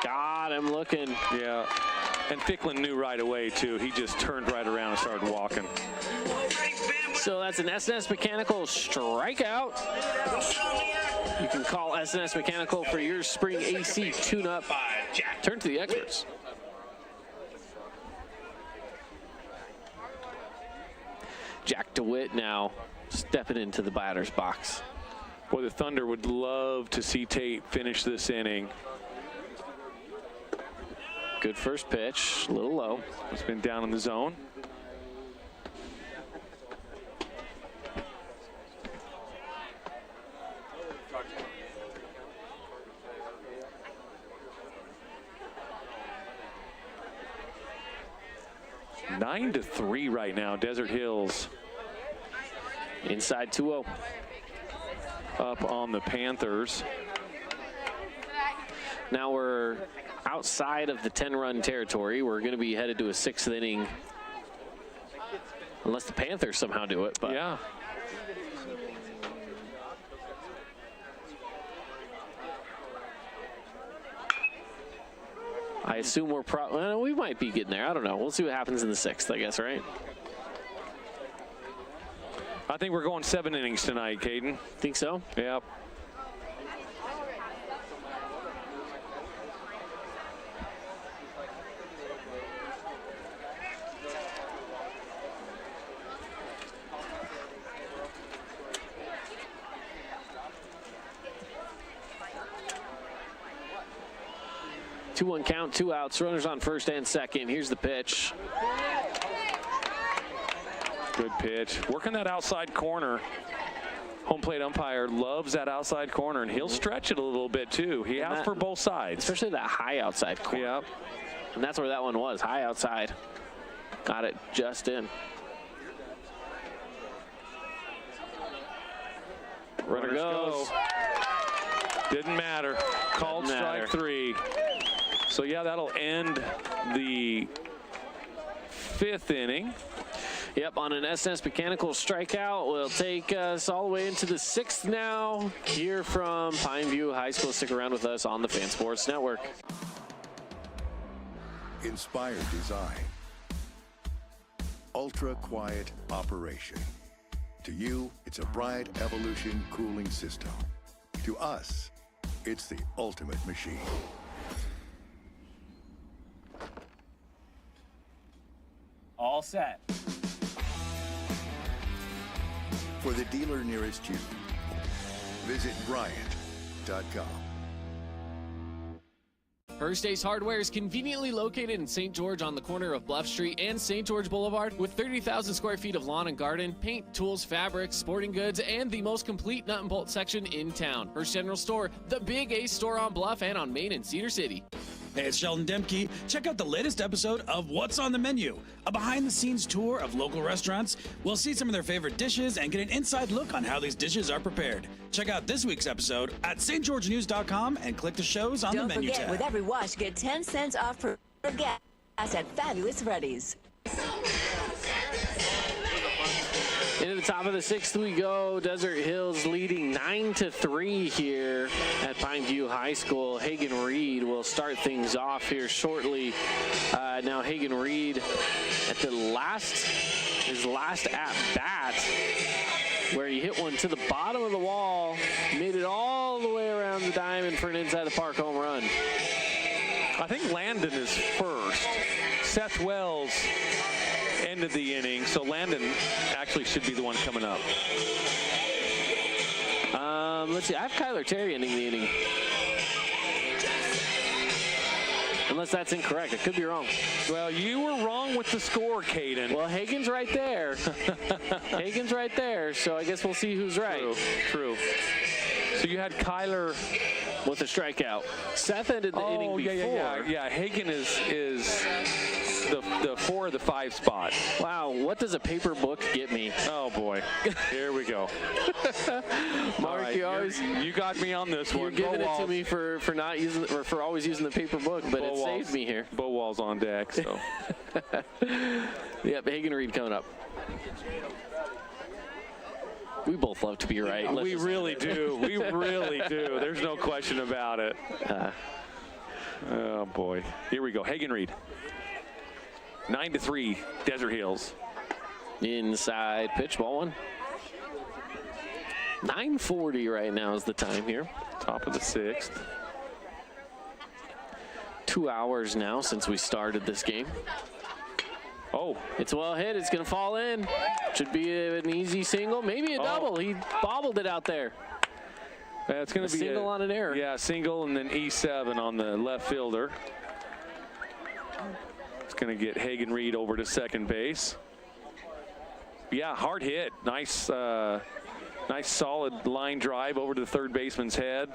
Got him looking. Yeah. And Ficklin knew right away, too. He just turned right around and started walking. So that's an SNS Mechanical strikeout. You can call SNS Mechanical for your spring AC tune-up. Turn to the experts. Jack DeWitt now stepping into the batter's box. Boy, the Thunder would love to see Tate finish this inning. Good first pitch, a little low. It's been down in the zone. Nine to 3 right now, Desert Hills. Inside 2-0. Up on the Panthers. Now we're outside of the 10-run territory. We're going to be headed to a 6th inning. Unless the Panthers somehow do it. But yeah. I assume we might be getting there. I don't know. We'll see what happens in the 6th, I guess, right? I think we're going 7 innings tonight, Caden. Think so? Yep. Two-one count, 2 outs, runners on first and second. Here's the pitch. Good pitch. Working that outside corner. Home plate umpire loves that outside corner, and he'll stretch it a little bit too. He has for both sides. Especially that high outside corner. Yep. And that's where that one was, high outside. Got it just in. Runner goes. Didn't matter. Called strike 3. So yeah, that'll end the 5th inning. Yep, on an SNS Mechanical strikeout. We'll take us all the way into the 6th now. Here from Pineview High School. Stick around with us on the Fan Sports Network. Inspired design. Ultra quiet operation. To you, it's a Bride Evolution cooling system. To us, it's the ultimate machine. All set. For the dealer nearest you, visit Bryant.com. First Ace Hardware is conveniently located in St. George on the corner of Bluff Street and St. George Boulevard with 30,000 square feet of lawn and garden, paint, tools, fabrics, sporting goods, and the most complete nut and bolt section in town. First General Store, the Big Ace store on Bluff and on Main in Cedar City. Hey, it's Sheldon Demke. Check out the latest episode of What's on the Menu, a behind-the-scenes tour of local restaurants. We'll see some of their favorite dishes and get an inside look on how these dishes are prepared. Check out this week's episode at stgeorgenews.com and click the shows on the menu Don't forget, tab. with every wash, get 10 cents off for gas at Fabulous Freddy's. Into the top of the 6th we go. Desert Hills leading 9-3 here at Pineview High School. Hagen Reed will start things off here shortly. Now Hagen Reed at his last at bat, where he hit one to the bottom of the wall, made it all the way around the diamond for an inside the park home run. I think Landon is first. Seth Wells ended the inning, so Landon actually should be the one coming up. Let's see, I have Kyler Terry ending the inning. Unless that's incorrect. I could be wrong. Well, you were wrong with the score, Caden. Well, Hagen's right there. Hagen's right there, so I guess we'll see who's right. True. So you had Kyler with a strikeout. Seth ended the inning before. Yeah. Hagen is the 4 or the 5 spot. Wow, what does a paper book get me? Oh boy, here we go. Mark, right, you got me on this one. You're giving it to me for not using, or for always using the paper book, but it saved me here. Bowall's on deck, so. Yep, Hagen Reed coming up. We both love to be right. We really do. We really do. There's no question about it. Oh boy, here we go. Hagen Reed. 9-3, Desert Hills. Inside pitch, ball one. 9:40 right now is the time here. Top of the 6th. 2 hours now since we started this game. Oh, it's well hit. It's going to fall in. Should be an easy single, maybe a double. He bobbled it out there. It's going to be single on an error. Yeah, single and then E7 on the left fielder. It's going to get Hagen Reed over to second base. Yeah, hard hit. Nice, nice solid line drive over to the third baseman's head.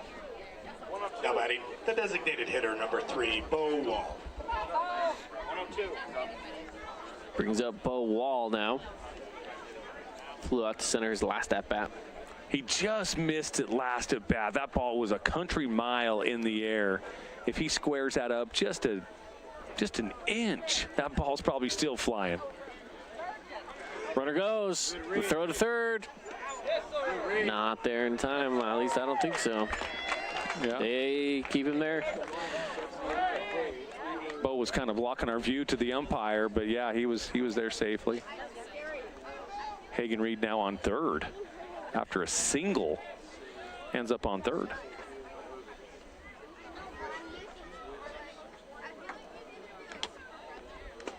Now batting, the designated hitter, number 3, Bo Wall. 102. Brings up Bo Wall now. Flew out to center his last at-bat. He just missed it last at bat. That ball was a country mile in the air. If he squares that up just an inch, that ball's probably still flying. Runner goes. The throw to third. Not there in time. Well, at least I don't think so. Yeah. They keep him there. Bo was kind of blocking our view to the umpire, but yeah, he was there safely. Hagen Reed now on third after a single. Ends up on third.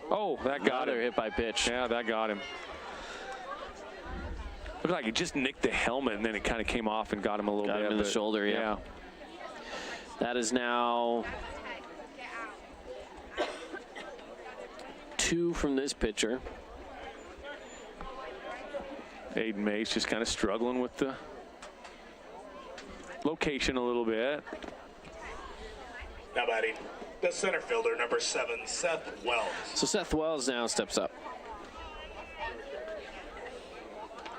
Oh, that got him. Another hit by pitch. Yeah, that got him. Looked like he just nicked the helmet and then it kind of came off and got him a little bit. Got him in the shoulder, yeah. That is now 2 from this pitcher. Aiden Mace just kind of struggling with the location a little bit. Now batting, the center fielder, number 7, Seth Wells. So Seth Wells now steps up.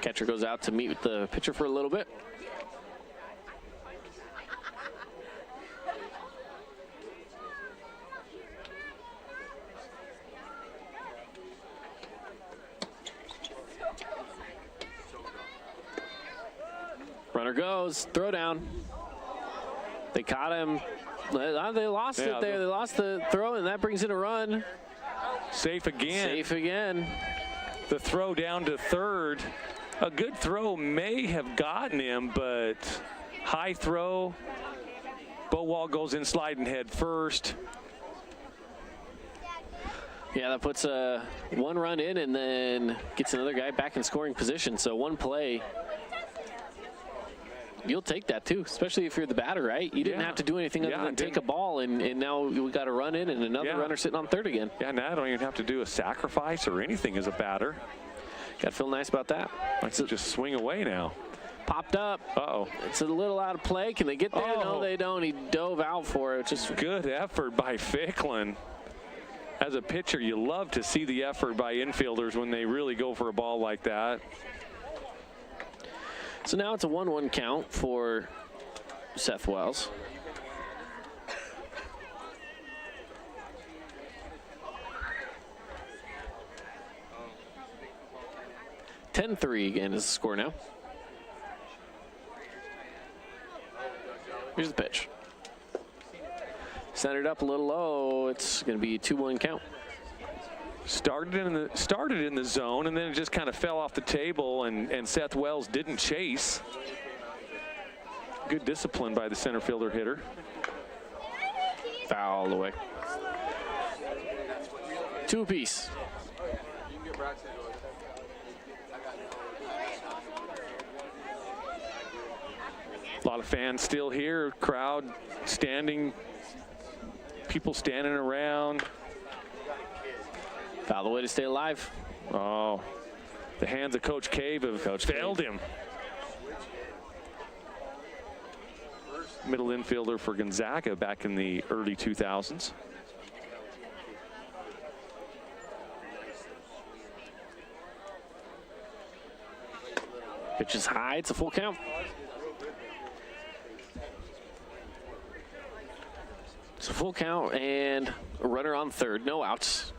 Catcher goes out to meet with the pitcher for a little bit. Runner goes, throw down. They caught him. They lost it there. They lost the throw, and that brings in a run. Safe again. Safe again. The throw down to third. A good throw may have gotten him, but high throw. Bo Wall goes in sliding head first. Yeah, that puts one run in and then gets another guy back in scoring position. So one play. You'll take that too, especially if you're the batter, right? You didn't have to do anything other than take a ball, and now we got a run in and another runner sitting on third again. Yeah, now I don't even have to do a sacrifice or anything as a batter. Got to feel nice about that. I can just swing away now. Popped up. Uh-oh. It's a little out of play. Can they get there? No, they don't. He dove out for it. Just good effort by Ficklin. As a pitcher, you love to see the effort by infielders when they really go for a ball like that. So now it's a 1-1 count for Seth Wells. (10-3) again is the score now. Here's the pitch. Centered up a little low. It's going to be a 2-1 count. Started in the zone, and then it just kind of fell off the table, and Seth Wells didn't chase. Good discipline by the center fielder hitter. Foul away. 2 apiece. A lot of fans still here, crowd standing, people standing around. Foul the way to stay alive. Oh, the hands of Coach Cave have failed him. Middle infielder for Gonzaga back in the early 2000s. Pitch is high. It's a full count. It's a full count and a runner on third. No outs.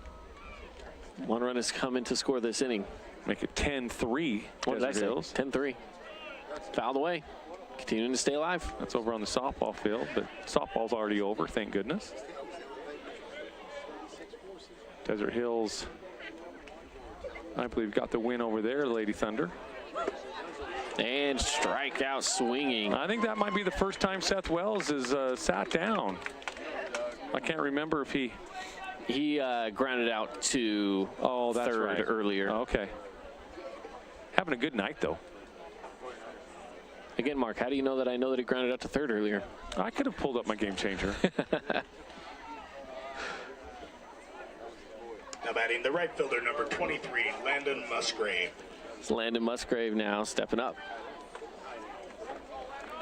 One run has come in to score this inning. Make it 10-3. What did I say? 10-3. Fouled away. Continuing to stay alive. That's over on the softball field, but softball's already over, thank goodness. Desert Hills, I believe, got the win over there, Lady Thunder. And strikeout swinging. I think that might be the first time Seth Wells has sat down. I can't remember if he grounded out to third earlier. Okay. Having a good night, though. Again, Mark, how do you know that I know that he grounded out to third earlier? I could have pulled up my game changer. Now batting the right fielder, number 23, Landon Musgrave. It's Landon Musgrave now stepping up.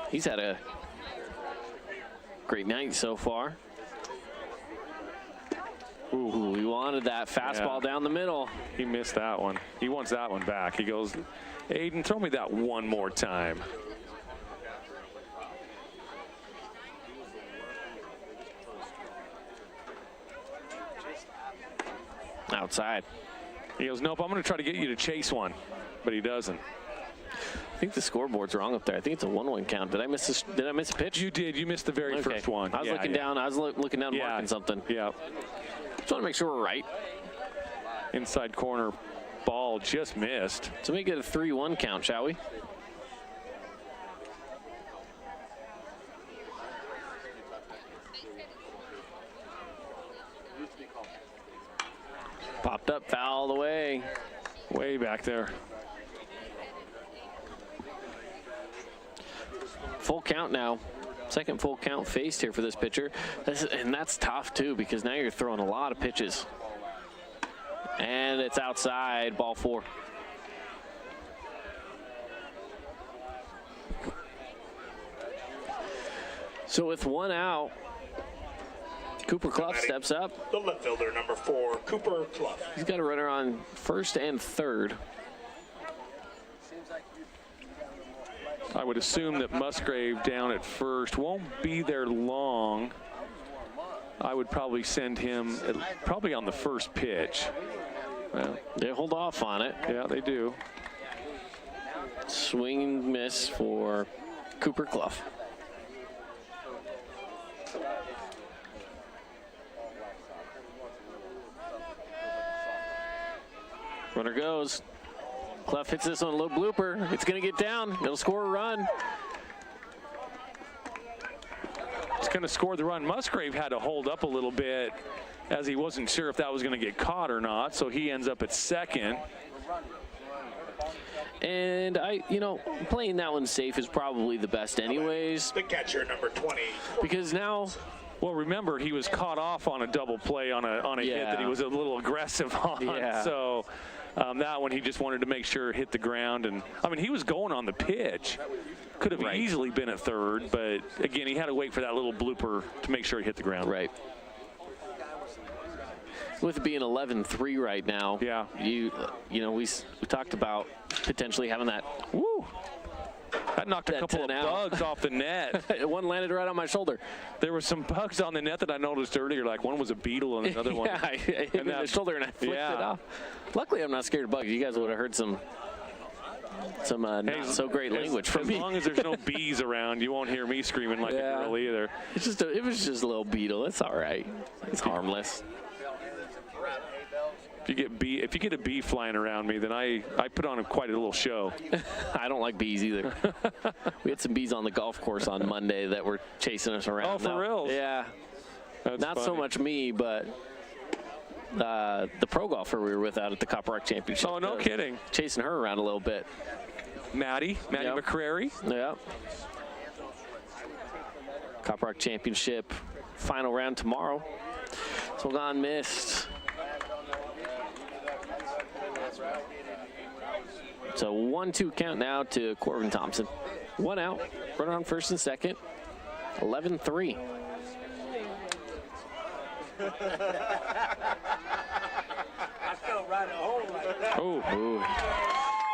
He's had a great night so far. Ooh, he wanted that fastball down the middle. He missed that one. He wants that one back. He goes, Aiden, throw me that one more time. Outside. He goes, nope, I'm going to try to get you to chase one, but he doesn't. I think the scoreboard's wrong up there. I think it's a 1-1 count. Did I miss a pitch? You did. You missed the very first one. I was looking down. I was looking down, marking something. Yeah. Just want to make sure we're right. Inside corner ball just missed. So we get a 3-1 count, shall we? Popped up, foul all the way. Way back there. Full count now. Second full count faced here for this pitcher. And that's tough, too, because now you're throwing a lot of pitches. And it's outside, ball 4. So with 1 out, Cooper Clough steps up. The left fielder, number 4, Cooper Clough. He's got a runner on first and third. I would assume that Musgrave down at first won't be there long. I would probably send him probably on the first pitch. Well, they hold off on it. Yeah, they do. Swing and miss for Cooper Clough. Runner goes. Clough hits this on a low blooper. It's going to get down. It'll score a run. It's going to score the run. Musgrave had to hold up a little bit as he wasn't sure if that was going to get caught or not. So he ends up at second. And playing that one safe is probably the best anyways. The catcher, number 20. Because now, well, remember, he was caught off on a double play on a hit that he was a little aggressive on. Yeah. So that one he just wanted to make sure it hit the ground. And I mean, he was going on the pitch. Could have easily been at third, but again, he had to wait for that little blooper to make sure he hit the ground. Right. With it being 11-3 right now, we talked about potentially having that. Woo! That knocked a couple of bugs off the net. One landed right on my shoulder. There were some bugs on the net that I noticed earlier. Like one was a beetle and another one. Yeah, I hit me in the shoulder and I flicked it off. Luckily, I'm not scared of bugs. You guys would have heard some not so great language from me. As long as there's no bees around, you won't hear me screaming like a girl either. It was just a little beetle. It's all right. It's harmless. If you get a bee flying around me, then I put on quite a little show. I don't like bees either. We had some bees on the golf course on Monday that were chasing us around. Oh, for real? Yeah. That's not funny. So much me, but the pro golfer we were with out at the Copper Rock Championship. Oh, no kidding. Chasing her around a little bit. Maddie McCrary. Yeah. Copper Rock Championship final round tomorrow. Swung on, missed. So 1-2 count now to Corbin Thompson. 1 out, runner on first and second. 11-3. Oh,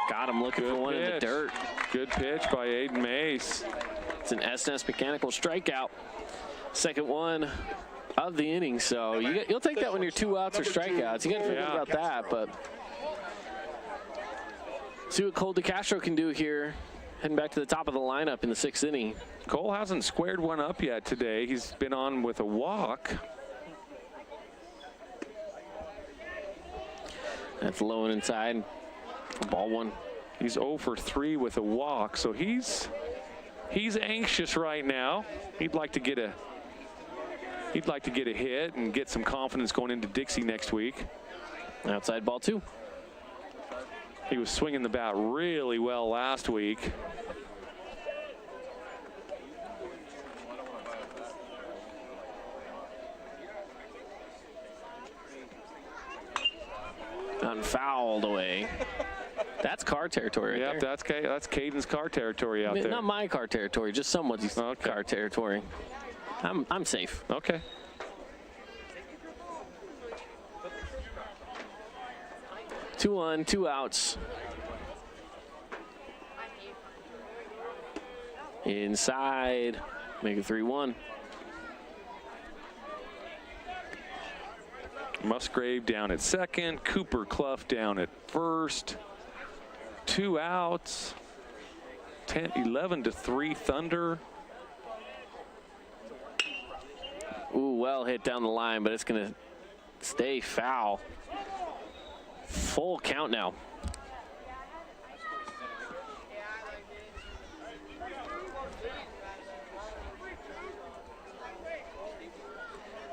got him looking for one in the dirt. Good pitch by Aiden Mace. It's an SNS mechanical strikeout. Second one of the inning. So you'll take that when you're 2 outs or strikeouts. You got to feel good about that, but. See what Cole DeCastro can do here, heading back to the top of the lineup in the 6th inning. Cole hasn't squared one up yet today. He's been on with a walk. That's low and inside. Ball one. He's 0 for 3 with a walk, so he's anxious right now. He'd like to get a hit and get some confidence going into Dixie next week. Outside ball 2. He was swinging the bat really well last week. Unfouled away. That's car territory right there. That's Caden's car territory out there. Not my car territory, just someone's car territory. I'm safe. Okay. Two on, 2 outs. Inside, make it 3-1. Musgrave down at second, Cooper Clough down at first. 2 outs. 11-3 Thunder. Ooh, well hit down the line, but it's gonna stay foul. Full count now.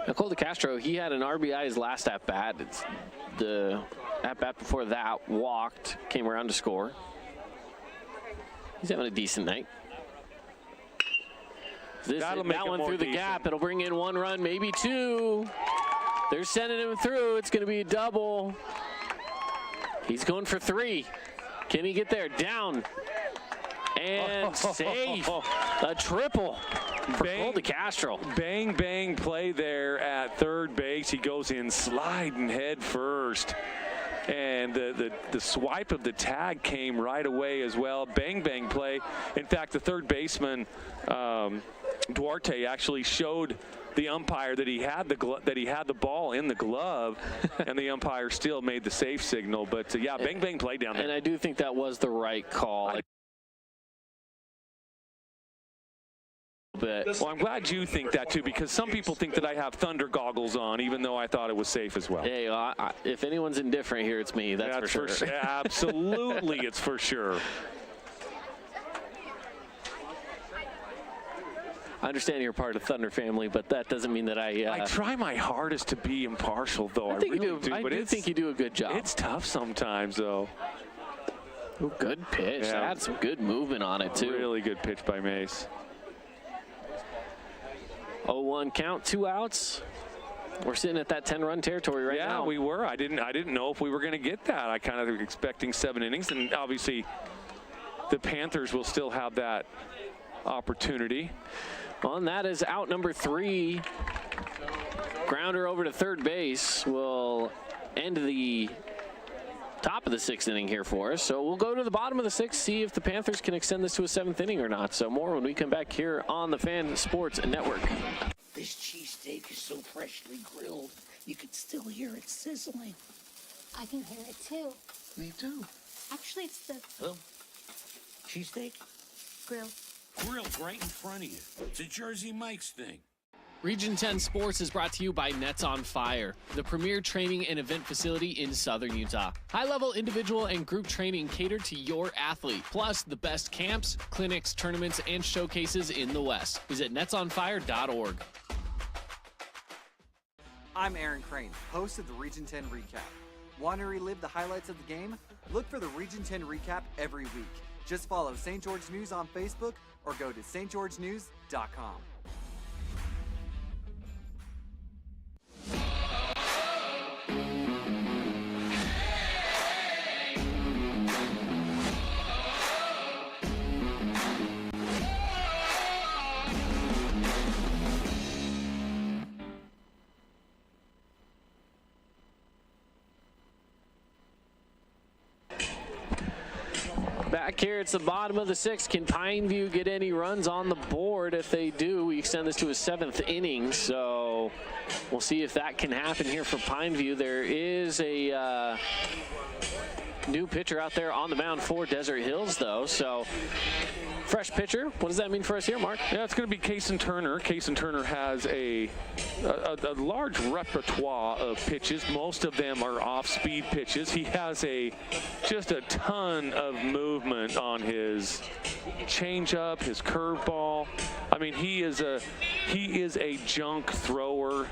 Nicole DeCastro, he had an RBI his last at-bat. It's the at-bat before that, walked, came around to score. He's having a decent night. That one through the gap. It'll bring in 1 run, maybe 2. They're sending him through. It's going to be a double. He's going for 3. Can he get there? Down. And safe. A triple for Cole DeCastro. Bang, bang play there at third base. He goes in sliding head first. And the swipe of the tag came right away as well. Bang, bang play. In fact, the third baseman, Duarte, actually showed the umpire that he had the ball in the glove, and the umpire still made the safe signal. But yeah, bang, bang play down there. And I do think that was the right call. Well, I'm glad you think that too, because some people think that I have Thunder goggles on, even though I thought it was safe as well. Hey, if anyone's indifferent here, it's me. That's for sure. Absolutely, it's for sure. I understand you're part of the Thunder family, but that doesn't mean that I try my hardest to be impartial, though. I really do. I do think you do a good job. It's tough sometimes, though. Ooh, good pitch. Yeah. Had some good movement on it, too. Really good pitch by Mace. 0-1 count, 2 outs. We're sitting at that 10-run territory right now. Yeah, we were. I didn't know if we were going to get that. I kind of was expecting 7 innings, and obviously the Panthers will still have that opportunity. Well, and that is out number 3. Grounder over to third base will end the top of the 6th inning here for us. So we'll go to the bottom of the 6th, see if the Panthers can extend this to a 7th inning or not. So more when we come back here on the Fan Sports Network. This cheesesteak is so freshly grilled, you could still hear it sizzling. I can hear it too. Me too. Actually, it's the Cheesesteak? grill. Grilled right in front of you. It's a Jersey Mike's thing. Region 10 Sports is brought to you by Nets on Fire, the premier training and event facility in Southern Utah. High-level individual and group training catered to your athlete, plus the best camps, clinics, tournaments, and showcases in the West. Visit netsonfire.org. I'm Aaron Crane, host of the Region 10 Recap. Want to relive the highlights of the game? Look for the Region 10 Recap every week. Just follow St. George News on Facebook or go to stgeorgenews.com. Back here, it's the bottom of the 6th. Can Pineview get any runs on the board? If they do, we extend this to a 7th inning. So So we'll see if that can happen here for Pineview. There is a new pitcher out there on the mound for Desert Hills, though. So fresh pitcher. What does that mean for us here, Mark? Yeah, it's going to be Kaysen Turner. Kaysen Turner has a large repertoire of pitches. Most of them are off-speed pitches. He has just a ton of movement on his changeup, his curveball. I mean, he is a junk thrower.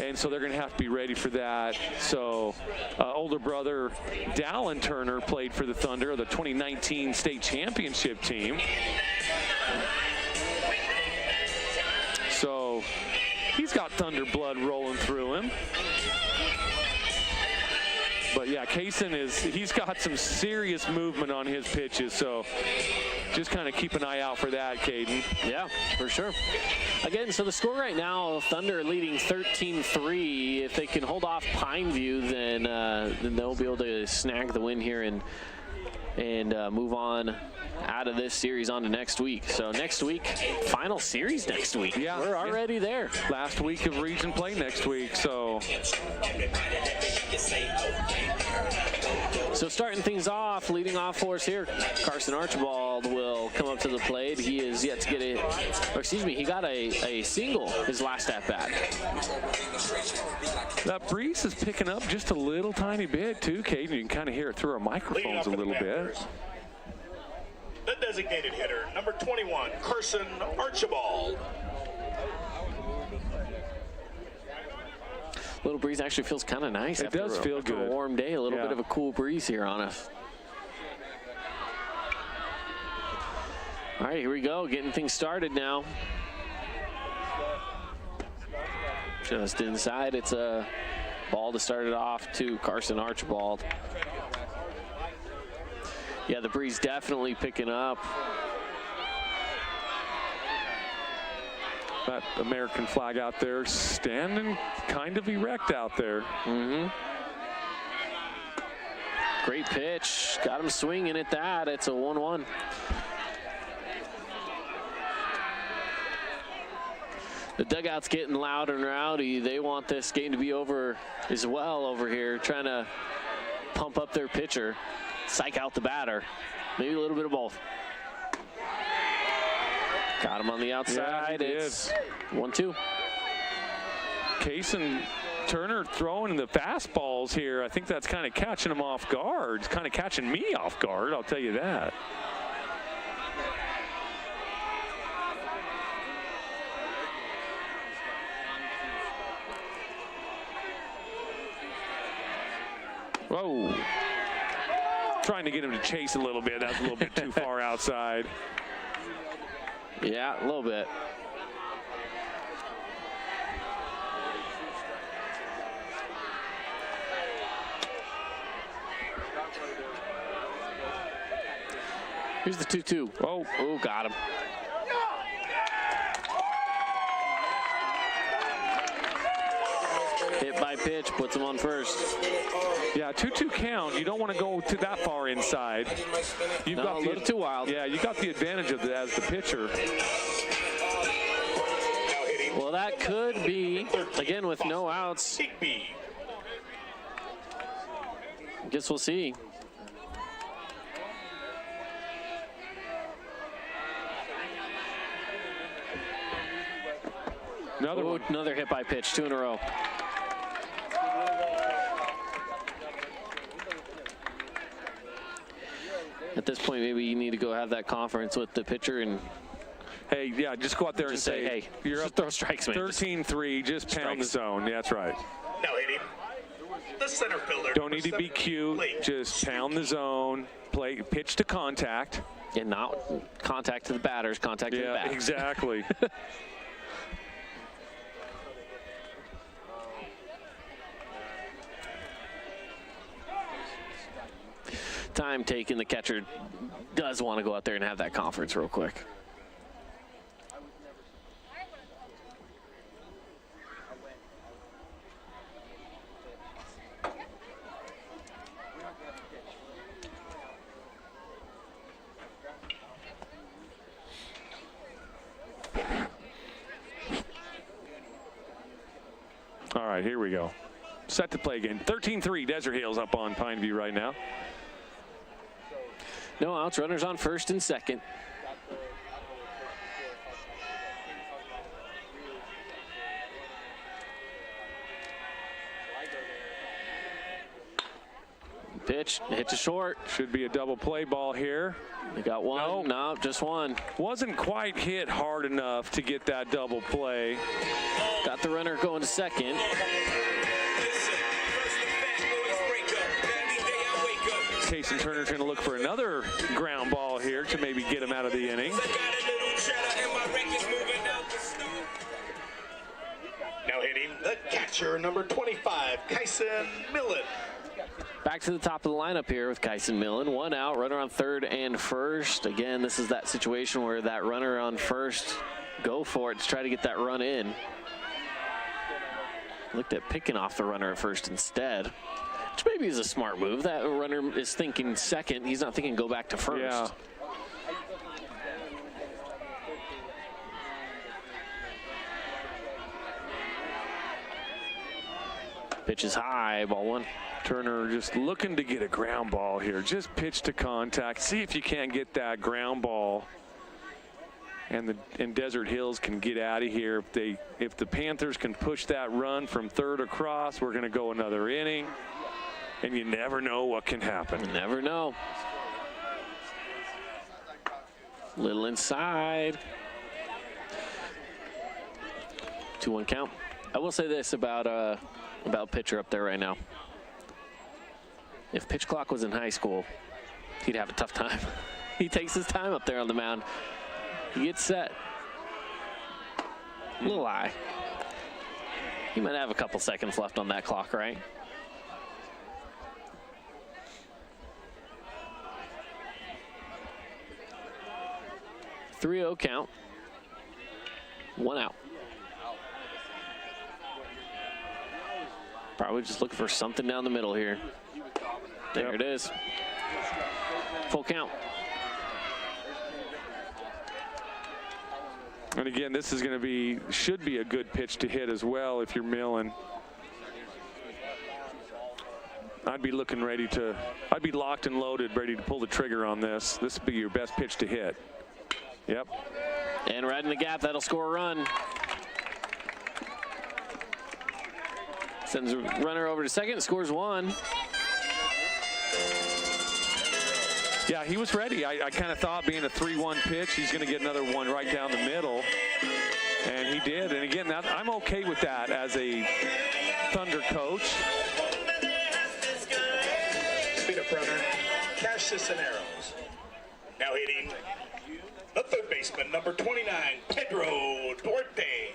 And so they're going to have to be ready for that. So older brother Dallin Turner played for the Thunder, the 2019 state championship team. So he's got Thunder blood rolling through him. But yeah, Kaysen he's got some serious movement on his pitches, so just kind of keep an eye out for that, Caden. Yeah, for sure. Again, so the score right now, Thunder leading 13-3. If they can hold off Pineview, then they'll be able to snag the win here and move on out of this series on to next week. So next week, final series next week. Yeah, we're already there. Last week of region play next week, so. So starting things off, leading off for us here, Carson Archibald will come up to the plate. He is yet to get he got a single his last at bat. That breeze is picking up just a little tiny bit too, Caden. You can kind of hear it through our microphones a little bit. The designated hitter, number 21, Carson Archibald. Little breeze actually feels kind of nice. It does feel good. After a warm day, a little bit of a cool breeze here on us. All right, here we go, getting things started now. Just inside, it's a ball to start it off to Carson Archibald. Yeah, the breeze definitely picking up. That American flag out there standing kind of erect out there. Mm-hmm. Great pitch. Got him swinging at that. It's a 1-1. The dugout's getting loud and rowdy. They want this game to be over as well over here, trying to pump up their pitcher, psych out the batter. Maybe a little bit of both. Got him on the outside. Yeah, it's 1-2. Kaysen Turner throwing the fastballs here. I think that's kind of catching him off guard. It's kind of catching me off guard, I'll tell you that. Whoa. Trying to get him to chase a little bit. That's a little bit too far outside. Yeah, a little bit. Here's the 2-2. Oh, got him. Hit by pitch, puts him on first. Yeah, 2-2 count. You don't want to go to that far inside. You've got a little too wild. Yeah, you got the advantage of that as the pitcher. Well, that could be, again, with no outs. Guess we'll see. Another hit by pitch, 2 in a row. At this point, maybe you need to go have that conference with the pitcher and. Hey, yeah, just go out there and say, hey, you're just up throw strikes, man. 13-3, just pound the zone. Yeah, that's right. Now hitting the center fielder. Don't need to be cute. Just pound the zone, play, pitch to contact. And not contact to the batters, contact to the batter. Yeah, exactly. Time taken, the catcher does want to go out there and have that conference real quick. go. Set to play again. 13-3, Desert Hills up on Pineview right now. No outs, runners on first and second. Pitch, hit to short. Should be a double play ball here. They got one. Nope. No, just one. Wasn't quite hit hard enough to get that double play. Got the runner going to second. Kason Turner's going to look for another ground ball here to maybe get him out of the inning. Now hitting the catcher, number 25, Kyson Millen. Back to the top of the lineup here with Kyson Millen. One out, runner on third and first. Again, this is that situation where that runner on first, go for it to try to get that run in. Looked at picking off the runner at first instead, which maybe is a smart move. That runner is thinking second. He's not thinking go back to first. Yeah. Pitch is high, ball one. Turner just looking to get a ground ball here. Just pitch to contact. See if you can't get that ground ball. And Desert Hills can get out of here. If the Panthers can push that run from third across, we're going to go another inning. And you never know what can happen. You never know. Little inside. 2-1 count. I will say this about pitcher up there right now. If pitch clock was in high school, he'd have a tough time. He takes his time up there on the mound. He gets set. A little high. He might have a couple seconds left on that clock, right? .3-0 count. One out. Probably just looking for something down the middle here. There it is. Full count. And again, this is going to should be a good pitch to hit as well if you're Millen. I'd be I'd be locked and loaded, ready to pull the trigger on this. This would be your best pitch to hit. Yep. And right in the gap, that'll score a run. Sends a runner over to second, scores one. Yeah, he was ready. I kind of thought being a 3-1 pitch, he's going to get another one right down the middle. And he did. And again, I'm okay with that as a Thunder coach. Speed up runner, Cash Cisneros. Now hitting the third baseman, number 29, Pedro Duarte.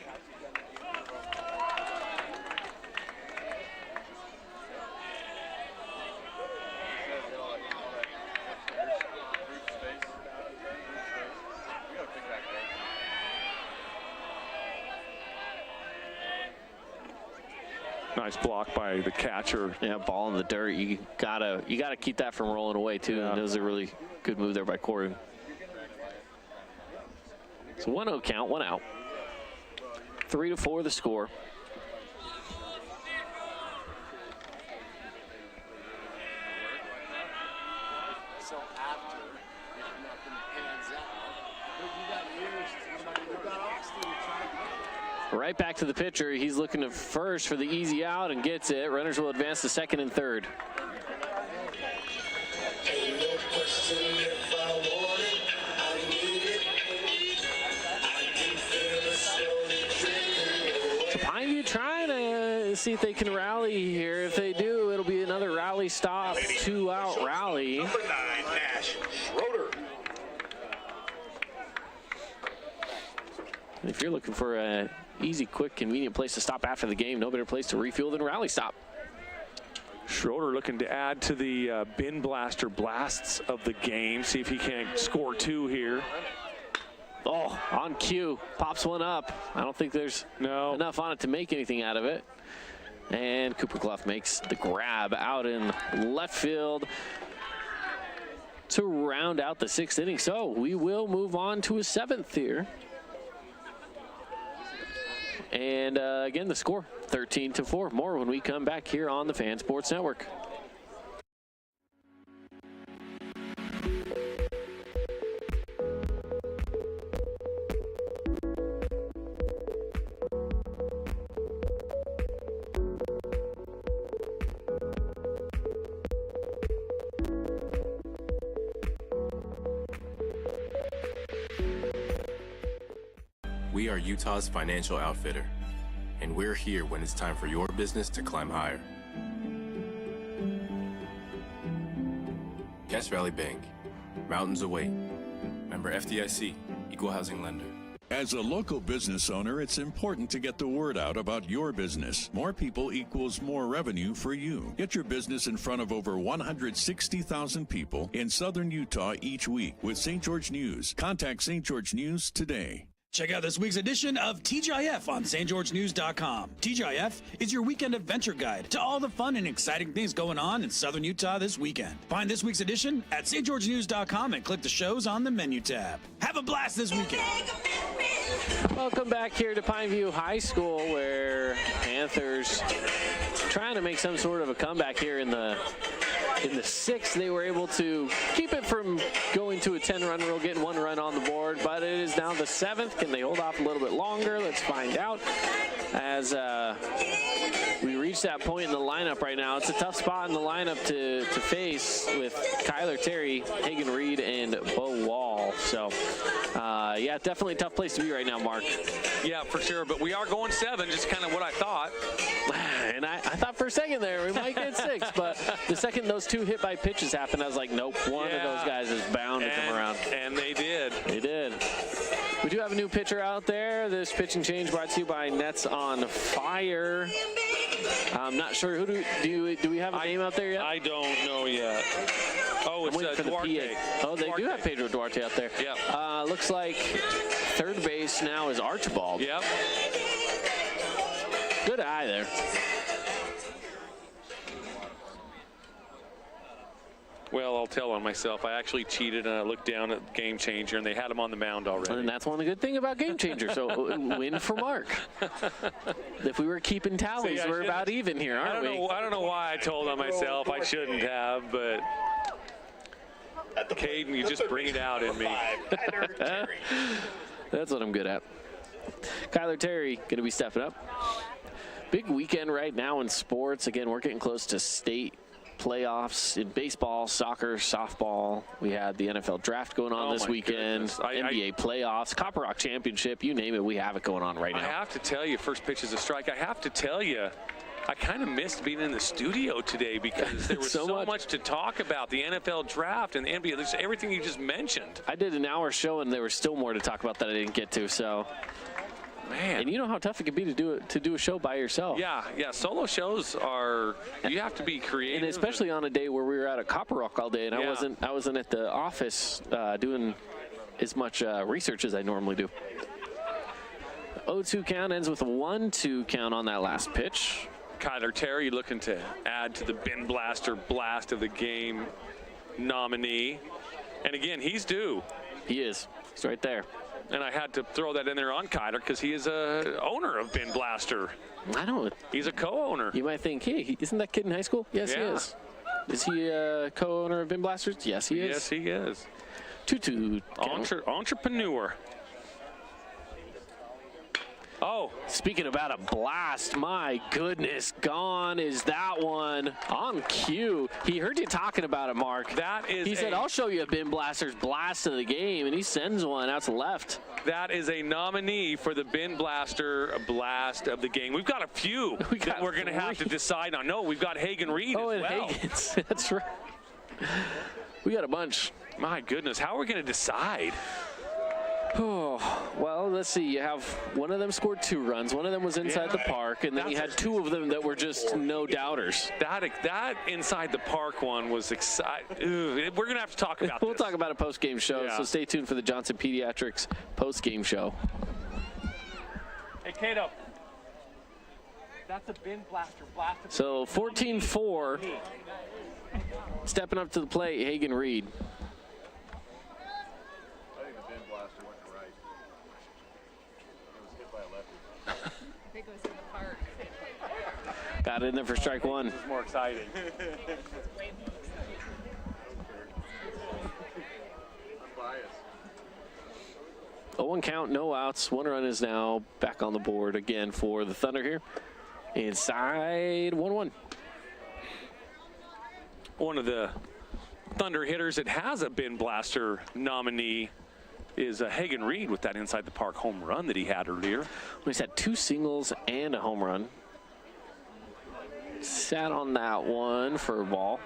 Nice block by the catcher. Yeah, ball in the dirt. You gotta keep that from rolling away too. Yeah. And it was a really good move there by Corey. So 1-0 count, one out. 3-4 the score. So after if nothing pans out, you got Austin trying to Right back to the pitcher. He's looking to first for the easy out and gets it. Runners will advance to second and third. So Pineview trying to see if they can rally here. If they do, it'll be another rally stop, 2-out rally. Number 9, Nash Schroeder. If you're looking for a easy, quick, convenient place to stop after the game, no better place to refuel than Rally Stop. Schroeder looking to add to the bin blaster blasts of the game. See if he can score 2 here. Oh, on cue, pops one up. I don't think there's enough on it to make anything out of it. And Cooper Clough makes the grab out in left field to round out the 6th inning. So we will move on to a 7th here. And again, the score 13-4. More when we come back here on the Fan Sports Network. We are Utah's financial outfitter, and we're here when it's time for your business to climb higher. Cache Valley Bank, mountains await. Member FDIC, equal housing lender. As a local business owner, it's important to get the word out about your business. More people equals more revenue for you. Get your business in front of over 160,000 people in southern Utah each week with St. George News. Contact St. George News today. Check out this week's edition of TGIF on stgeorgenews.com. TGIF is your weekend adventure guide to all the fun and exciting things going on in southern Utah this weekend. Find this week's edition at stgeorgenews.com and click the shows on the menu tab. Have a blast this weekend. Welcome back here to Pineview High School, where Panthers trying to make some sort of a comeback here in the sixth. They were able to keep it from going to a 10-run rule, getting 1 run on the board, but it is now the 7th. Can they hold off a little bit longer? Let's find out as we reach that point in the lineup right now. It's a tough spot in the lineup to face with Kyler Terry, Hagen Reed, and Bo Wall. So, yeah, definitely a tough place to be right now, Mark. Yeah, for sure, but we are going 7, just kind of what I thought. And I thought for a second there we might get 6, but the second those 2 hit by pitches happened, I was like, nope, one of those guys is bound to come around. And they did. They did. We do have a new pitcher out there. This pitching change brought to you by Nets on Fire. I'm not sure who do we have a name out there yet? I don't know yet. Oh, it's Duarte. Oh, they do have Pedro Duarte out there. Yeah. Looks like third base now is Archibald. Yep. Good eye there. Well, I'll tell on myself. I actually cheated and I looked down at Game Changer and they had him on the mound already. And that's one of the good things about Game Changer. So win for Mark. If we were keeping tallies, we're about even here, aren't we? I don't know why I told on myself. I shouldn't have, but Caden, you just bring it out in me. That's what I'm good at. Kyler Terry going to be stepping up. Big weekend right now in sports. Again, we're getting close to state playoffs in baseball, soccer, softball. We had the NFL draft going on this weekend, NBA playoffs, Copper Rock Championship, you name it, we have it going on right now. I have to tell you, first pitch is a strike. I have to tell you, I kind of missed being in the studio today because there was so much to talk about. The NFL draft and the NBA, there's everything you just mentioned. I did an hour show and there was still more to talk about that I didn't get to, so. Man. And you know how tough it can be to do a show by yourself. Yeah, solo shows are, you have to be creative. And especially on a day where we were out at Copper Rock all day and I wasn't at the office doing as much research as I normally do. 0-2 count ends with a 1-2 count on that last pitch. Kyler Terry looking to add to the Bin Blaster Blast of the Game nominee. And again, he's due. He is. He's right there. And I had to throw that in there on Kyler because he is a owner of Bin Blaster. I don't. He's a co-owner. You might think, hey, isn't that kid in high school? Yes, he is. Is he a co-owner of Bin Blasters? Yes, he is. Yes, he is. 2-2. Entrepreneur. Oh, speaking about a blast, my goodness, gone is that one on cue. He heard you talking about it, Mark. That is. He said, "I'll show you a Bin Blaster's blast of the game," and he sends one out to left. That is a nominee for the Bin Blaster Blast of the Game. We've got a few that we're going to have to decide on. No, we've got Hagen Reed as well. Hagen's, that's right. We got a bunch. My goodness, how are we going to decide? Oh, well, let's see. You have one of them scored 2 runs. One of them was inside the park, and then you had 2 of them that were just no doubters. That inside the park one was exciting. We're going to have to talk about We'll talk about a post-game show, so stay tuned for the Johnson Pediatrics post-game show. Hey, Cato. That's a Bin Blaster blast. So 14-4. Stepping up to the plate, Hagen Reed. Got it in there for strike one. This is more exciting. 0-1 count, no outs. 1 run is now back on the board again for the Thunder here. Inside 1-1. One of the Thunder hitters that has a bin blaster nominee is Hagen Reed with that inside the park home run that he had earlier. He's had 2 singles and a home run. Sat on that one for a ball.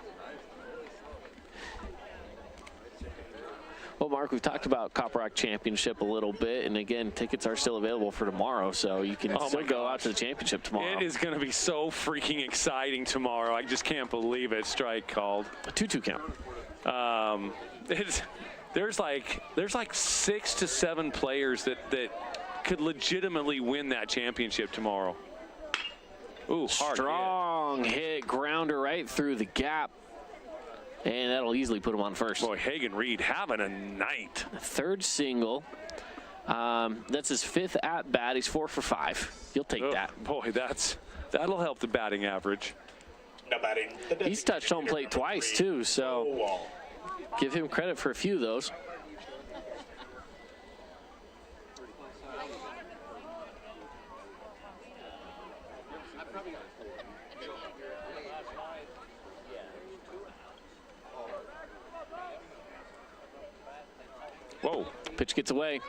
Well, Mark, we've talked about Copper Rock Championship a little bit, and again, tickets are still available for tomorrow, so you can still go out to the championship tomorrow. It is going to be so freaking exciting tomorrow. I just can't believe it. Strike called. A 2-2 count. There's like 6 to 7 players that could legitimately win that championship tomorrow. Ooh, hard strong hit, grounder right through the gap. And that'll easily put him on first. Boy, Hagen Reed having a night. 3rd single. That's his 5th at bat. He's 4 for 5. You'll take that. Boy, that'll help the batting average. Now batting. He's touched home plate twice too, so give him credit for a few of those. Whoa. Pitch gets away.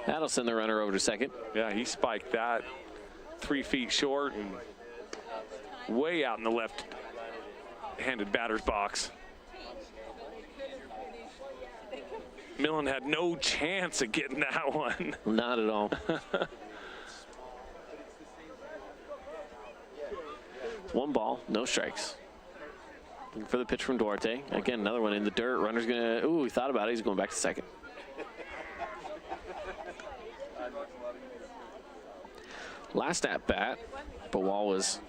That'll send the runner over to second. Yeah, he spiked that 3 feet short and way out in the left-handed batter's box. Millen had no chance of getting that one. Not at all. 1 ball, no strikes. Looking for the pitch from Duarte. Again, another one in the dirt. Runner's gonna, ooh, he thought about it. He's going back to second. Last at bat, but Wall was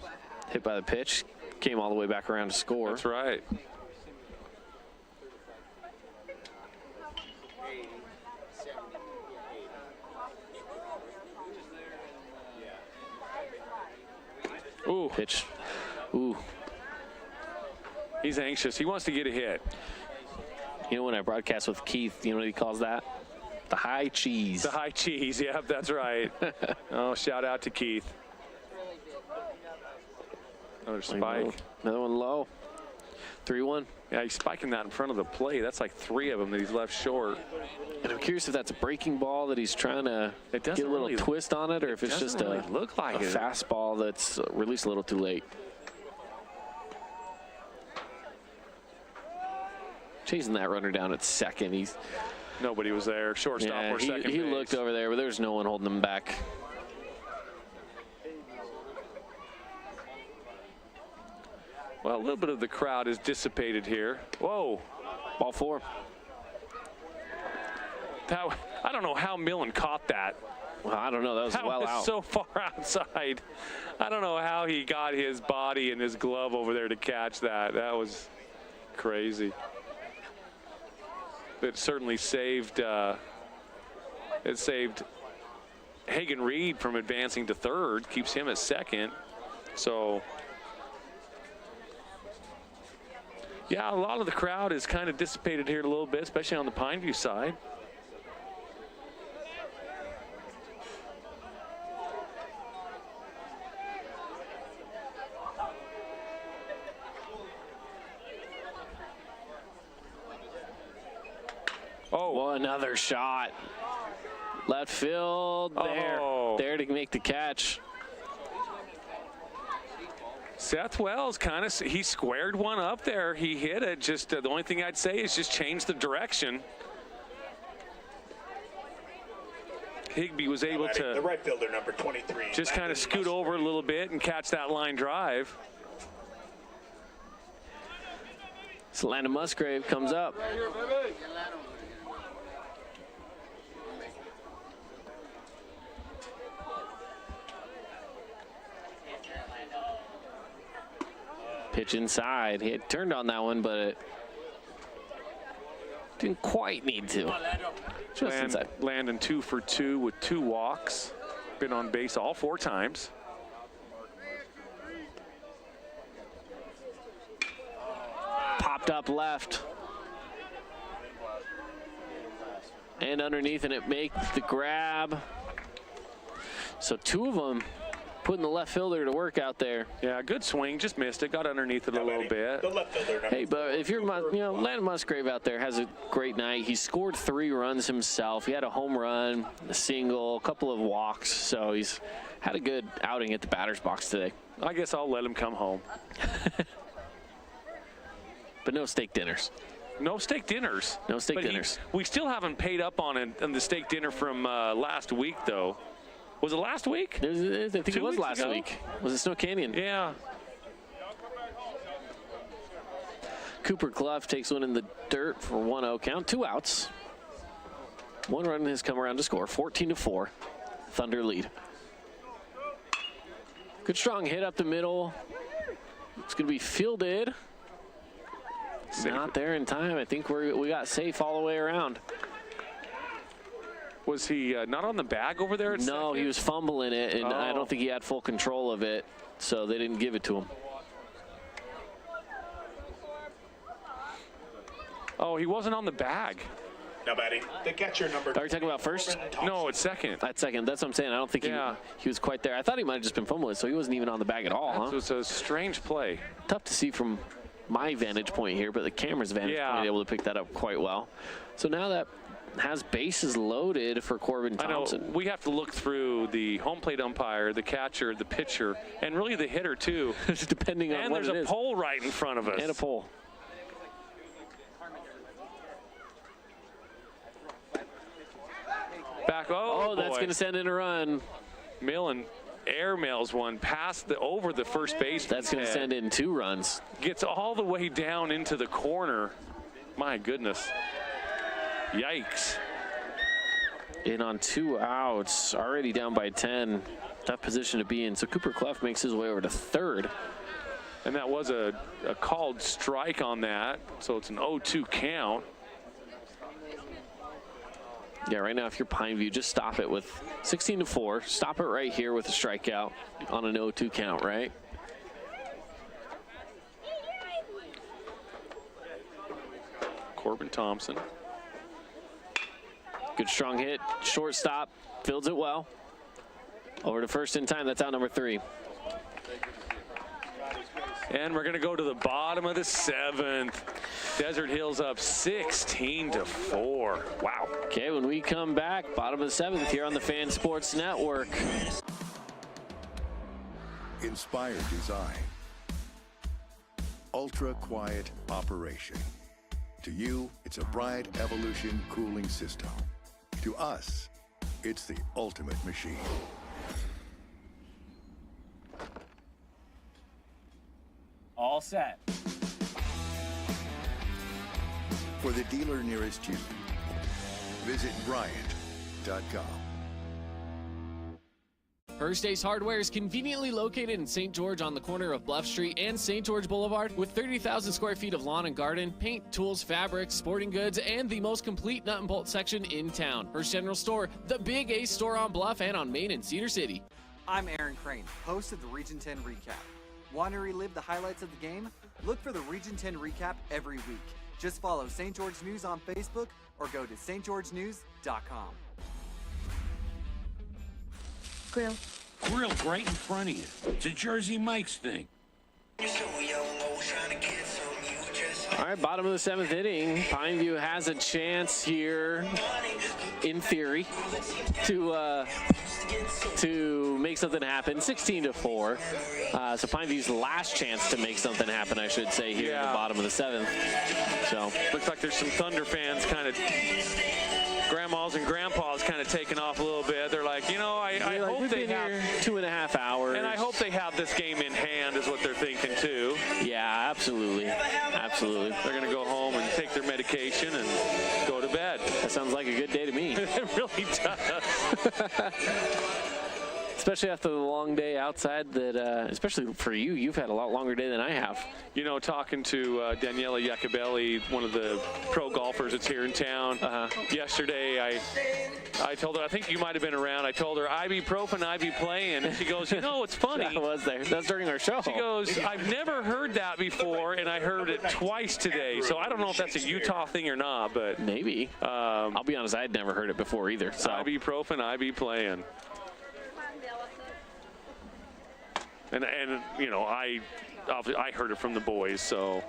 hit by the pitch. Came all the way back around to score. That's right. Ooh. Pitch. Ooh. He's anxious. He wants to get a hit. You know, when I broadcast with Keith, you know what he calls that? The high cheese. The high cheese. Yep, that's right. Oh, shout out to Keith. Another spike. Another one low. 3-1. Yeah, he's spiking that in front of the plate. That's like 3 of them that he's left short. And I'm curious if that's a breaking ball that he's trying to get a little twist on it, or if it's just really look like a fastball that's released a little too late. Chasing that runner down at second. Nobody was there. Shortstop or second base. He looked over there, but there's no one holding him back. Well, a little bit of the crowd is dissipated here. Whoa. Ball 4. I don't know how Millen caught that. Well, I don't know. That was well out. So far outside. I don't know how he got his body and his glove over there to catch that. That was crazy. It certainly saved Hagen Reed from advancing to third, keeps him at second. So yeah, a lot of the crowd is kind of dissipated here a little bit, especially on the Pineview side. Oh, another shot. Left field, there to make the catch. Seth Wells he squared one up there. He hit it. Just the only thing I'd say is just change the direction. Higbee was able to, the right fielder, number 23, just kind of scoot over a little bit and catch that line drive. So Landon Musgrave comes up. Pitch inside. He had turned on that one, but it didn't quite need to. Just inside. Landon 2 for 2 with 2 walks. Been on base all 4 times. Popped up left. And underneath, and it makes the grab. So two of them putting the left fielder to work out there. Yeah, good swing, just missed it, got underneath it a little bit. Hey, but if you're, Landon Musgrave out there has a great night. He scored 3 runs himself. He had a home run, a single, a couple of walks. So he's had a good outing at the batter's box today. I guess I'll let him come home. But no steak dinners. No steak dinners. No steak dinners. We still haven't paid up on the steak dinner from last week, though. Was it last week? I think it was last week. Was it Snow Canyon? Yeah. Cooper Clough takes one in the dirt for 1-0 count. 2 outs. 1 run has come around to score. 14-4. Thunder lead. Good strong hit up the middle. It's going to be fielded. Not there in time. I think we got safe all the way around. Was he not on the bag over there? No, he was fumbling it, and I don't think he had full control of it, so they didn't give it to him. Oh, he wasn't on the bag. Now batting, the catcher number. Are you talking about first? No, it's second. At second. That's what I'm saying. I don't think he was quite there. I thought he might have just been fumbling, so he wasn't even on the bag at all. It was a strange play. Tough to see from my vantage point here, but the camera's vantage point able to pick that up quite well. So now that has bases loaded for Corbin Thompson. I know, we have to look through the home plate umpire, the catcher, the pitcher, and really the hitter too. Depending on what it is. And there's a pole right in front of us. And a pole. Back, oh that's going to send in a run. Millen airmails one past over the first base. That's going to send in 2 runs. Gets all the way down into the corner. My goodness. Yikes. In on 2 outs, already down by 10. Tough position to be in. So Cooper Clough makes his way over to third. And that was a called strike on that. So it's an 0-2 count. Yeah, right now if you're Pineview, just stop it with 16-4. Stop it right here with a strikeout on an 0-2 count, right? Corbin Thompson. Good strong hit, shortstop, fields it well. Over to first in time, that's out number 3. And we're gonna go to the bottom of the 7th. Desert Hills up 16-4. Wow. Okay, when we come back, bottom of the 7th here on the Fan Sports Network. Inspired design. Ultra quiet operation. To you, it's a Bright Evolution cooling system. To us, it's the ultimate machine. All set. For the dealer nearest you, visit Bryant.com. First Ace Hardware is conveniently located in St. George on the corner of Bluff Street and St. George Boulevard with 30,000 square feet of lawn and garden, paint, tools, fabrics, sporting goods, and the most complete nut and bolt section in town. First General Store, the Big Ace store on Bluff and on Main in Cedar City. I'm Aaron Crane, host of the Region 10 Recap. Want to relive the highlights of the game? Look for the Region 10 Recap every week. Just follow St. George News on Facebook or go to stgeorgenews.com. Grill. Grill right in front of you. It's a Jersey Mike's thing. All right, bottom of the 7th inning. Pineview has a chance here, in theory, to make something happen. 16-4. So Pineview's last chance to make something happen, I should say, here in the bottom of the 7th. So looks like there's some Thunder fans kind of, grandmas and grandpas kind of taking off a little bit. They're like, you know, I hope they have 2.5 hours. And I hope they have this game in hand is what they're thinking too. Yeah, absolutely. Absolutely. They're going to go home and take their medication and go to bed. That sounds like a good day to me. It really does. especially after the long day outside. That especially for you, you've had a lot longer day than I have. You know, talking to Daniela Iacobelli, one of the pro golfers that's here in town. Yesterday, I told her, I think you might have been around. I told her, ibuprofen, I be playing. And she goes, you know, it's funny. That was there. That's during our show. She goes, I've never heard that before, and I heard it twice today. So I don't know if that's a Utah thing or not, but maybe. I'll be honest, I'd never heard it before either. So ibuprofen, I be playing. And you know, I heard it from the boys, so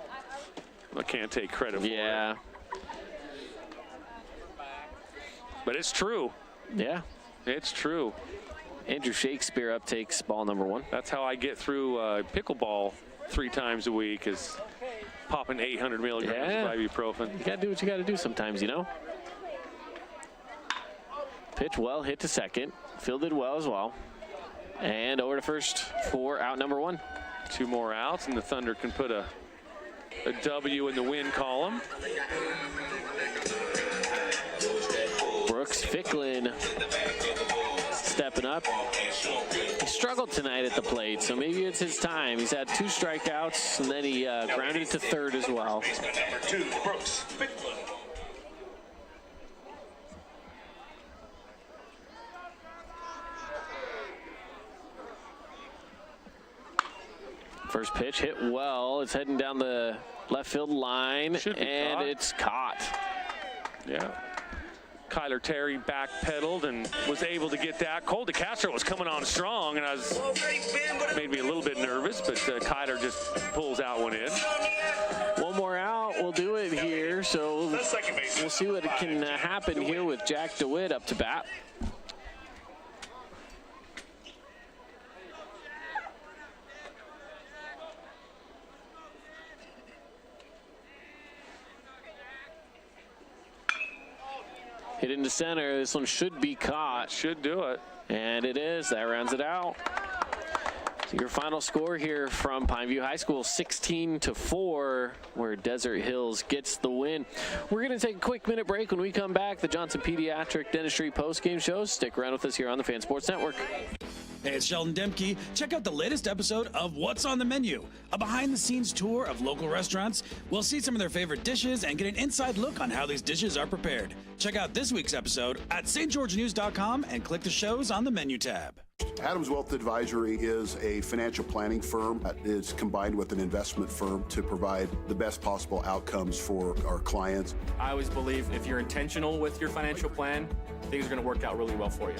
I can't take credit for it. Yeah. But it's true. Yeah. It's true. Andrew Shakespeare up takes ball number 1. That's how I get through pickleball 3 times a week, is popping 800 milligrams of ibuprofen. You got to do what you got to do sometimes, you know. Pitch well, hit to second. Fielded well as well. And over to first for out number 1. 2 more outs, and the Thunder can put a W in the win column. Brooks Ficklin stepping up. He struggled tonight at the plate, so maybe it's his time. He's had 2 strikeouts, and then he grounded it to third as well. Number 2, Brooks Ficklin. First pitch hit well. It's heading down the left field line, and it's caught. Yeah. Kyler Terry backpedaled and was able to get that. Cole DeCastro was coming on strong, and made me a little bit nervous, but Kyler just pulls out one in. One more out will do it here, so we'll see what can happen here with Jack DeWitt up to bat. Hit into center. This one should be caught. Should do it. And it is. That rounds it out. So your final score here from Pineview High School, 16-4, where Desert Hills gets the win. We're going to take a quick minute break. When we come back, the Johnson Pediatric Dentistry postgame show. Stick around with us here on the Fan Sports Network. Hey, it's Sheldon Demke. Check out the latest episode of What's on the Menu, a behind-the-scenes tour of local restaurants. We'll see some of their favorite dishes and get an inside look on how these dishes are prepared. Check out this week's episode at stgeorgenews.com and click the shows on the menu tab. Adams Wealth Advisory is a financial planning firm that is combined with an investment firm to provide the best possible outcomes for our clients. I always believe if you're intentional with your financial plan, things are going to work out really well for you.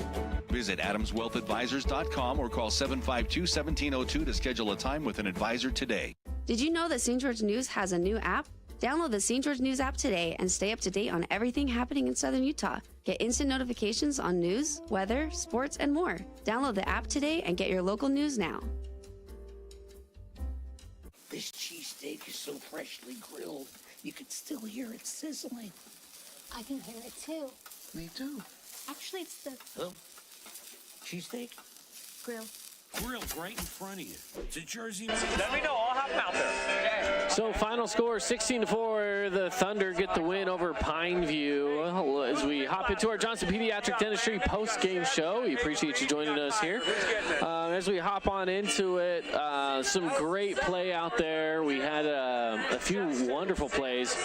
Visit AdamsWealthAdvisors.com or call 752-1702 to schedule a time with an advisor today. Did you know that St. George News has a new app? Download the St. George News app today and stay up to date on everything happening in Southern Utah. Get instant notifications on news, weather, sports, and more. Download the app today and get your local news now. This cheesesteak is so freshly grilled, you could still hear it sizzling. I can hear it too. Me too. Actually, it's the Cheesesteak? grill. Grilled right in front of you. It's a Jersey Mike's. Let me know. I'll have them out there. So final score 16-4. The Thunder get the win over Pineview. As we hop into our Johnson Pediatric Dentistry post-game show, we appreciate you joining us here. As we hop on into it, some great play out there. We had a few wonderful plays.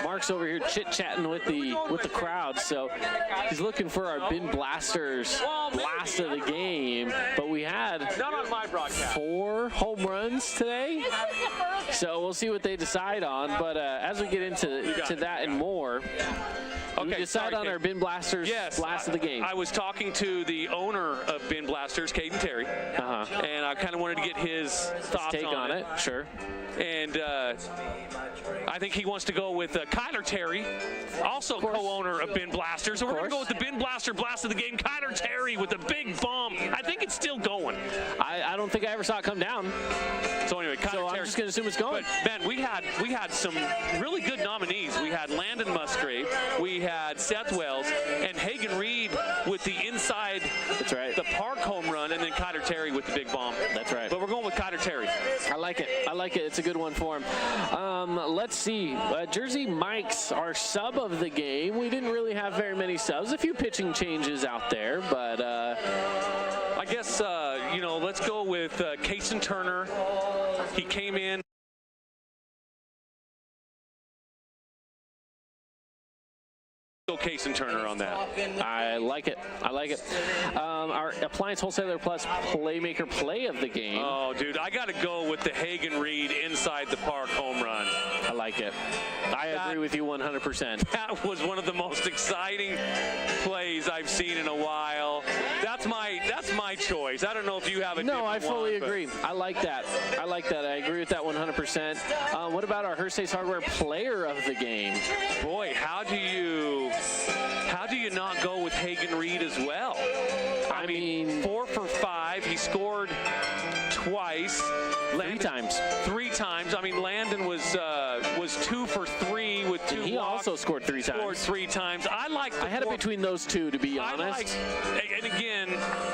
Mark's over here chit-chatting with the crowd, so he's looking for our Bin Blasters blast of the game. But we had Not on my broadcast. 4 home runs today, so we'll see what they decide on. But as we get into that and more, we decide on our Bin Blasters blast of the game. I was talking to the owner of Bin Blasters, Caden Terry, and I kind of wanted to get his thoughts take on it. Sure. And I think he wants to go with Kyler Terry, also co-owner of Bin Blasters. So we're going to go with the Bin Blaster blast of the game. Kyler Terry with a big bomb. I think it's still going. I don't think I ever saw it come down. So anyway, Kyler Terry. I'm just going to assume it's going. But Ben, we had some really good nominees. We had Landon Musgrave, we had Seth Wells, and Hagen Reed with the inside. That's right. The park home run, and then Kyler Terry with the big bomb. That's right. But we're going with Kyler Terry. I like it. I like it. It's a good one for him. Let's see. Jersey Mike's our sub of the game. We didn't really have very many subs. A few pitching changes out there, but I guess, let's go with Kason Turner. He came in. Kason Turner on that. I like it. Our Appliance Wholesaler Plus Playmaker Play of the game. Oh, dude, I got to go with the Hagen Reed inside the park home run. I like it. I agree with you 100%. That was one of the most exciting plays I've seen in a while. That's my choice. I don't know if you have a different one. No, I fully agree. I like that. I agree with that 100%. What about our Hersey's Hardware Player of the game? Boy, how do you not go with Hagen Reed as well? I mean 4 for 5. He scored twice. Three times. I mean, Landon was 2 for 3 with 2 He walks. also scored 3 times. Scored 3 times. I had it between those two, to be honest. And again,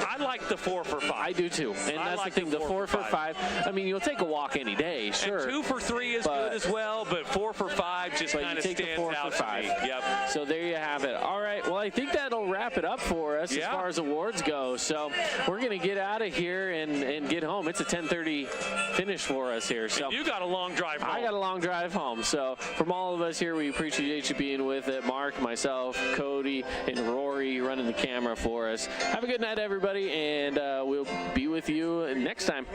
I like the 4 for 5. I do too. And that's the thing, the 4 for 5. I mean, you'll take a walk any day, sure. And 2 for 3 is good as well, but 4 for 5 just kind of stands out to me. Yep. So there you have it. All right. Well, I think that'll wrap it up for us as far as awards go. So we're going to get out of here and get home. It's a 10:30 finish for us here. So and you got a long drive home. I got a long drive home. So from all of us here, we appreciate you being with it. Mark, myself, Cody, and Rory running the camera for us. Have a good night, everybody, and we'll be with you next time.